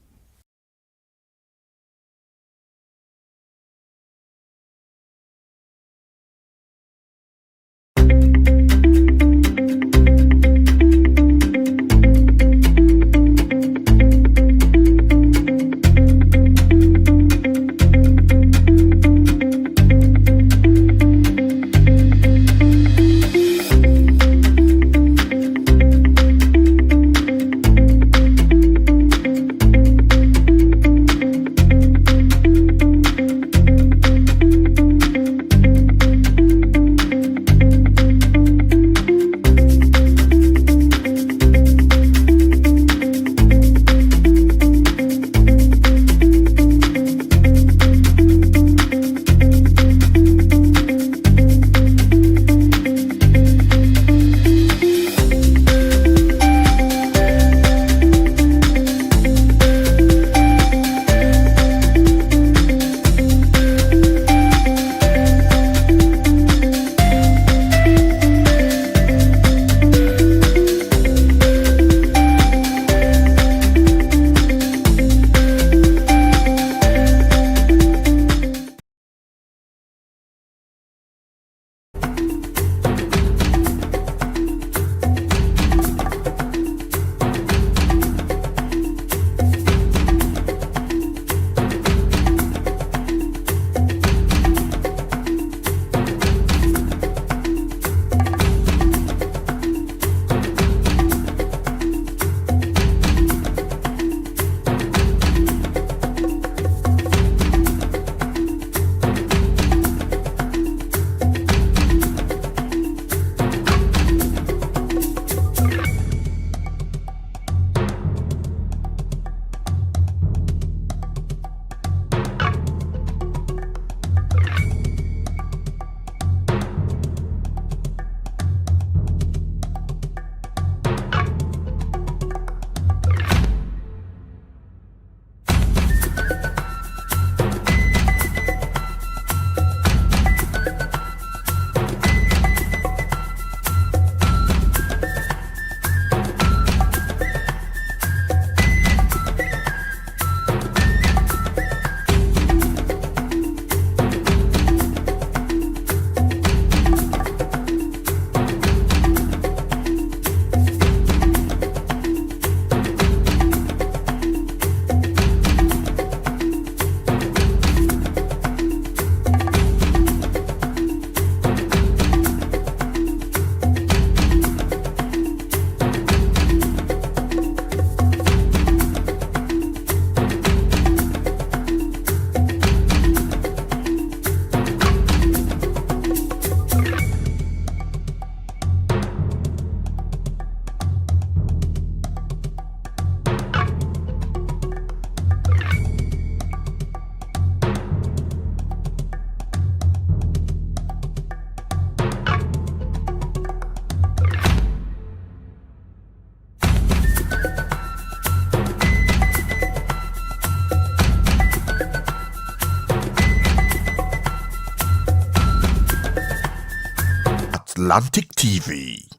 Atlantic TV.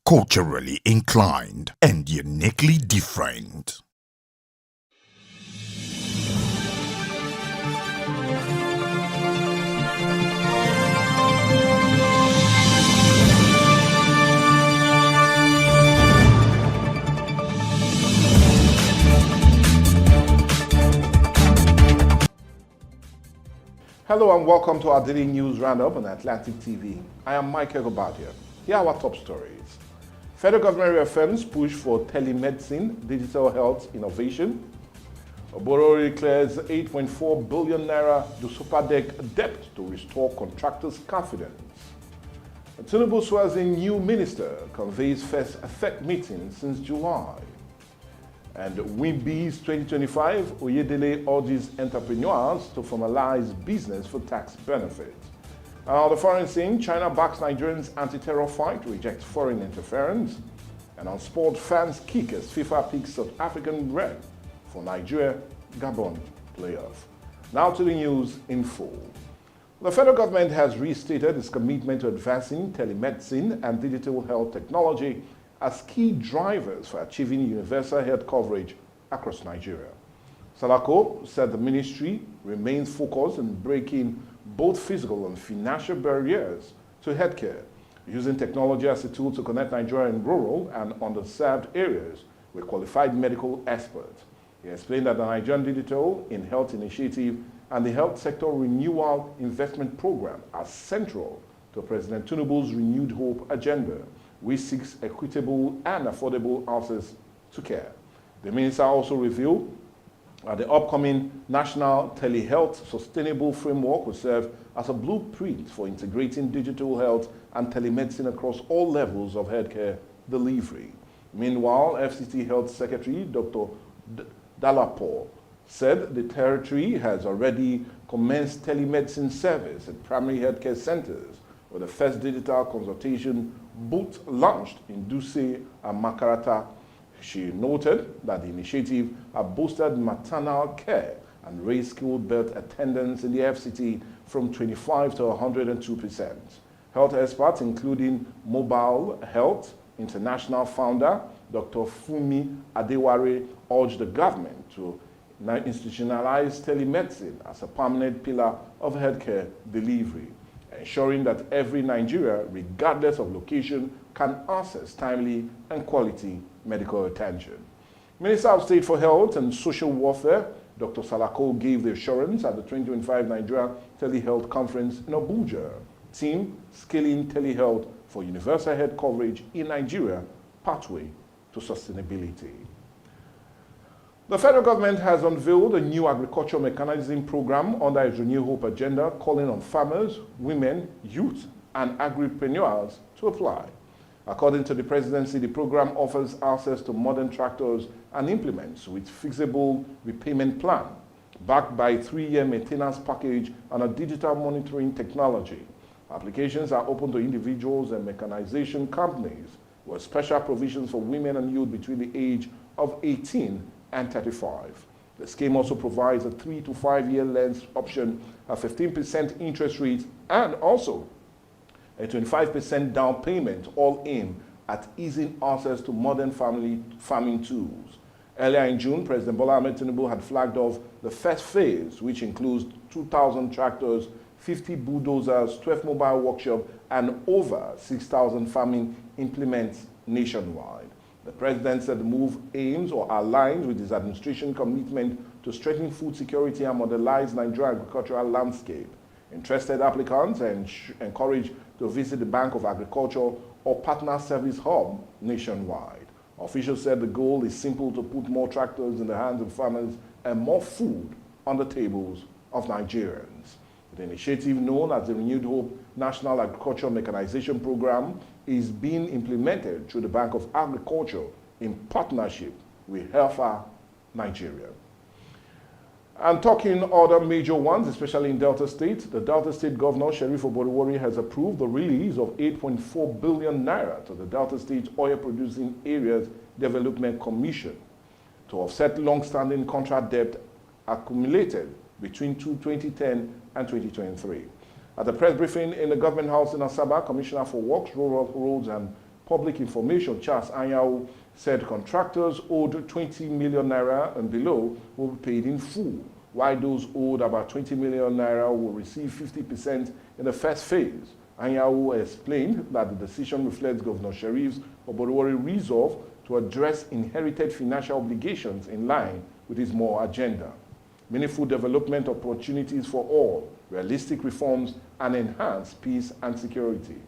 Culturally inclined and uniquely different. Hello and welcome to our daily news roundup on Atlantic TV. I am Mike Egobadia. Here are our top stories. Federal government reaffirms push for telemedicine, digital health innovation. Oborori declares 8.4 billion naira to Superdec debt to restore contractors' confidence. Tinubu swears in new minister, conveys first effect meeting since July. And WIMBI's 2025, Oyedele urges entrepreneurs to formalize business for tax benefits. And on the foreign scene, China backs Nigerians' anti-terror fight, rejects foreign interference. And on sport, fans kick as FIFA picks South African red for Nigeria-Gabon playoff. Now to the news in full. The federal government has restated its commitment to advancing telemedicine and digital health technology as key drivers for achieving universal health coverage across Nigeria. Salako said the ministry remains focused on breaking both physical and financial barriers to healthcare, using technology as a tool to connect Nigeria in rural and underserved areas with qualified medical experts. He explained that the Nigerian Digital in Health Initiative and the Health Sector Renewal Investment Program are central to President Tinubu's Renewed Hope agenda, which seeks equitable and affordable access to care. The minister also revealed that the upcoming National Telehealth Sustainable Framework will serve as a blueprint for integrating digital health and telemedicine across all levels of healthcare delivery. Meanwhile, FCT Health Secretary Dr. Dalapo said the territory has already commenced telemedicine service at primary healthcare centers, with the first digital consultation booth launched in Duse and Makarata. She noted that the initiative has boosted maternal care and raised skilled birth attendance in the FCT from 25 to 102%. Health experts, including Mobile Health International founder Dr. Fumi Adeware, urged the government to institutionalize telemedicine as a permanent pillar of healthcare delivery, ensuring that every Nigerian, regardless of location, can access timely and quality medical attention. Minister of State for Health and Social Welfare, Dr. Salako, gave the assurance at the 2025 Nigeria Telehealth Conference in Abuja. Team Scaling Telehealth for Universal Health Coverage in Nigeria, Pathway to Sustainability. The federal government has unveiled a new agricultural mechanism program under its Renew Hope agenda, calling on farmers, women, youth, and agripreneurs to apply. According to the presidency, the program offers access to modern tractors and implements with fixable repayment plan, backed by a 3-year maintenance package and a digital monitoring technology. Applications are open to individuals and mechanization companies, with special provisions for women and youth between the age of 18 and 35. The scheme also provides a 3 to 5 year length option, a 15% interest rate, and also a 25% down payment, all aimed at easing access to modern farming tools. Earlier in June, President Bola Ahmed Tinubu had flagged off the first phase, which includes 2,000 tractors, 50 bulldozers, 12 mobile workshops, and over 6,000 farming implements nationwide. The president said the move aims or aligns with his administration commitment to strengthen food security and modernize Nigeria's agricultural landscape. Interested applicants are encouraged to visit the Bank of Agriculture or Partner Service Hub nationwide. Officials said the goal is simple: to put more tractors in the hands of farmers and more food on the tables of Nigerians. The initiative, known as the Renewed Hope National Agricultural Mechanization Program, is being implemented through the Bank of Agriculture in partnership with Helfa Nigeria. And talking other major ones, especially in Delta State, the Delta State Governor, Sheriff Oborowori, has approved the release of 8.4 billion naira to the Delta State Oil Producing Areas Development Commission to offset long-standing contract debt accumulated between 2010 and 2023. At the press briefing in the Government House in Asaba, Commissioner for Works, Rural Roads and Public Information, Charles Anyao, said contractors owed 20 million naira and below will be paid in full, while those owed about 20 million naira will receive 50% in the first phase. Anyao explained that the decision reflects Governor Sharif's Oborowori resolve to address inherited financial obligations in line with his more agenda. Meaningful development opportunities for all, realistic reforms, and enhanced peace and security.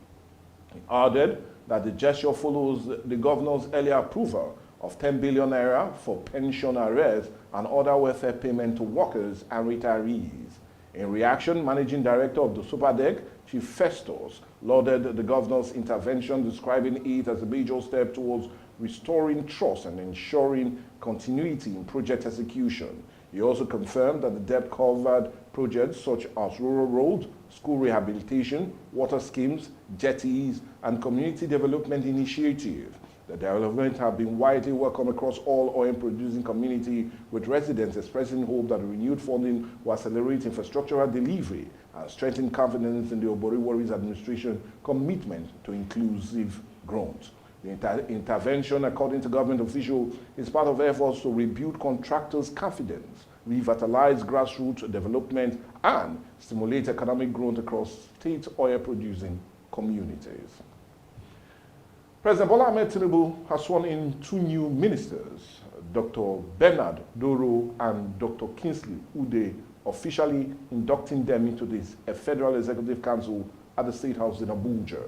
He added that the gesture follows the governor's earlier approval of 10 billion naira for pension arrears and other welfare payment to workers and retirees. In reaction, Managing Director of the SUPADEC, Chief Festus, lauded the governor's intervention, describing it as a major step towards restoring trust and ensuring continuity in project execution. He also confirmed that the debt-covered projects such as rural roads, school rehabilitation, water schemes, jetties, and community development initiatives. The development have been widely welcomed across all oil-producing community, with residents expressing hope that renewed funding will accelerate infrastructural delivery and strengthen confidence in the Oborowori's administration commitment to inclusive growth. The intervention, according to government officials, is part of efforts to rebuild contractors' confidence, revitalize grassroots development, and stimulate economic growth across state oil-producing communities. President Bola Ahmed Tinubu has sworn in 2 new ministers, Dr. Bernard Doro and Dr. Kingsley Ude, officially inducting them into this Federal Executive Council at the State House in Abuja.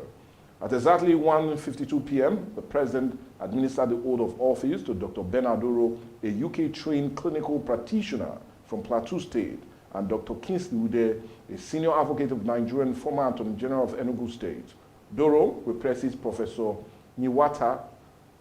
At exactly 1:52 p.m., the President administered the oath of office to Dr. Bernard Doro, a UK-trained clinical practitioner from Plateau State, and Dr. Kingsley Ude, a senior advocate of Nigeria and former Attorney General of Enugu State. Doro replaces Professor Niwata,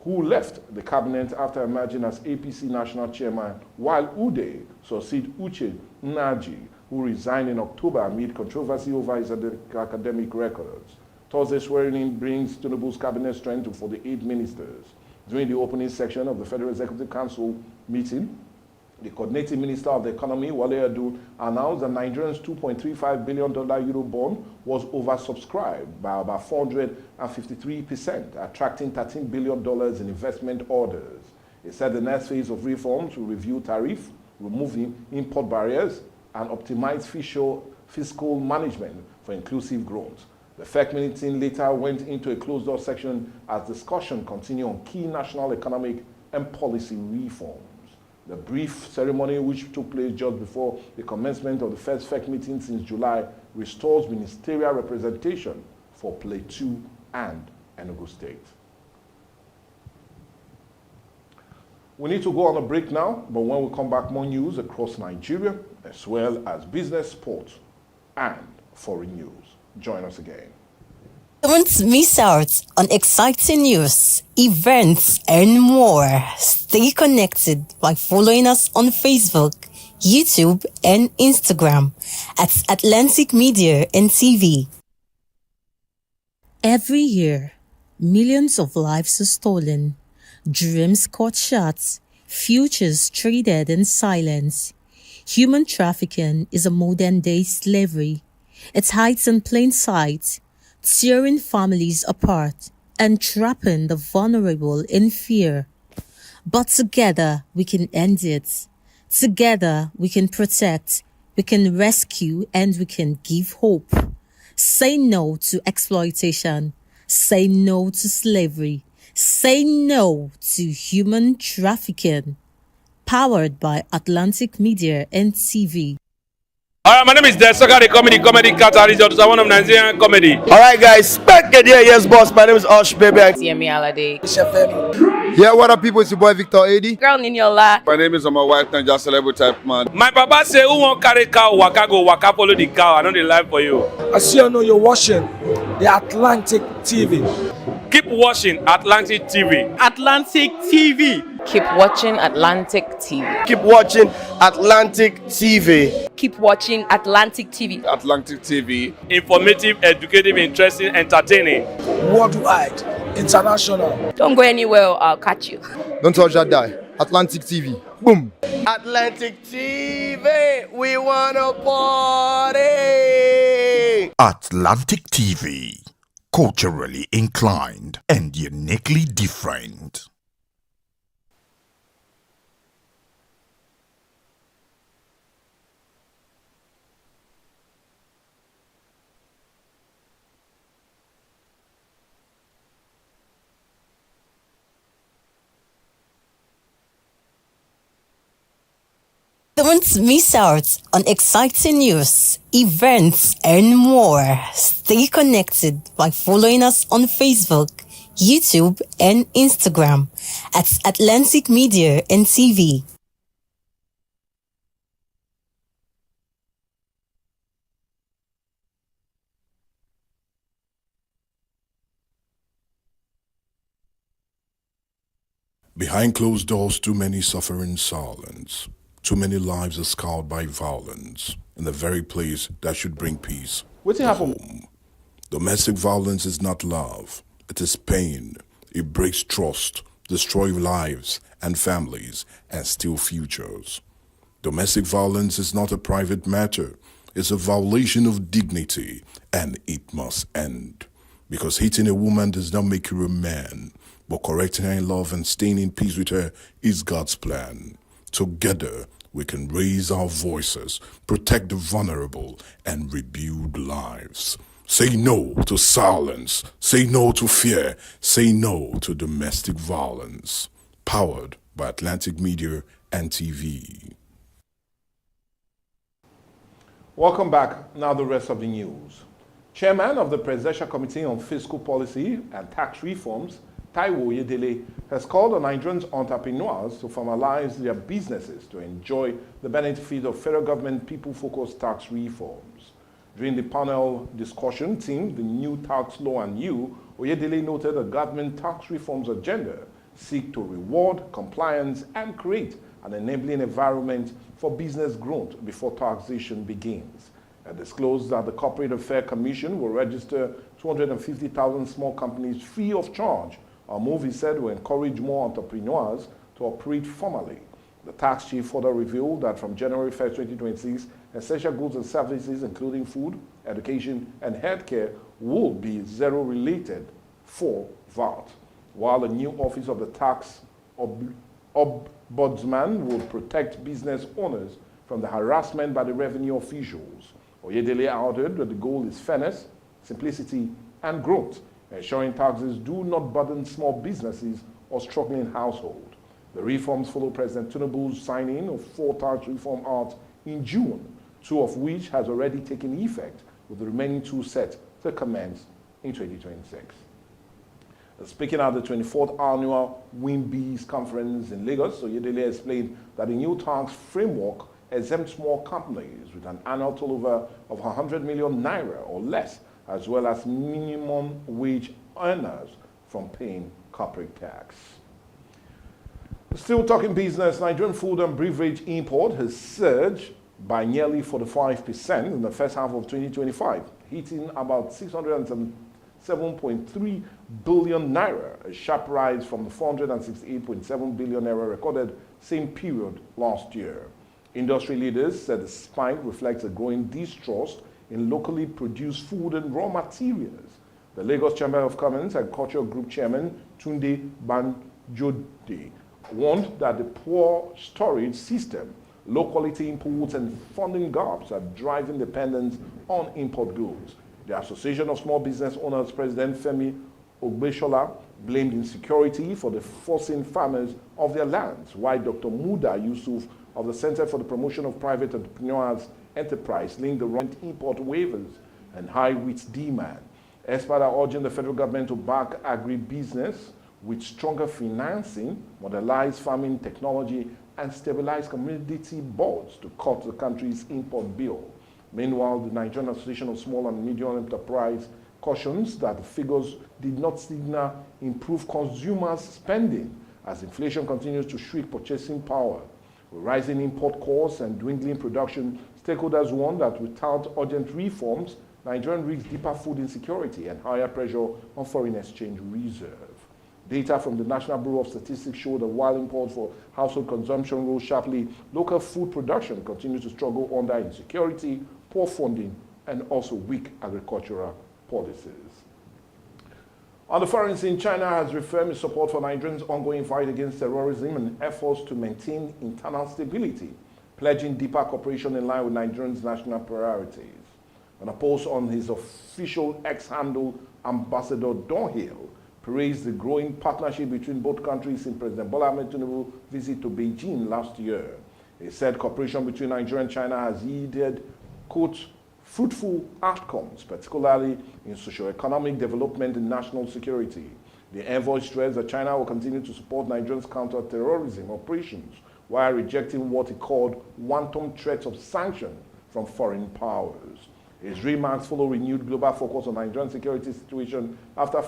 who left the cabinet after emerging as APC national chairman, while Ude succeeds Uche Nnaji, who resigned in October amid controversy over his academic records. Thursday's swearing-in brings Tinubu's cabinet strength to 48 ministers. During the opening section of the Federal Executive Council meeting, the coordinating minister of the economy, Wale Edu, announced that Nigeria's $2.35 billion Euro bond was oversubscribed by about 453%, attracting $13 billion in investment orders. He said the next phase of reforms will review tariff, removing import barriers, and optimize fiscal management for inclusive growth. The FEC meeting later went into a closed-door section as discussion continued on key national economic and policy reforms. The brief ceremony, which took place just before the commencement of the first FEC meeting since July, restores ministerial representation for Plateau and Enugu State. We need to go on a break now, but when we come back, more news across Nigeria, as well as business, sports, and foreign news. Join us again. Don't miss out on exciting news, events, and more. Stay connected by following us on Facebook, YouTube, and Instagram at Atlantic Media and TV. Every year, millions of lives are stolen, dreams cut short, futures traded in silence. Human trafficking is a modern-day slavery. It hides in plain sight, tearing families apart and trapping the vulnerable in fear. But together we can end it. Together we can protect, we can rescue, and we can give hope. Say no to exploitation. Say no to slavery. Say no to human trafficking. Powered by Atlantic Media and TV. Alright, my name is Desoka, the comedy catalyst, one of Nigerian comedy. Alright guys, back again, yes boss, my name is Osh Baby. Yemi Alade. Yeah, what up people, it's your boy Victor AD. Girl Ninyola. My name is my wife, Naija Celebrity type man. My papa say, who won't carry cow, waka follow the cow. I know the life for you. I see you know you're watching the Atlantic TV. Keep watching Atlantic TV. Atlantic TV. Keep watching Atlantic TV. Keep watching Atlantic TV. Keep watching Atlantic TV. Atlantic TV. Informative, educative, interesting, entertaining. Worldwide, international. Don't go anywhere, I'll catch you. Don't touch that die. Atlantic TV. Boom. Atlantic TV, we wanna party. Atlantic TV, culturally inclined and uniquely different. Don't miss out on exciting news, events, and more. Stay connected by following us on Facebook, YouTube, and Instagram at Atlantic Media and TV. Behind closed doors, too many suffer in silence. Too many lives are scarred by violence in the very place that should bring peace. What's happened? Home. Domestic violence is not love. It is pain. It breaks trust, destroys lives and families, and steals futures. Domestic violence is not a private matter. It's a violation of dignity, and it must end. Because hitting a woman does not make her a man, but correcting her in love and staying in peace with her is God's plan. Together, we can raise our voices, protect the vulnerable, and rebuild lives. Say no to silence. Say no to fear. Say no to domestic violence. Powered by Atlantic Media and TV. Welcome back. Now the rest of the news. Chairman of the Presidential Committee on Fiscal Policy and Tax Reforms, Taiwo Oyedele, has called on Nigerian entrepreneurs to formalize their businesses to enjoy the benefit of federal government people-focused tax reforms. During the panel discussion themed The New Tax Law and You, Oyedele noted the government tax reforms agenda seek to reward compliance and create an enabling environment for business growth before taxation begins. It disclosed that the Corporate Affairs Commission will register 250,000 small companies free of charge. A move, he said, will encourage more entrepreneurs to operate formally. The tax chief further revealed that from January 1st, 2026, essential goods and services, including food, education, and healthcare, will be zero-related for VAT, while the new Office of the Tax Ombudsman will protect business owners from the harassment by the revenue officials. Oyedele added that the goal is fairness, simplicity, and growth, ensuring taxes do not burden small businesses or struggling households. The reforms follow President Tinubu's signing of 4 tax reform acts in June, 2 of which has already taken effect, with the remaining 2 set to commence in 2026. Speaking at the 24th annual WinBees conference in Lagos, Oyedele explained that the new tax framework exempts small companies with an annual turnover of 100 million naira or less, as well as minimum wage earners, from paying corporate tax. Still talking business, Nigerian food and beverage import has surged by nearly 45% in the first half of 2025, hitting about 607.3 billion naira, a sharp rise from the 468.7 billion naira recorded same period last year. Industry leaders said the spike reflects a growing distrust in locally produced food and raw materials. The Lagos Chamber of Commerce and Culture Group Chairman Tunde Banjode warned that the poor storage system, low quality imports, and funding gaps are driving dependence on import goods. The Association of Small Business Owners President Femi Ogbeshola blamed insecurity for the forcing farmers of their lands, while Dr. Muda Yusuf of the Center for the Promotion of Private Entrepreneurs Enterprise linked the wrong import waivers and high wheat demand. Experts are urging the federal government to back agribusiness with stronger financing, modernize farming technology, and stabilize commodity boards to cut the country's import bill. Meanwhile, the Nigerian Association of Small and Medium Enterprise cautions that the figures did not signal improved consumers' spending as inflation continues to shrink purchasing power. With rising import costs and dwindling production, stakeholders warn that without urgent reforms, Nigeria risks deeper food insecurity and higher pressure on foreign exchange reserve. Data from the National Bureau of Statistics show that while imports for household consumption rose sharply, local food production continues to struggle under insecurity, poor funding, and also weak agricultural policies. On the foreign scene, China has reaffirmed its support for Nigeria's ongoing fight against terrorism and efforts to maintain internal stability, pledging deeper cooperation in line with Nigeria's national priorities. In a post on his official X handle, Ambassador Donhill praised the growing partnership between both countries in President Bola Ahmed Tinubu's visit to Beijing last year. He said cooperation between Nigeria and China has yielded, quote, fruitful outcomes, particularly in socio-economic development and national security. The envoy stressed that China will continue to support Nigeria's counter-terrorism operations while rejecting what he called wanton threats of sanctions from foreign powers. His remarks follow renewed global focus on Nigerian security situation after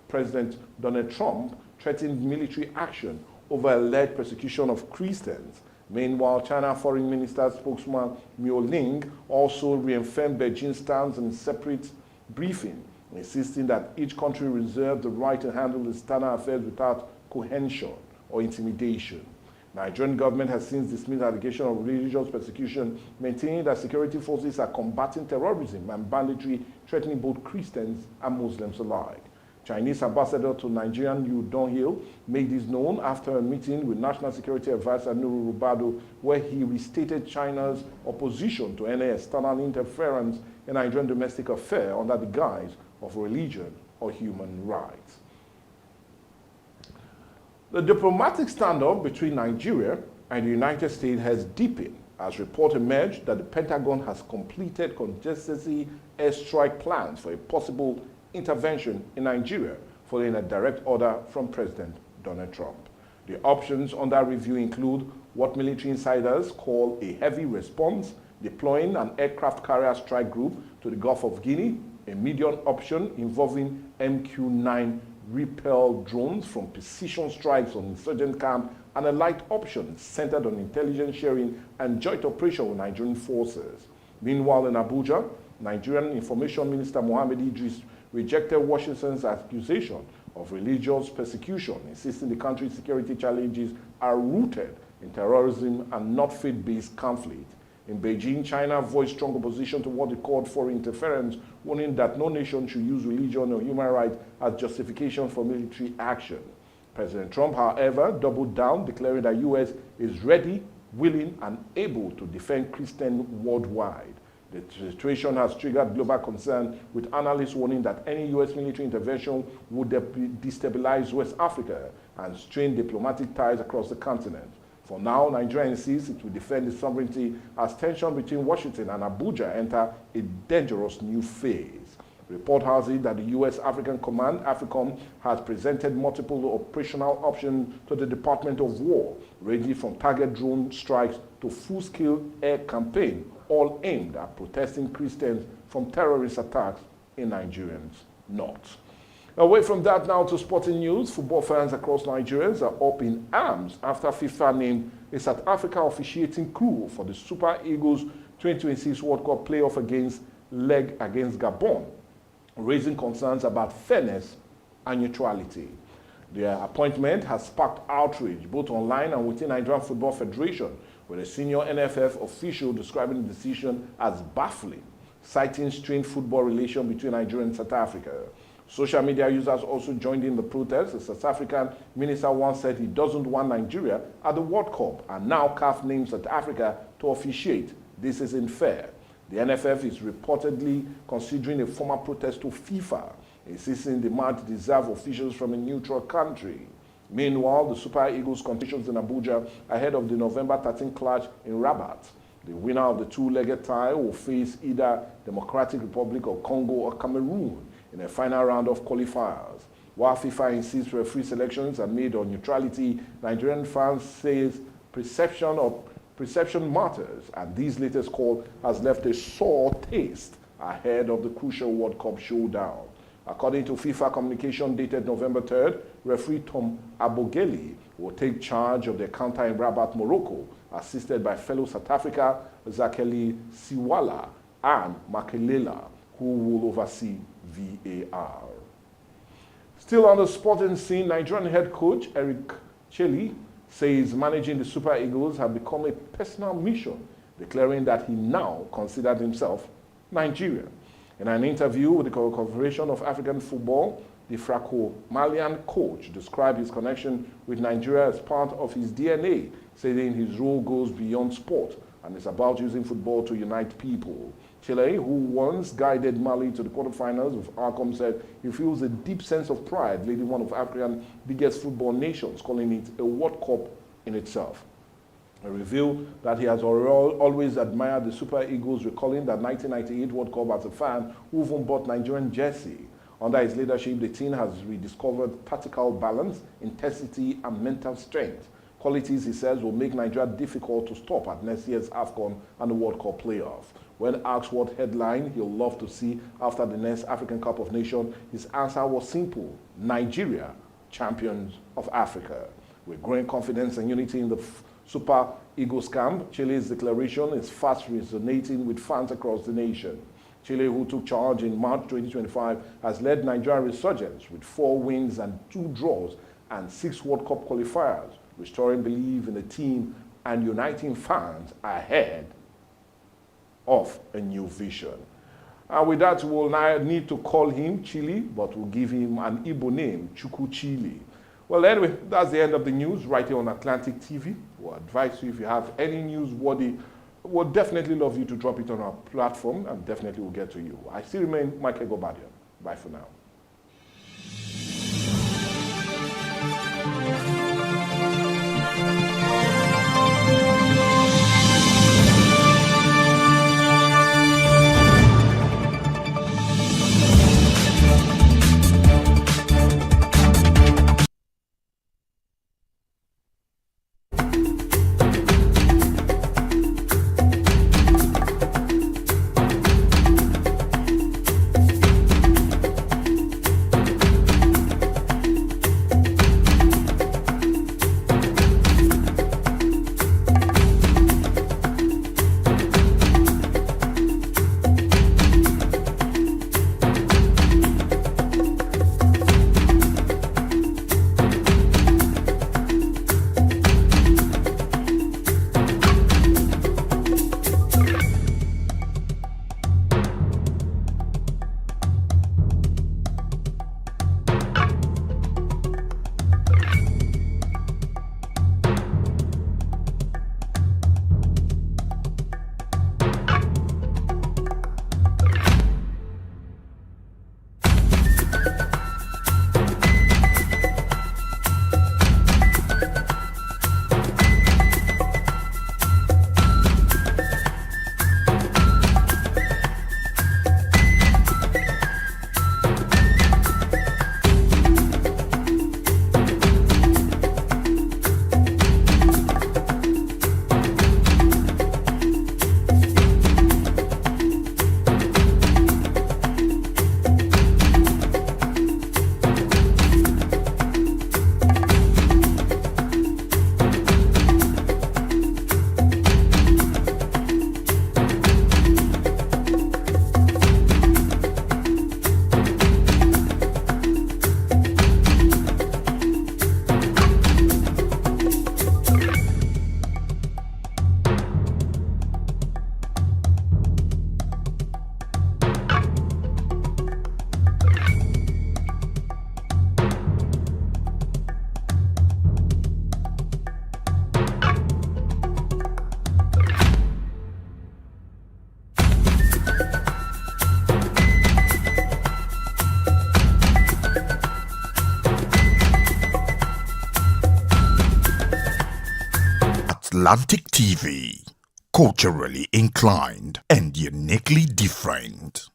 President Donald Trump threatened military action over alleged persecution of Christians. Meanwhile, China Foreign Minister spokesman Miao Ling also reaffirmed Beijing's stance in a separate briefing, insisting that each country reserves the right to handle external affairs without coercion or intimidation. The Nigerian government has since dismissed allegations of religious persecution, maintaining that security forces are combating terrorism and banditry, threatening both Christians and Muslims alike. Chinese ambassador to Nigeria, Yu Donghil, made this known after a meeting with National Security Advisor Nuru Rubado, where he restated China's opposition to any external interference in Nigerian domestic affairs under the guise of religion or human rights. The diplomatic standoff between Nigeria and the United States has deepened as reports emerged that the Pentagon has completed contingency airstrike plans for a possible intervention in Nigeria following a direct order from President Donald Trump. The options under review include what military insiders call a heavy response, deploying an aircraft carrier strike group to the Gulf of Guinea, a medium option involving MQ-9 repel drones from precision strikes on insurgent camp, and a light option centered on intelligence sharing and joint operation with Nigerian forces. Meanwhile, in Abuja, Nigerian Information Minister Mohammed Idris rejected Washington's accusation of religious persecution, insisting the country's security challenges are rooted in terrorism and not faith-based conflict. In Beijing, China voiced strong opposition to what it called foreign interference, warning that no nation should use religion or human rights as justification for military action. President Trump, however, doubled down, declaring that the U.S. is ready, willing, and able to defend Christians worldwide. The situation has triggered global concern, with analysts warning that any U.S. military intervention would destabilize West Africa and strain diplomatic ties across the continent. For now, Nigeria insists it will defend its sovereignty as tension between Washington and Abuja enter a dangerous new phase. The report has it that the U.S. African Command, AFRICOM, has presented multiple operational options to the Department of War, ranging from target drone strikes to full-scale air campaign, all aimed at protecting Christians from terrorist attacks in Nigerians' north. Away from that now to sporting news, football fans across Nigeria are up in arms after FIFA named a South Africa officiating crew for the Super Eagles 2026 World Cup playoff leg against Gabon, raising concerns about fairness and neutrality. Their appointment has sparked outrage both online and within Nigerian Football Federation, with a senior NFF official describing the decision as baffling, citing strained football relations between Nigeria and South Africa. Social media users also joined in the protest. The South African minister once said he doesn't want Nigeria at the World Cup, and now CAF names South Africa to officiate. This isn't fair. The NFF is reportedly considering a formal protest to FIFA, insisting the match deserve officials from a neutral country. Meanwhile, the Super Eagles competitions in Abuja ahead of the November 13 clash in Rabat. The winner of the two-legged tie will face either Democratic Republic of Congo or Cameroon in a final round of qualifiers. While FIFA insists referee selections are made on neutrality, Nigerian fans say perception matters, and this latest call has left a sore taste ahead of the crucial World Cup showdown. According to FIFA communication dated November 3rd, referee Tom Abogeli will take charge of the encounter in Rabat, Morocco, assisted by fellow South Africa Zakeli Siwala and Makelela, who will oversee VAR. Still on the sporting scene, Nigerian head coach Eric Cheli says managing the Super Eagles have become a personal mission, declaring that he now considers himself Nigeria. In an interview with the Confederation of African Football, the Franco-Malian coach described his connection with Nigeria as part of his DNA, saying his role goes beyond sport and is about using football to unite people. Chile, who once guided Mali to the quarterfinals of AFCON, said he feels a deep sense of pride leading one of Africa's biggest football nations, calling it a World Cup in itself. He revealed that he has always admired the Super Eagles, recalling that 1998 World Cup as a fan who even bought Nigerian jersey. Under his leadership, the team has rediscovered tactical balance, intensity, and mental strength. Qualities, he says, will make Nigeria difficult to stop at next year's AFCON and the World Cup playoff. When asked what headline he'll love to see after the next African Cup of Nations, his answer was simple: Nigeria, champions of Africa. With growing confidence and unity in the Super Eagles camp, Chile's declaration is fast resonating with fans across the nation. Chile, who took charge in March 2025, has led Nigeria's resurgence with 4 wins and 2 draws and 6 World Cup qualifiers, restoring belief in the team and uniting fans ahead of a new vision. And with that, we'll now need to call him Chile, but we'll give him an Igbo name, Chukwu Chile. Well, anyway, that's the end of the news right here on Atlantic TV. We'll advise you if you have any news worthy, we'll definitely love you to drop it on our platform, and definitely we'll get to you. I still remain Michael Gobadia. Bye for now. Atlantic TV, culturally inclined and uniquely different.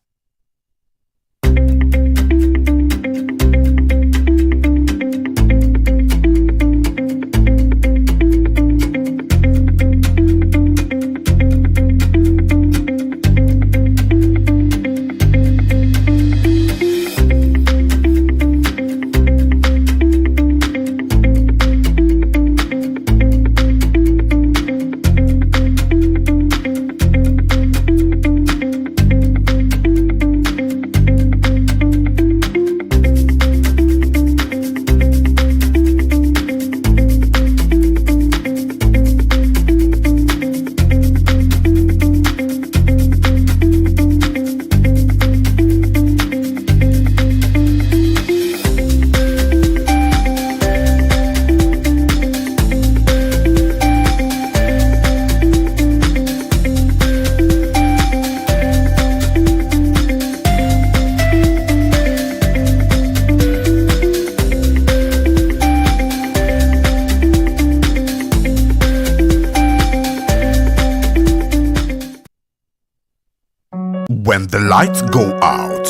When the lights go out,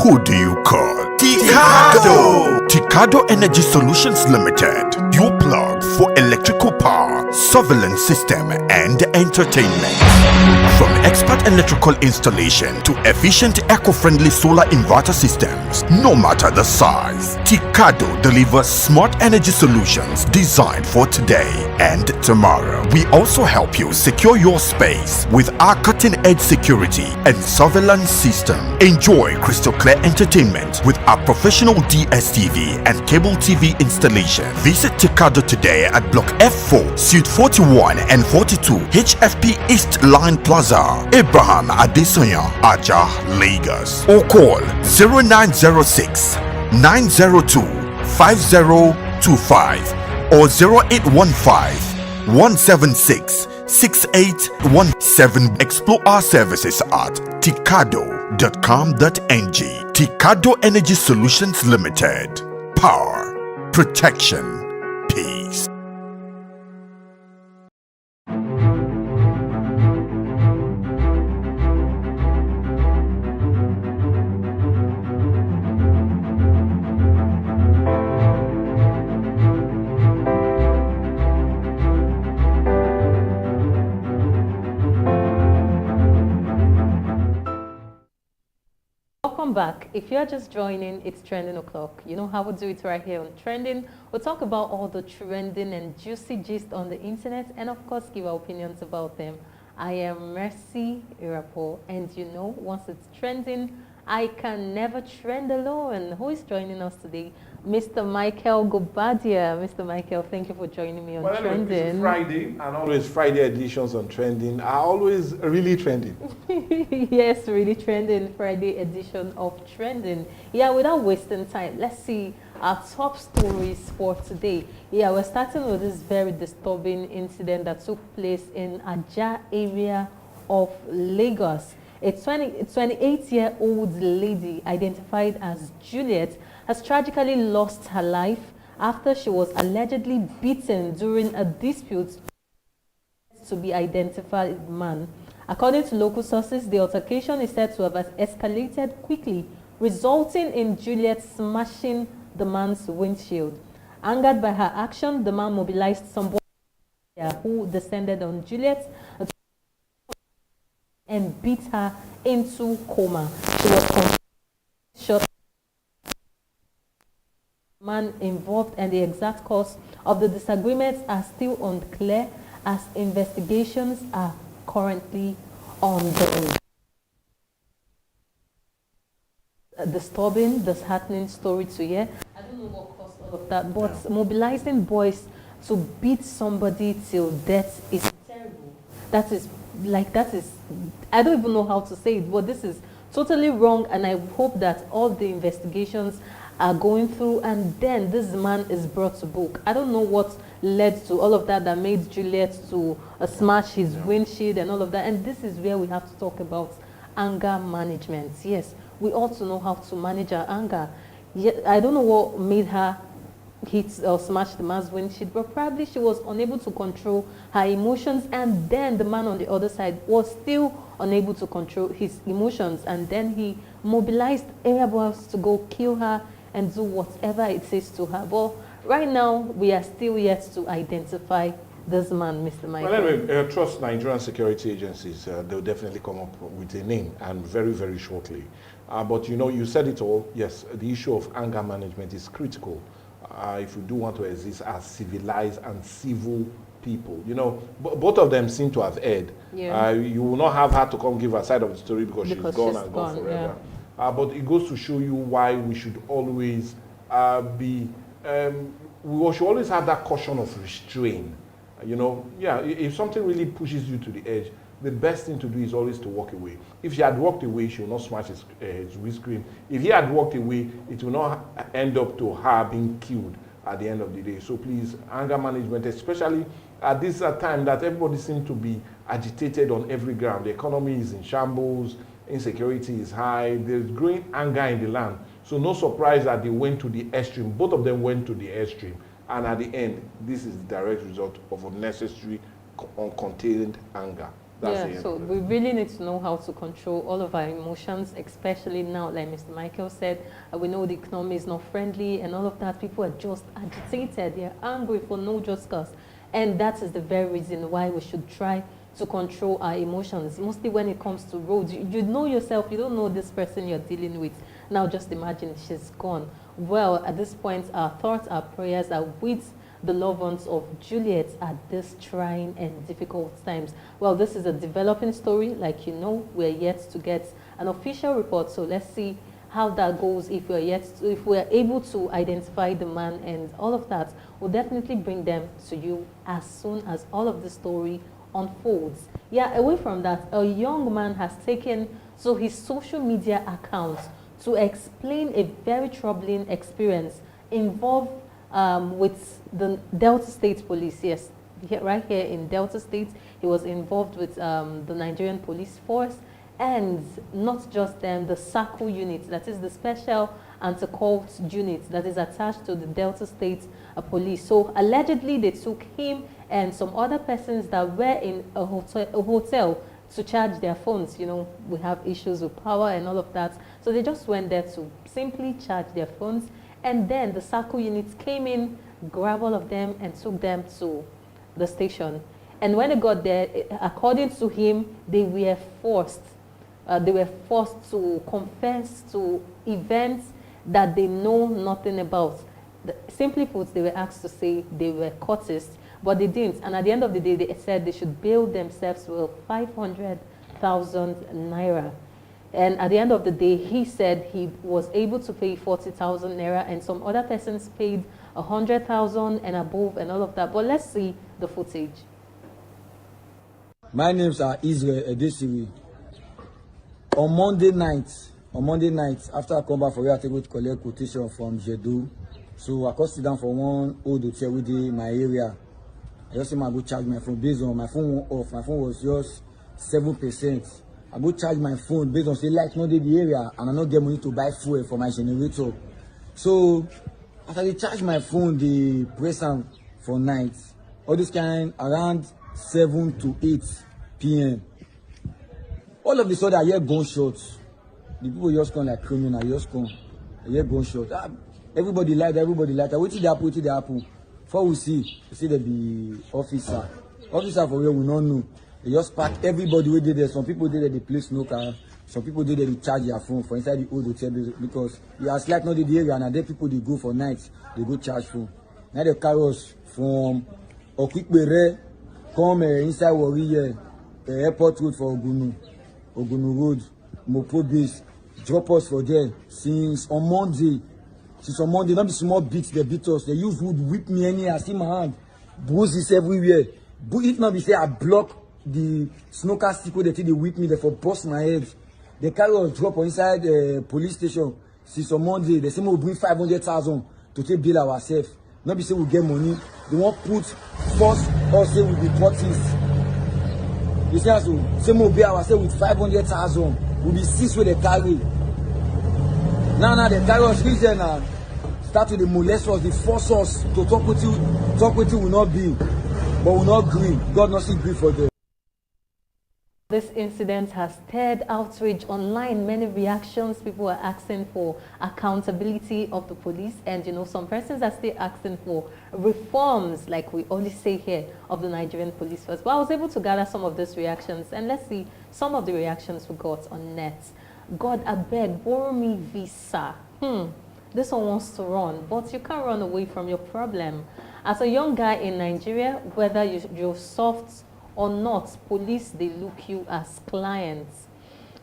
who do you call? Tikado! Tikado Energy Solutions Limited, your plug for electrical power, surveillance system, and entertainment. From expert electrical installation to efficient eco-friendly solar inverter systems, no matter the size, Tikado delivers smart energy solutions designed for today and tomorrow. We also help you secure your space with our cutting-edge security and surveillance system. Enjoy crystal clear entertainment with our professional DSTV and cable TV installation. Visit Tikado today at Block F4, Suite 41 and 42, HFP East Line Plaza, Abraham Adesanya, Aja, Lagos. Or call 0906 902 5025 or 0815 176 6817. Explore our services at tikado.com.ng. Tikado Energy Solutions Limited. Power, protection, peace. Welcome back. If you're just joining, it's Trending O'Clock. You know how we do it right here on Trending. We'll talk about all the trending and juicy gist on the internet and, of course, give our opinions about them. I am Mercy Irapo, and you know, once it's trending, I can never trend alone. Who is joining us today? Mr. Michael Gobadia. Mr. Michael, thank you for joining me on Trending. It's Friday, and always Friday editions on Trending are always really trending. Yes, really trending. Friday edition of Trending. Yeah, without wasting time, let's see our top stories for today. Yeah, we're starting with this very disturbing incident that took place in Aja area of Lagos. A 28-year-old lady identified as Juliet has tragically lost her life after she was allegedly beaten during a dispute to be identified man. According to local sources, the altercation is said to have escalated quickly, resulting in Juliet smashing the man's windshield. Angered by her action, the man mobilized someone who descended on Juliet and beat her into coma. She was shot. Man involved, and the exact cause of the disagreements are still unclear as investigations are currently ongoing. A disturbing, disheartening story to hear. I don't know what caused all of that, but mobilizing boys to beat somebody till death is terrible. That is, I don't even know how to say it, but this is totally wrong, and I hope that all the investigations are going through and then this man is brought to book. I don't know what led to all of that made Juliet to smash his windshield and all of that, and this is where we have to talk about anger management. Yes, we ought to know how to manage our anger. I don't know what made her hit or smash the man's windshield, but probably she was unable to control her emotions, and then the man on the other side was still unable to control his emotions, and then he mobilized area boys to go kill her and do whatever it says to her. But right now, we are still yet to identify this man, Mr. Michael. Well, anyway, trust Nigerian security agencies. They'll definitely come up with a name, and very, very shortly. But you know, you said it all. Yes, the issue of anger management is critical if we do want to exist as civilized and civil people. You know, both of them seem to have erred. Yeah. You will not have her to come give her side of the story because she's gone forever. Yeah. But it goes to show you why we should always we should always have that caution of restraint. You know, yeah, if something really pushes you to the edge, the best thing to do is always to walk away. If she had walked away, she will not smash his windscreen. If he had walked away, it will not end up to her being killed at the end of the day. So please, anger management, especially at this time that everybody seems to be agitated on every ground. The economy is in shambles, insecurity is high, there's growing anger in the land. So no surprise that they went to the extreme. Both of them went to the extreme. And at the end, this is the direct result of unnecessary, uncontained anger. That's the Yeah, end so of it. we really need to know how to control all of our emotions, especially now, like Mr. Michael said, we know the economy is not friendly and all of that. People are just agitated. They're angry for no just cause. And that is the very reason why we should try to control our emotions, mostly when it comes to roads. You know yourself, you don't know this person you're dealing with. Now just imagine she's gone. Well, at this point, our thoughts, our prayers are with the loved ones of Juliet at this trying and difficult times. Well, this is a developing story. Like you know, we're yet to get an official report. So let's see how that goes. If we're able to identify the man and all of that, we'll definitely bring them to you as soon as all of the story unfolds. Yeah, away from that, a young man has taken to his social media account to explain a very troubling experience involved with the Delta State Police. Yes, right here in Delta State, he was involved with the Nigerian Police Force, and not just them, the SACU unit, that is the Special Anti-Cult unit that is attached to the Delta State Police. So allegedly, they took him and some other persons that were in a hotel to charge their phones. You know, we have issues with power and all of that. So they just went there to simply charge their phones. And then the SACU units came in, grabbed all of them, and took them to the station. And when they got there, according to him, they were forced to confess to events that they know nothing about. Simply put, they were asked to say they were cultists, but they didn't. And at the end of the day, they said they should bill themselves with 500,000 naira. And at the end of the day, he said he was able to pay 40,000 naira, and some other persons paid 100,000 and above and all of that. But let's see the footage. My names are Israel Edesiri. On Monday night, after I come back for here, I take to collect quotation from Jedu. So I come sit down for one old hotel within my area. I just say I go charge my phone based on my phone went off. My phone was just 7%. I go charge my phone based on say light not in the area, and I not get money to buy fuel for my generator. So after they charge my phone, they press am for night. All this kind around 7 to 8 p.m. All of a sudden I hear gunshots. The people just come like criminal, just come. I hear gunshots. Everybody light. Wetin dey happen? Before we see there be officer. Officer for where we not know. They just pack everybody wey dey there. Some people dey there, they place no car. Some people dey there, they charge their phone for inside the old hotel because you are like not in the area, and there people they go for nights, they go charge phone. Now they carry us from Okikbere, come inside Warrior, airport road for Ogunu Road, Mopo base, drop us for there. Since on Monday, not be small beats, they beat us. They use wood whip me anyhow, see my hand, bruises everywhere. If not be say I block the snooker stick where they whip me, they for bust my head. They carry us drop inside the police station. Since on Monday, they say we'll bring 500,000 to take bill ourselves. Not be say we get money. They won't force us say we'll be parties. You see, so say we'll be ourselves with 500,000. We'll be 6 where they carry. Now they carry us reach there now. Start to the molest us, they force us to talk with you will not be, but will not agree. God not see agree for them. This incident has stirred outrage online. Many reactions. People are asking for accountability of the police, and you know, some persons are still asking for reforms, like we only say here, of the Nigerian police force. But I was able to gather some of these reactions, and let's see some of the reactions we got on net. God, I beg, borrow me visa. This one wants to run, but you can't run away from your problem. As a young guy in Nigeria, whether you're soft or not, police, they look you as clients.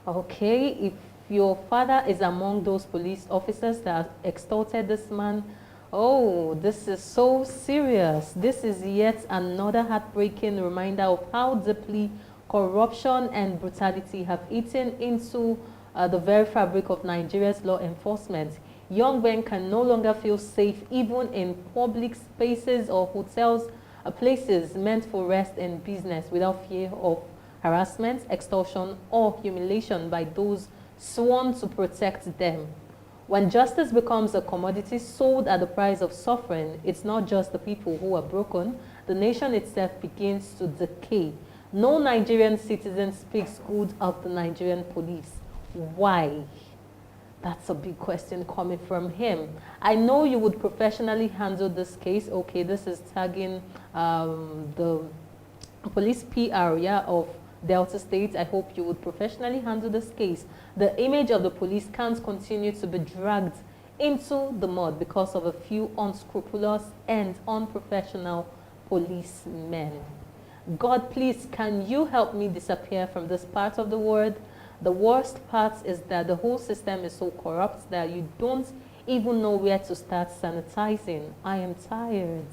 Okay, if your father is among those police officers that extorted this man, oh, this is so serious. This is yet another heartbreaking reminder of how deeply corruption and brutality have eaten into the very fabric of Nigeria's law enforcement. Young men can no longer feel safe even in public spaces or hotels, places meant for rest and business, without fear of harassment, extortion, or humiliation by those sworn to protect them. When justice becomes a commodity sold at the price of suffering, it's not just the people who are broken. The nation itself begins to decay. No Nigerian citizen speaks good of the Nigerian police. Why? That's a big question coming from him. I know you would professionally handle this case. Okay, this is tagging the police PR, yeah, of Delta State. I hope you would professionally handle this case. The image of the police can't continue to be dragged into the mud because of a few unscrupulous and unprofessional policemen. God, please, can you help me disappear from this part of the world? The worst part is that the whole system is so corrupt that you don't even know where to start sanitizing. I am tired.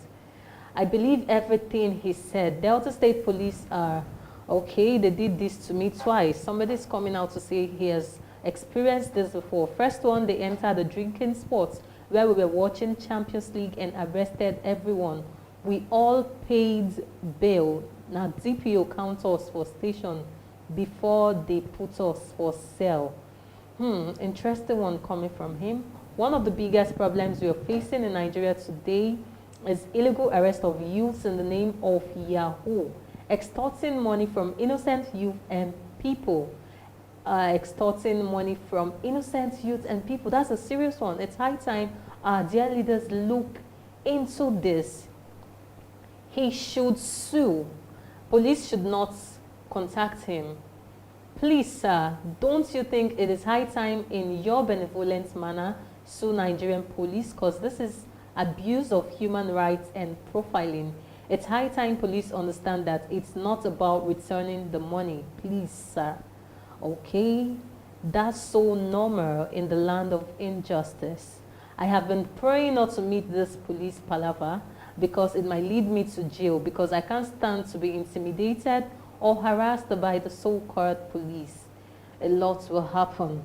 I believe everything he said. Delta State Police are okay. They did this to me twice. Somebody's coming out to say he has experienced this before. First one, they entered the drinking spot where we were watching Champions League and arrested everyone. We all paid bail. Now DPO count us for station before they put us for sale. Interesting one coming from him. One of the biggest problems we are facing in Nigeria today is illegal arrest of youths in the name of Yahoo, extorting money from innocent youth and people. Extorting money from innocent youth and people. That's a serious one. It's high time our dear leaders look into this. He should sue. Police should not contact him. Please, sir, don't you think it is high time in your benevolent manner sue Nigerian police? Because this is abuse of human rights and profiling. It's high time police understand that it's not about returning the money. Please, sir. Okay? That's so normal in the land of injustice. I have been praying not to meet this police palaver because it might lead me to jail, because I can't stand to be intimidated or harassed by the so-called police. A lot will happen.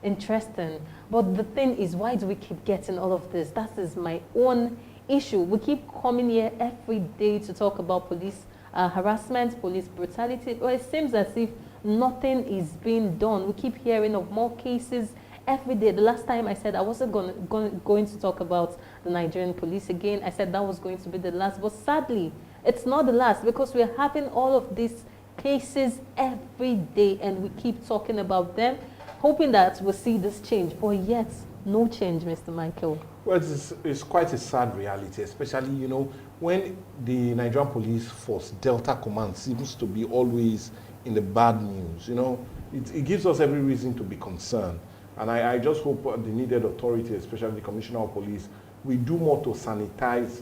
Interesting. But the thing is, why do we keep getting all of this? That is my own issue. We keep coming here every day to talk about police harassment, police brutality. Well, it seems as if nothing is being done. We keep hearing of more cases every day. The last time I said I wasn't going to talk about the Nigerian police again. I said that was going to be the last. But sadly, it's not the last, because we're having all of these cases every day and we keep talking about them, hoping that we'll see this change. But yet, no change, Mr. Michael. Well, it's quite a sad reality, especially, you know, when the Nigerian Police Force Delta Command seems to be always in the bad news. You know, it gives us every reason to be concerned. And I just hope the needed authority, especially the Commissioner of Police, will do more to sanitize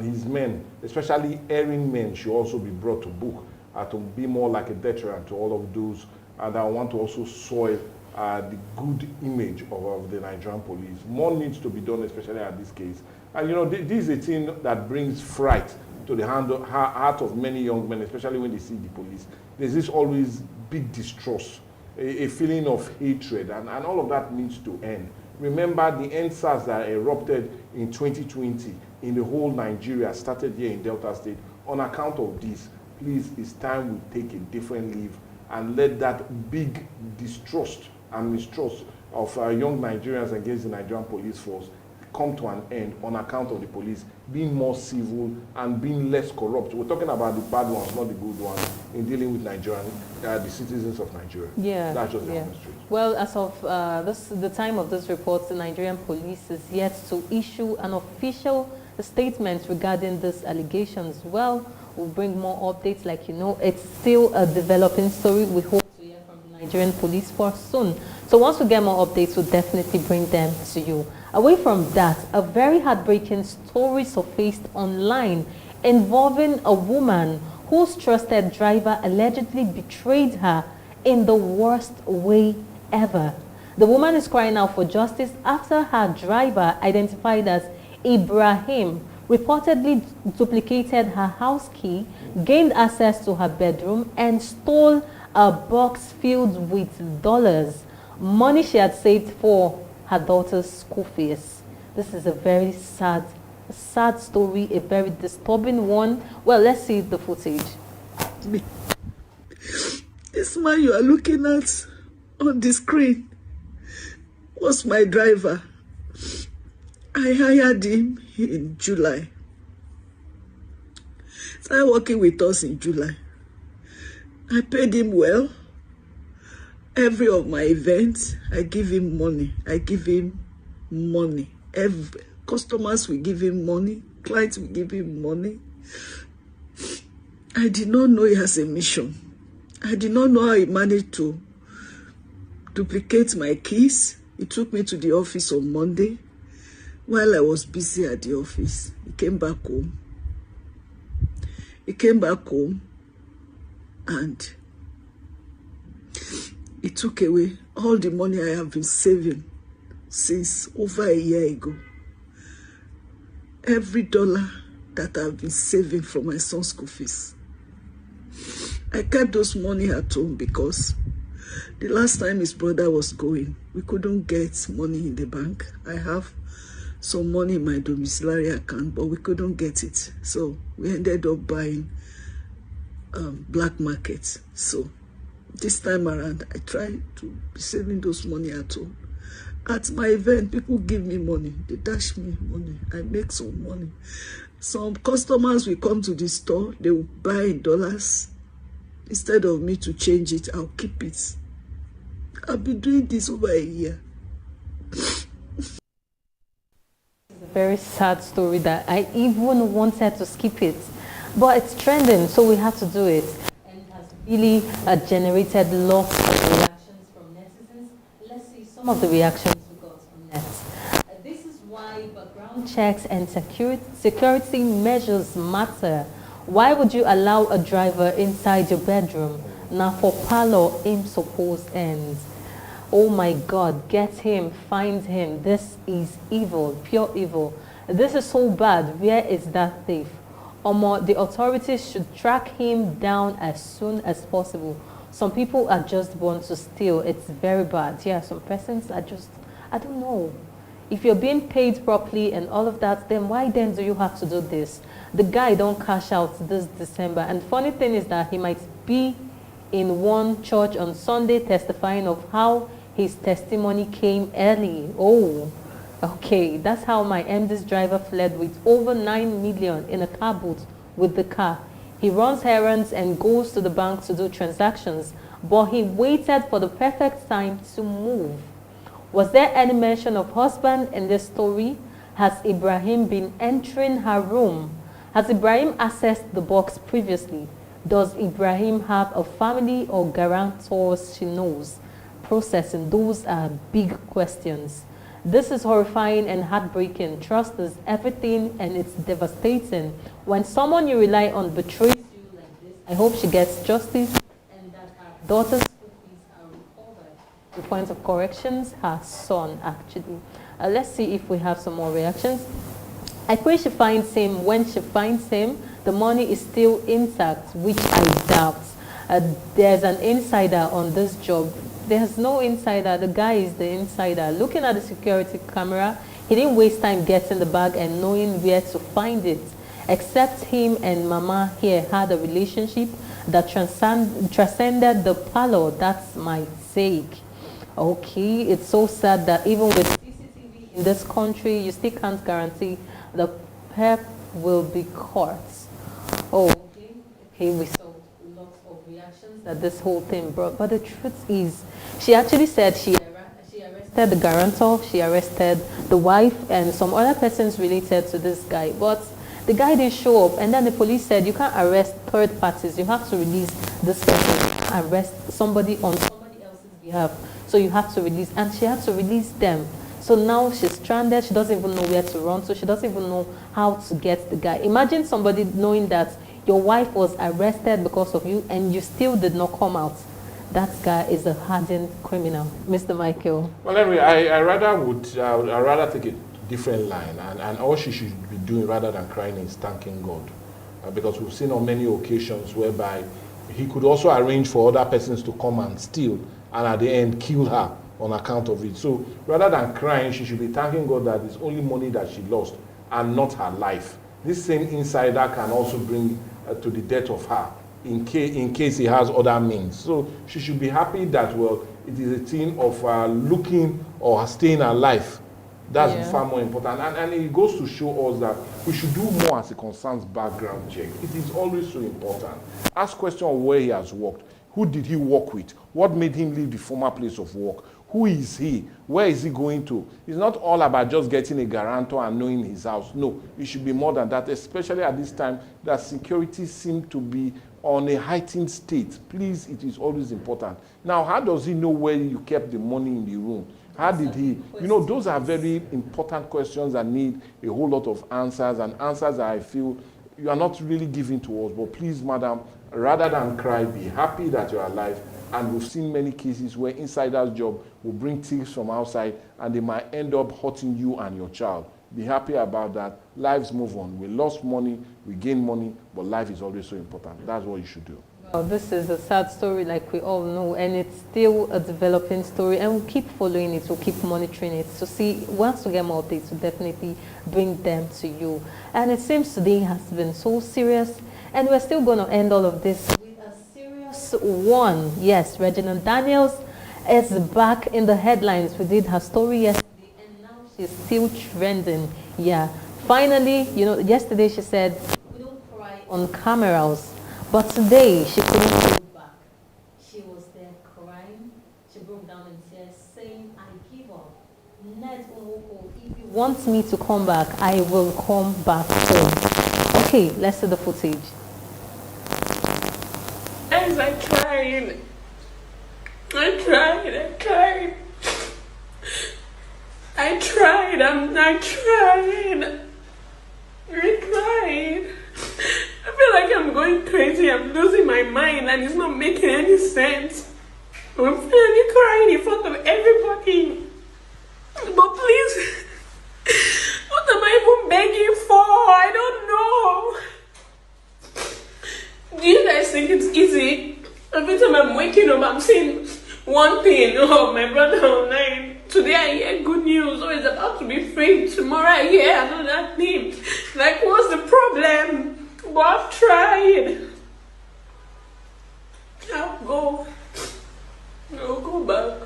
his men, especially erring men should also be brought to book to be more like a deterrent to all of those that want to also soil the good image of the Nigerian police. More needs to be done, especially at this case. And you know, this is a thing that brings fright to the heart of many young men, especially when they see the police. There's this always big distrust, a feeling of hatred, and all of that needs to end. Remember the NSAS that erupted in 2020 in the whole Nigeria started here in Delta State. On account of this, please, it's time we take a different leave and let that big distrust and mistrust of young Nigerians against the Nigerian police force come to an end on account of the police being more civil and being less corrupt. We're talking about the bad ones, not the good ones, in dealing with Nigerian, the citizens of Nigeria. Yeah, that's just the yeah. honest truth. Well, as of the time of this report, the Nigerian police is yet to issue an official statement regarding these allegations. Well, we'll bring more updates. Like, you know, it's still a developing story. We hope to hear from the Nigerian police force soon. So once we get more updates, we'll definitely bring them to you. Away from that, a very heartbreaking story surfaced online involving a woman whose trusted driver allegedly betrayed her in the worst way ever. The woman is crying out for justice after her driver, identified as Ibrahim, reportedly duplicated her house key, gained access to her bedroom, and stole a box filled with dollars, money she had saved for her daughter's school fees. This is a very sad story, a very disturbing one. Well, let's see the footage. This man you are looking at on the screen was my driver. I hired him in July. Started working with us in July. I paid him well. Every of my events, I give him money. I give him money. Every customers will give him money. Clients will give him money. I did not know he has a mission. I did not know how he managed to duplicate my keys. He took me to the office on Monday. While I was busy at the office, he came back home. He came back home and he took away all the money I have been saving since over a year ago. Every dollar that I've been saving for my son's school fees. I kept those money at home because the last time his brother was going, we couldn't get money in the bank. I have some money in my domiciliary account, but we couldn't get it. So we ended up buying black market. So this time around, I try to be saving those money at home. At my event, people give me money. They dash me money. I make some money. Some customers will come to the store. They will buy in dollars. Instead of me to change it, I'll keep it. I've been doing this over a year. Very sad story that I even wanted to skip it, but it's trending, so we have to do it. And it has really generated lots of reactions from netizens. Let's see some of the reactions we got from net. This is why background checks and security measures matter. Why would you allow a driver inside your bedroom? Now for parlor, aim suppose ends. Oh my God, get him, find him. This is evil, pure evil. This is so bad. Where is that thief? The authorities should track him down as soon as possible. Some people are just born to steal. It's very bad. Yeah, some persons are just, I don't know. If you're being paid properly and all of that, then why then do you have to do this? The guy don't cash out this December. And funny thing is that he might be in one church on Sunday testifying of how his testimony came early. Oh, okay. That's how my MD's driver fled with over 9 million in a car boot with the car. He runs errands and goes to the bank to do transactions, but he waited for the perfect time to move. Was there any mention of husband in this story? Has Ibrahim been entering her room? Has Ibrahim accessed the box previously? Does Ibrahim have a family or guarantors she knows? Processing, those are big questions. This is horrifying and heartbreaking. Trust is everything and it's devastating. When someone you rely on betrays you like this, I hope she gets justice and that her daughter's school fees are recovered. The point of corrections, her son actually. Let's see if we have some more reactions. I pray she finds him. When she finds him, the money is still intact, which I doubt. There's an insider on this job. There's no insider. The guy is the insider. Looking at the security camera, he didn't waste time getting the bag and knowing where to find it. Except him and Mama here had a relationship that transcended the parlor. That's my take. Okay, it's so sad that even with CCTV in this country, you still can't guarantee the pep will be caught. Oh, okay, we saw lots of reactions that this whole thing brought, but the truth is, she actually said she arrested the guarantor, she arrested the wife, and some other persons related to this guy, but the guy didn't show up, and then the police said, you can't arrest third parties, you have to release this person, arrest somebody on somebody else's behalf, so you have to release, and she had to release them. So now she's stranded, she doesn't even know where to run to, she doesn't even know how to get the guy. Imagine somebody knowing that your wife was arrested because of you and you still did not come out. That guy is a hardened criminal. Mr. Michael. Well, anyway, I rather take a different line, and all she should be doing rather than crying is thanking God. Because we've seen on many occasions whereby he could also arrange for other persons to come and steal and at the end kill her on account of it. So rather than crying, she should be thanking God that it's only money that she lost and not her life. This same insider can also bring to the death of her in case he has other means. So she should be happy that, well, it is a thing of looking or staying alive. That's far more important. And it goes to show us that we should do more as it concerns background check. It is always so important. Ask question of where he has worked. Who did he work with? What made him leave the former place of work? Who is he? Where is he going to? It's not all about just getting a guarantor and knowing his house. No, it should be more than that, especially at this time that security seems to be on a heightened state. Please, it is always important. Now, how does he know where you kept the money in the room? How did he? You know, those are very important questions that need a whole lot of answers, and answers that I feel you are not really giving to us. But please, madam, rather than cry, be happy that you're alive. And we've seen many cases where insider's job will bring thieves from outside and they might end up hurting you and your child. Be happy about that. Lives move on. We lost money, we gain money, but life is always so important. That's what you should do. Well, this is a sad story, like we all know, and it's still a developing story, and we'll keep following it, we'll keep monitoring it to see, once we get more updates, we'll definitely bring them to you. And it seems today has been so serious, and we're still going to end all of this with a serious one. Yes, Regina Daniels is back in the headlines. We did her story yesterday, and now she's still trending. Yeah, finally, you know, yesterday she said, we don't cry on cameras. But today, she couldn't go back. She was there crying. She broke down in tears, saying, I give up. Ned Umoko, if you want me to come back, I will come back home. Okay, let's see the footage. Guys, I tried. I tried. I feel like I'm going crazy. I'm losing my mind and it's not making any sense. I'm finally crying in front of everybody. But please, what am I even begging for? I don't know. Do you guys think it's easy? Every time I'm waking up, I'm seeing one thing. Oh, my brother online. Today I hear good news. Oh, it's about to be free. Tomorrow I hear another thing. Like, what's the problem? But I've tried. I'll go back.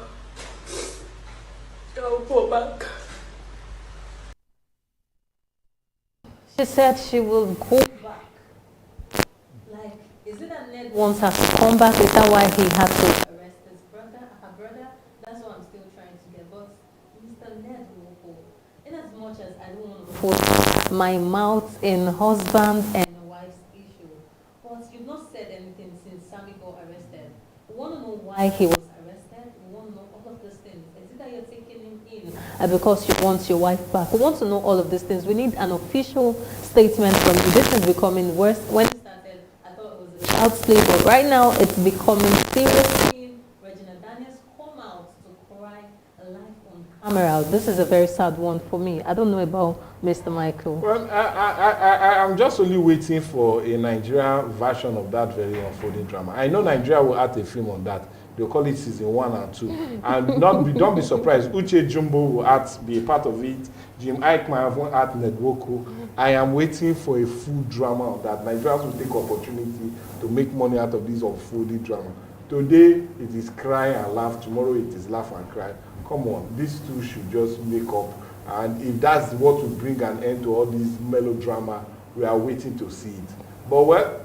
I'll go back. She said she will go back. Like, is it that Ned wants her to come back? Is that why he had to arrest his brother, her brother? That's what I'm still trying to get. But Mr. Ned will go. In as much as I don't want to put my mouth in husband and wife's issue, but you've not said anything since Sammy got arrested. We want to know why he was arrested. We want to know all of these things. Is it that you're taking him in because you want your wife back? We want to know all of these things. We need an official statement from you. This is becoming worse. When it started, I thought it was a child play, but right now it's becoming serious. Regina Daniels come out to cry live on camera. This is a very sad one for me. I don't know about Mr. Michael. Well, I'm just only waiting for a Nigerian version of that very unfolding drama. I know Nigeria will add a film on that. They'll call it season 1 and 2. And don't be surprised. Uche Jumbo will be a part of it. Jim Ike might have art Nedwoko. I am waiting for a full drama of that. Nigerians will take opportunity to make money out of this unfolding drama. Today, it is cry and laugh. Tomorrow, it is laugh and cry. Come on, these two should just make up. And if that's what will bring an end to all this melodrama, we are waiting to see it. But well,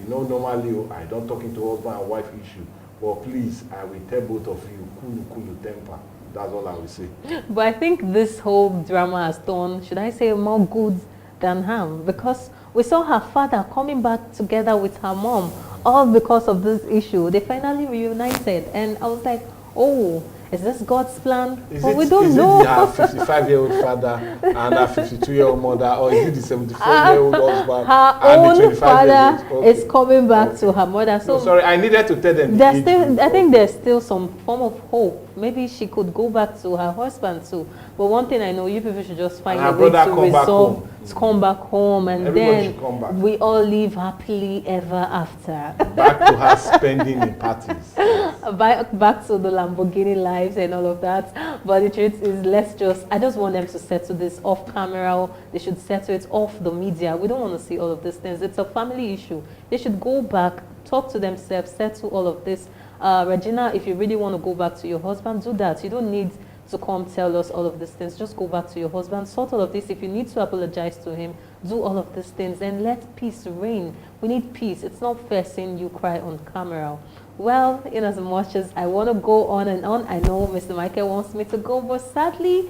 normally I don't talk into husband and wife issue. But please, I will tell both of you, cool temper. That's all I will say. But I think this whole drama has done, should I say, more good than harm. Because we saw her father coming back together with her mom, all because of this issue. They finally reunited. And I was like, oh, is this God's plan? We don't know. Is it her 55-year-old father and her 52-year-old mother, or is it the 74-year-old husband? Her own father is coming back to her mother. So sorry, I needed to tell them. I think there's still some form of hope. Maybe she could go back to her husband too. But one thing I know, you people should just find a way to resolve, to come back home, and then we all live happily ever after. Back to her spending in parties. Back to the Lamborghini lives and all of that. But the truth is, I just want them to settle this off camera. They should settle it off the media. We don't want to see all of these things. It's a family issue. They should go back, talk to themselves, settle all of this. Regina, if you really want to go back to your husband, do that. You don't need to come tell us all of these things. Just go back to your husband, sort all of this. If you need to apologize to him, do all of these things and let peace reign. We need peace. It's not fair seeing you cry on camera. Well, in as much as I want to go on and on, I know Mr. Michael wants me to go, but sadly,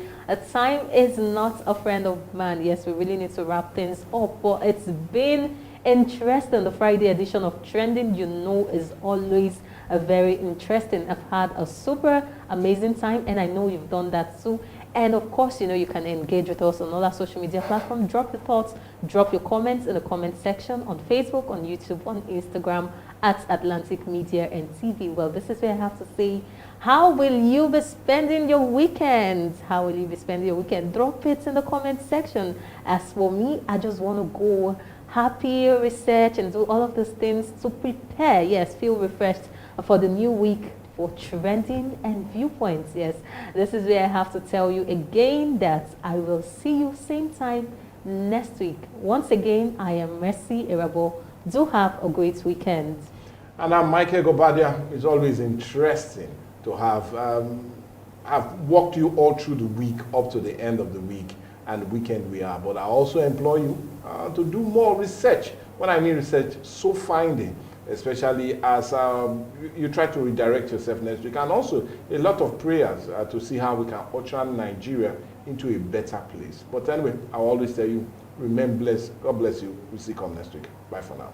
time is not a friend of man. Yes, we really need to wrap things up, but it's been interesting. The Friday edition of Trending, you know, is always a very interesting. I've had a super amazing time, and I know you've done that too. And of course, you know, you can engage with us on all our social media platforms. Drop your thoughts, drop your comments in the comment section on Facebook, on YouTube, on Instagram, at Atlantic Media and TV. Well, this is where I have to say, how will you be spending your weekend? How will you be spending your weekend? Drop it in the comment section. As for me, I just want to go happy, research, and do all of those things to prepare. Yes, feel refreshed for the new week for Trending and Viewpoints. Yes, this is where I have to tell you again that I will see you same time next week. Once again, I am Mercy Irabo. Do have a great weekend. And I'm Michael Gobadia. It's always interesting to have walked you all through the week up to the end of the week and the weekend we are. But I also implore you to do more research. When I mean research, so finding, especially as you try to redirect yourself next week. And also a lot of prayers to see how we can usher Nigeria into a better place. But anyway, I'll always tell you, remain blessed. God bless you. We'll see you come next week. Bye for now.